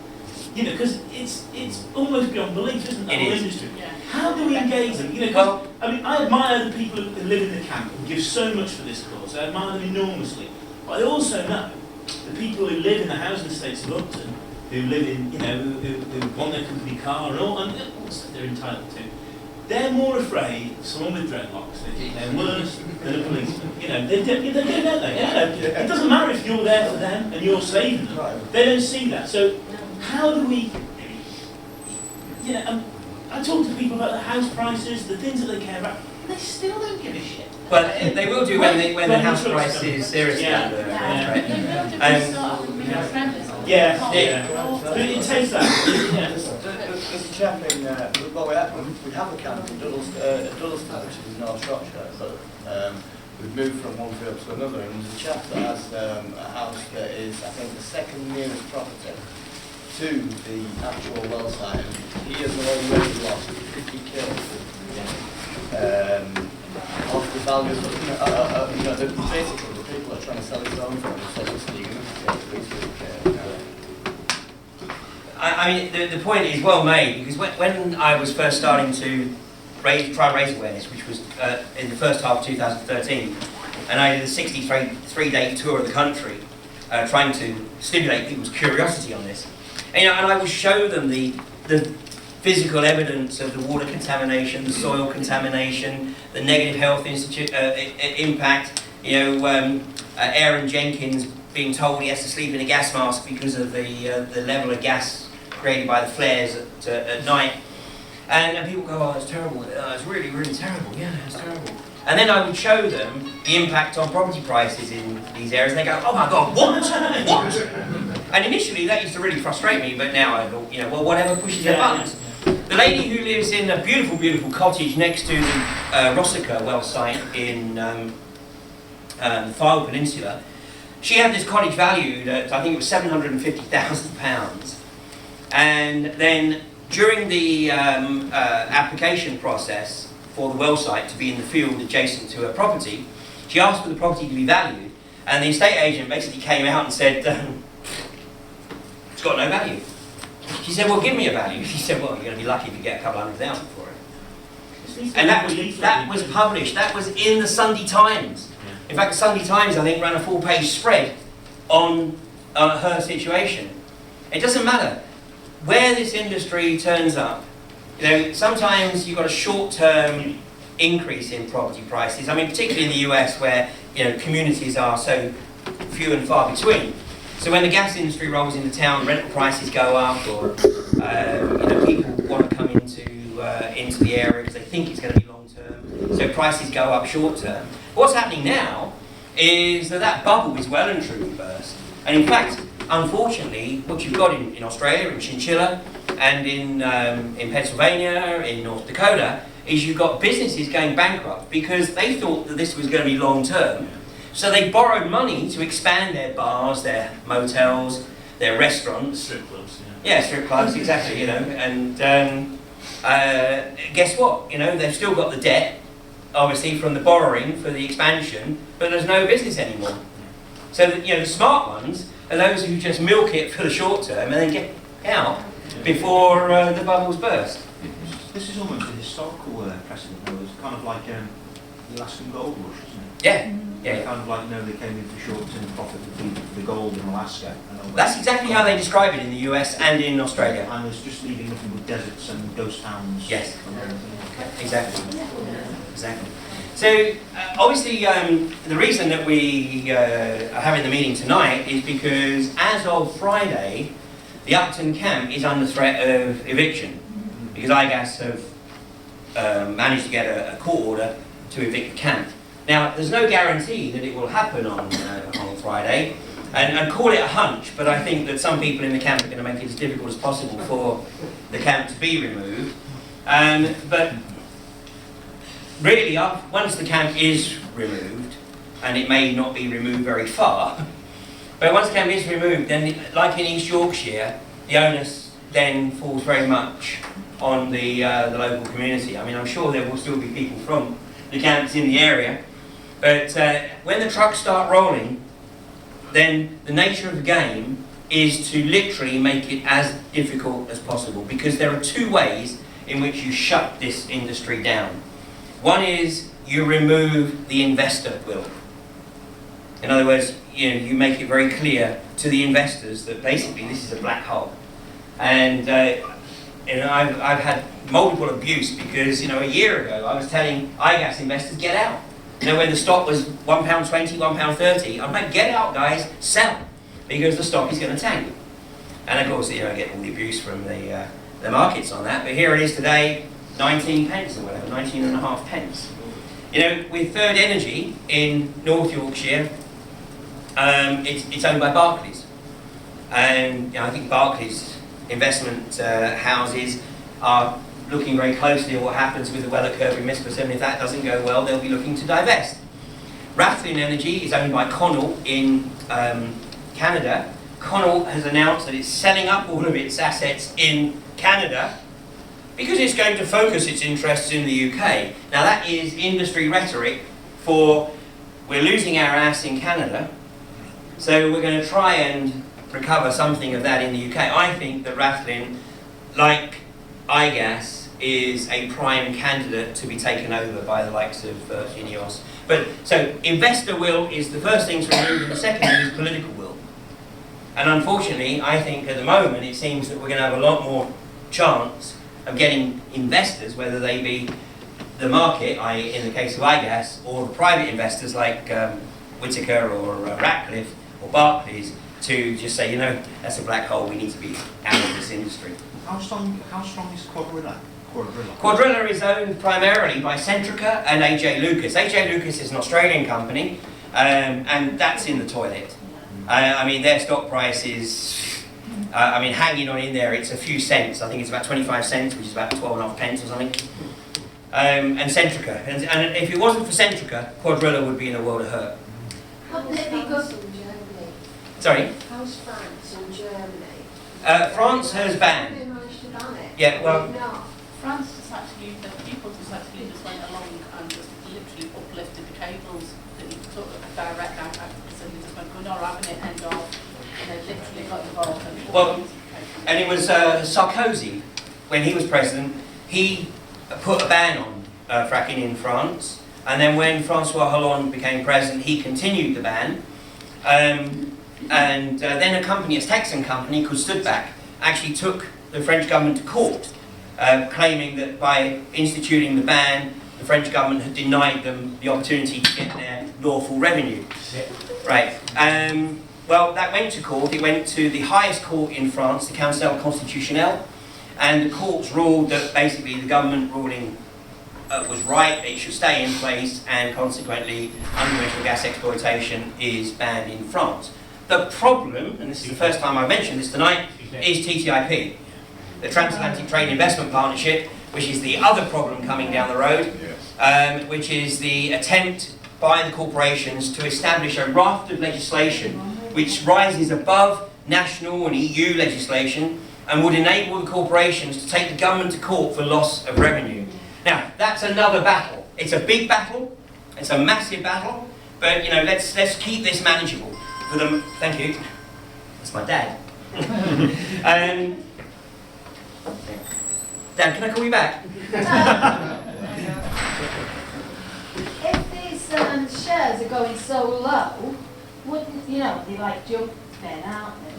Speaker 5: You know, because it's almost beyond belief, isn't it, the whole industry?
Speaker 6: Yeah.
Speaker 5: How do we engage them? You know,
Speaker 1: Well,
Speaker 5: I mean, I admire the people who live in the camp and give so much for this cause. I admire them enormously. But I also know the people who live in the housing estates of Upton, who live in, you know, who want their company car and all, and all stuff they're entitled to, they're more afraid of someone with dreadlocks. They think they're worse than a policeman. You know, they do, don't they? You know, it doesn't matter if you're there for them and you're saving them. They don't see that. So how do we, you know, I talk to people about the house prices, the things that they care about, and they still don't give a shit.
Speaker 1: Well, they will do when the house price is seriously under threat.
Speaker 5: Yeah. But it takes that. Yeah.
Speaker 13: There's a chap in, well, we have a camp in Duddleston, which is in North Shropshire, but we've moved from one field to another, and there's a chap that has a house that is, I think, the second nearest property to the actual well site, and he has already lost 50 kills of the value of, you know, basically the people that are trying to sell his own for him, so listen, you're going to have to take the
Speaker 1: I mean, the point is well made, because when I was first starting to try and raise awareness, which was in the first half of 2013, and I did a 63-day tour of the country, trying to stimulate people's curiosity on this. And, you know, and I would show them the physical evidence of the water contamination, the soil contamination, the negative health impact. You know, Aaron Jenkins being told he has to sleep in a gas mask because of the level of gas created by the flares at night. And people go, oh, it's terrible. It's really, really terrible. Yeah, it's terrible. And then I would show them the impact on property prices in these areas, and they go, oh my God, what? What? And initially that used to really frustrate me, but now I thought, you know, well, whatever pushes their buttons. The lady who lives in a beautiful, beautiful cottage next to the Rossiter well site in the Fylde Peninsula, she had this cottage valued at, I think it was £750,000. And then during the application process for the well site to be in the field adjacent to her property, she asked for the property to be valued, and the estate agent basically came out and said, it's got no value. She said, well, give me a value. She said, well, you're going to be lucky if you get a couple $100,000 for it. And that was published. That was in the Sunday Times. In fact, the Sunday Times, I think, ran a full-page spread on her situation. It doesn't matter where this industry turns up. You know, sometimes you've got a short-term increase in property prices. I mean, particularly in the US, where, you know, communities are so few and far between. So when the gas industry rolls into town, rental prices go up, or you know, people want to come into the area because they think it's going to be long-term. So prices go up short-term. What's happening now is that bubble is well and truly burst. And in fact, unfortunately, what you've got in Australia, in Chinchilla, and in Pennsylvania, in North Dakota, is you've got businesses going bankrupt because they thought that this was going to be long term. So they borrowed money to expand their bars, their motels, their restaurants.
Speaker 5: Strip clubs,
Speaker 1: yeah. Yeah, strip clubs, exactly, you know. And guess what? You know, they've still got the debt, obviously, from the borrowing for the expansion, but there's no business anymore. So, that, you know, the smart ones are those who just milk it for the short term and then get out before the bubbles burst.
Speaker 10: This is almost a historical precedent, though. It's kind of like the Alaskan gold rush, isn't it?
Speaker 1: Yeah. Yeah.
Speaker 10: Kind of like, you know, they came in for short-term profit with the gold in Alaska.
Speaker 1: That's exactly how they describe it in the US and in Australia.
Speaker 10: And it's just leaving nothing but deserts and ghost towns.
Speaker 1: Yes. Exactly. Exactly. So, obviously, the reason that we are having the meeting tonight is because as of Friday, the Upton camp is under threat of eviction because IGAS have managed to get a court order to evict the camp. Now, there's no guarantee that it will happen on Friday, and call it a hunch, but I think that some people in the camp are going to make it as difficult as possible for the camp to be removed. But really, once the camp is removed, and it may not be removed very far, but once the camp is removed, then like in East Yorkshire, the onus then falls very much on the local community. I mean, I'm sure there will still be people from the camps in the area, but when the trucks start rolling, then the nature of the game is to literally make it as difficult as possible, because there are two ways in which you shut this industry down. One is you remove the investor will. In other words, you make it very clear to the investors that basically this is a black hole. And I've had multiple abuse because a year ago I was telling IGAS investors, get out. When the stock was £1.20, £1.30, I'm like, get out guys, sell, because the stock is going to tank. And of course, I get all the abuse from the markets on that. But here it is today, 19 pence or whatever, 19.5 pence. With Third Energy in North Yorkshire, it's owned by Barclays. And I think Barclays investment houses are looking very closely at what happens with the Weller curve in Mispus, and if that doesn't go well, they'll be looking to divest. Rathlin Energy is owned by Connell in Canada. Connell has announced that it's selling up all of its assets in Canada because it's going to focus its interests in the UK. Now that is industry rhetoric for we're losing our ass in Canada, so we're going to try and recover something of that in the UK. I think that Rathlin, like IGAS, is a prime candidate to be taken over by the likes of Ineos. But so investor will is the first thing to remove, and the second thing is political will. And unfortunately, I think at the moment it seems that we're going to have a lot more chance of getting investors, whether they be the market, i.e. in the case of IGAS, or the private investors like Whittaker or Ratcliffe or Barclays, to just say, that's a black hole, we need to be out of this industry.
Speaker 10: How strong is Quadrilla?
Speaker 1: Quadrilla is owned primarily by Centrica and AJ Lucas. AJ Lucas is an Australian company, and that's in the toilet. Their stock price is, hanging on in there, it's a few cents. I think it's about 25 cents, which is about 12.5 pence or something. And Centrica. And if it wasn't for Centrica, Quadrilla would be in a world of hurt. Sorry?
Speaker 14: How's France and Germany?
Speaker 1: France has banned.
Speaker 14: They managed to ban it.
Speaker 1: Yeah, well,
Speaker 15: France just actually, the people just actually just went along and just literally uplifted the cables that you sort of direct out, so they just went, we're not having it, end off, and they literally got involved.
Speaker 1: And it was Sarkozy, when he was president, he put a ban on fracking in France, and then when Francois Hollande became president, he continued the ban. And then a company, a Texan company called Studback, actually took the French government to court, claiming that by instituting the ban, the French government had denied them the opportunity to get their lawful revenue. Right. Well, that went to court. It went to the highest court in France, the Conseil Constitutionnel, and the courts ruled that basically the government ruling was right, it should stay in place, and consequently unconventional gas exploitation is banned in France. The problem, and this is the first time I've mentioned this tonight, is TTIP, the Transatlantic Trade Investment Partnership, which is the other problem coming down the road, which is the attempt by the corporations to establish a raft of legislation which rises above national and EU legislation and would enable the corporations to take the government to court for loss of revenue. Now, that's another battle. It's a big battle, it's a massive battle, but you know, let's keep this manageable. For them, thank you. That's my dad. Dan, can I call you back?
Speaker 6: If these shares are going so low, wouldn't, you know, they like jump then, aren't they?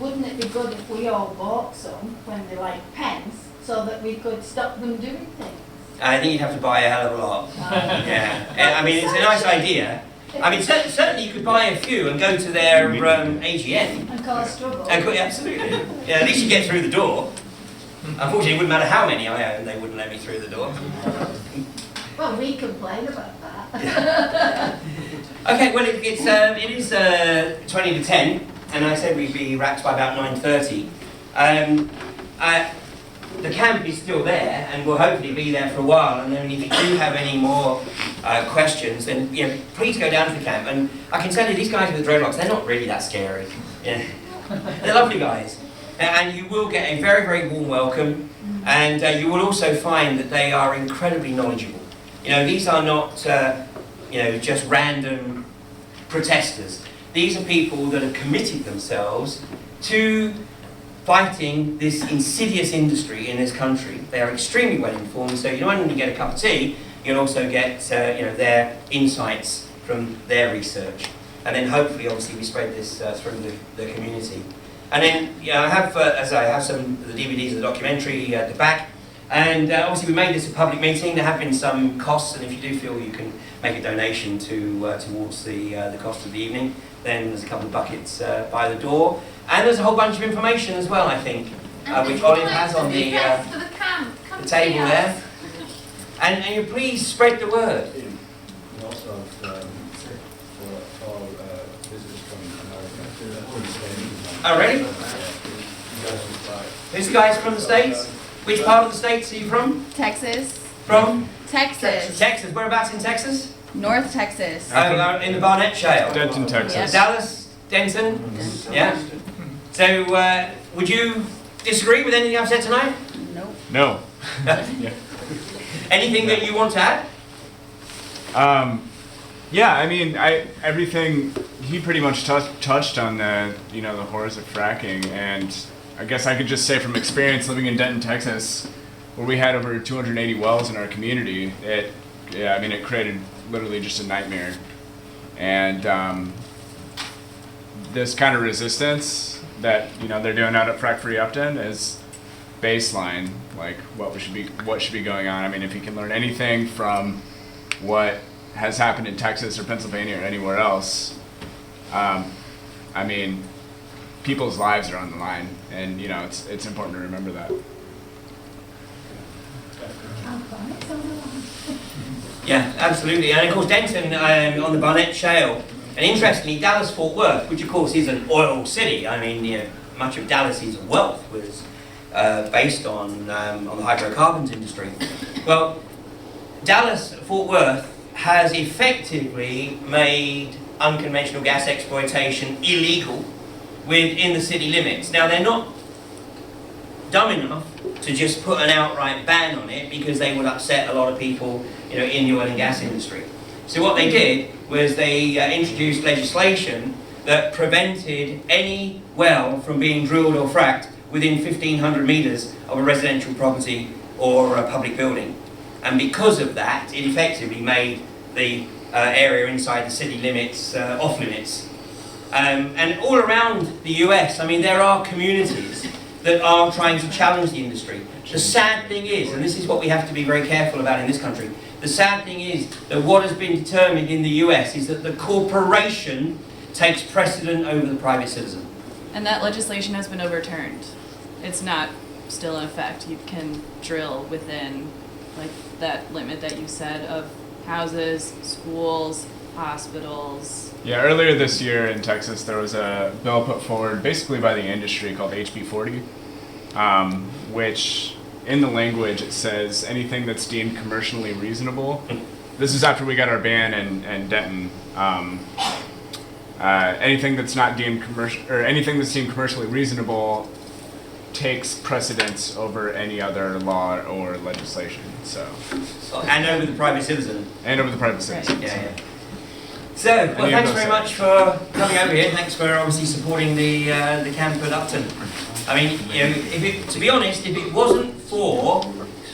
Speaker 6: Wouldn't it be good if we all bought some when they're like pence, so that we could stop them doing things?
Speaker 1: I think you'd have to buy a hell of a lot. Yeah. I mean, it's a nice idea. I mean, certainly you could buy a few and go to their AGM.
Speaker 6: And cause trouble.
Speaker 1: Absolutely. Yeah, at least you get through the door. Unfortunately, it wouldn't matter how many I owned, they wouldn't let me through the door.
Speaker 6: Well, we complain about that.
Speaker 1: Okay, well, it is 20 to 10, and I said we'd be wrapped by about 9:30. The camp is still there, and will hopefully be there for a while. And then, if you do have any more questions, then please go down to the camp. And I can tell you, these guys with the dreadlocks, they're not really that scary. Yeah. They're lovely guys, and you will get a very, very warm welcome. And you will also find that they are incredibly knowledgeable. You know, these are not just random protesters. These are people that have committed themselves to fighting this insidious industry in this country. They are extremely well informed, so you not only get a cup of tea, you'll also get their insights from their research. And then hopefully, obviously, we spread this through the community. And then I have some of the DVDs of the documentary at the back. And obviously we made this a public meeting. There have been some costs, and if you do feel you can make a donation towards the cost of the evening, then there's a couple of buckets by the door. And there's a whole bunch of information as well, I think, which Olive has on the table there. And you please spread the word.
Speaker 16: We also have for visitors coming from America.
Speaker 1: Oh, really? These guys from the States? Which part of the States are you from?
Speaker 17: Texas.
Speaker 1: From?
Speaker 17: Texas.
Speaker 1: Texas. Whereabouts in Texas?
Speaker 17: North Texas.
Speaker 1: In the Barnett Shale.
Speaker 8: Denton, Texas.
Speaker 17: Yes.
Speaker 1: Dallas, Denton. Yeah. So, would you disagree with anything I've said tonight?
Speaker 17: Nope.
Speaker 8: No.
Speaker 1: Anything that you want to add?
Speaker 8: Yeah, I mean, everything he pretty much touched on the horrors of fracking, and I guess I could just say from experience living in Denton, Texas, where we had over 280 wells in our community. It created literally just a nightmare, and this kind of resistance that they're doing out at Frack Free Upton is baseline, like what should be going on. I mean, if you can learn anything from what has happened in Texas or Pennsylvania or anywhere else, I mean, people's lives are on the line, and it's important to remember that.
Speaker 1: Yeah, absolutely. And of course, Denton on the Barnett Shale, and interestingly, Dallas-Fort Worth, which of course is an oil city. I mean, much of Dallas's wealth was based on the hydrocarbons industry. Well, Dallas-Fort Worth has effectively made unconventional gas exploitation illegal within the city limits. Now, they're not dumb enough to just put an outright ban on it, because they would upset a lot of people, in the oil and gas industry. So what they did was they introduced legislation that prevented any well from being drilled or fracked within 1,500 meters of a residential property or a public building. And because of that, it effectively made the area inside the city limits off limits. And all around the US, I mean, there are communities that are trying to challenge the industry. The sad thing is, and this is what we have to be very careful about in this country, the sad thing is that what has been determined in the US is that the corporation takes precedent over the private citizen.
Speaker 17: And that legislation has been overturned. It's not still in effect. You can drill within that limit that you said of houses, schools, hospitals.
Speaker 8: Yeah, earlier this year in Texas, there was a bill put forward basically by the industry called HB 40, which
Speaker 18: in the language it says anything that's deemed commercially reasonable. This is after we got our ban and Denton. Anything that's not deemed commercial, or anything that's deemed commercially reasonable, takes precedence over any other law or legislation. So.
Speaker 1: And over the private citizen.
Speaker 18: And over the private citizen.
Speaker 1: Right. Yeah. So, well, thanks very much for coming over here. Thanks for obviously supporting the camp at Upton. I mean, you know, to be honest, if it wasn't for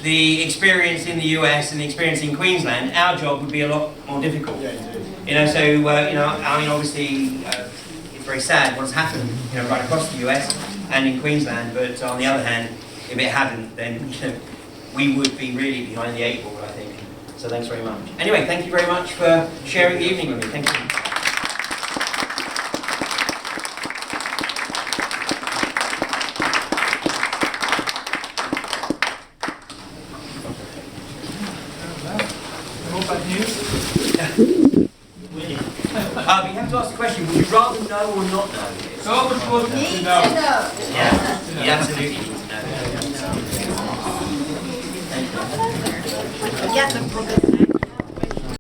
Speaker 1: the experience in the US and the experience in Queensland, our job would be a lot more difficult. You know, so you know, I mean, obviously, it's very sad what's happened, you know, right across the US and in Queensland. But on the other hand, if it hadn't, then you know, we would be really behind the 8 ball, I think. So thanks very much. Anyway, thank you very much for sharing the evening with me. Thank you. We have to ask the question, would you rather know or not know?
Speaker 3: So much more
Speaker 6: Need
Speaker 3: to
Speaker 6: to
Speaker 3: know.
Speaker 6: know.
Speaker 1: Yeah, you absolutely need to know.
Speaker 6: Get the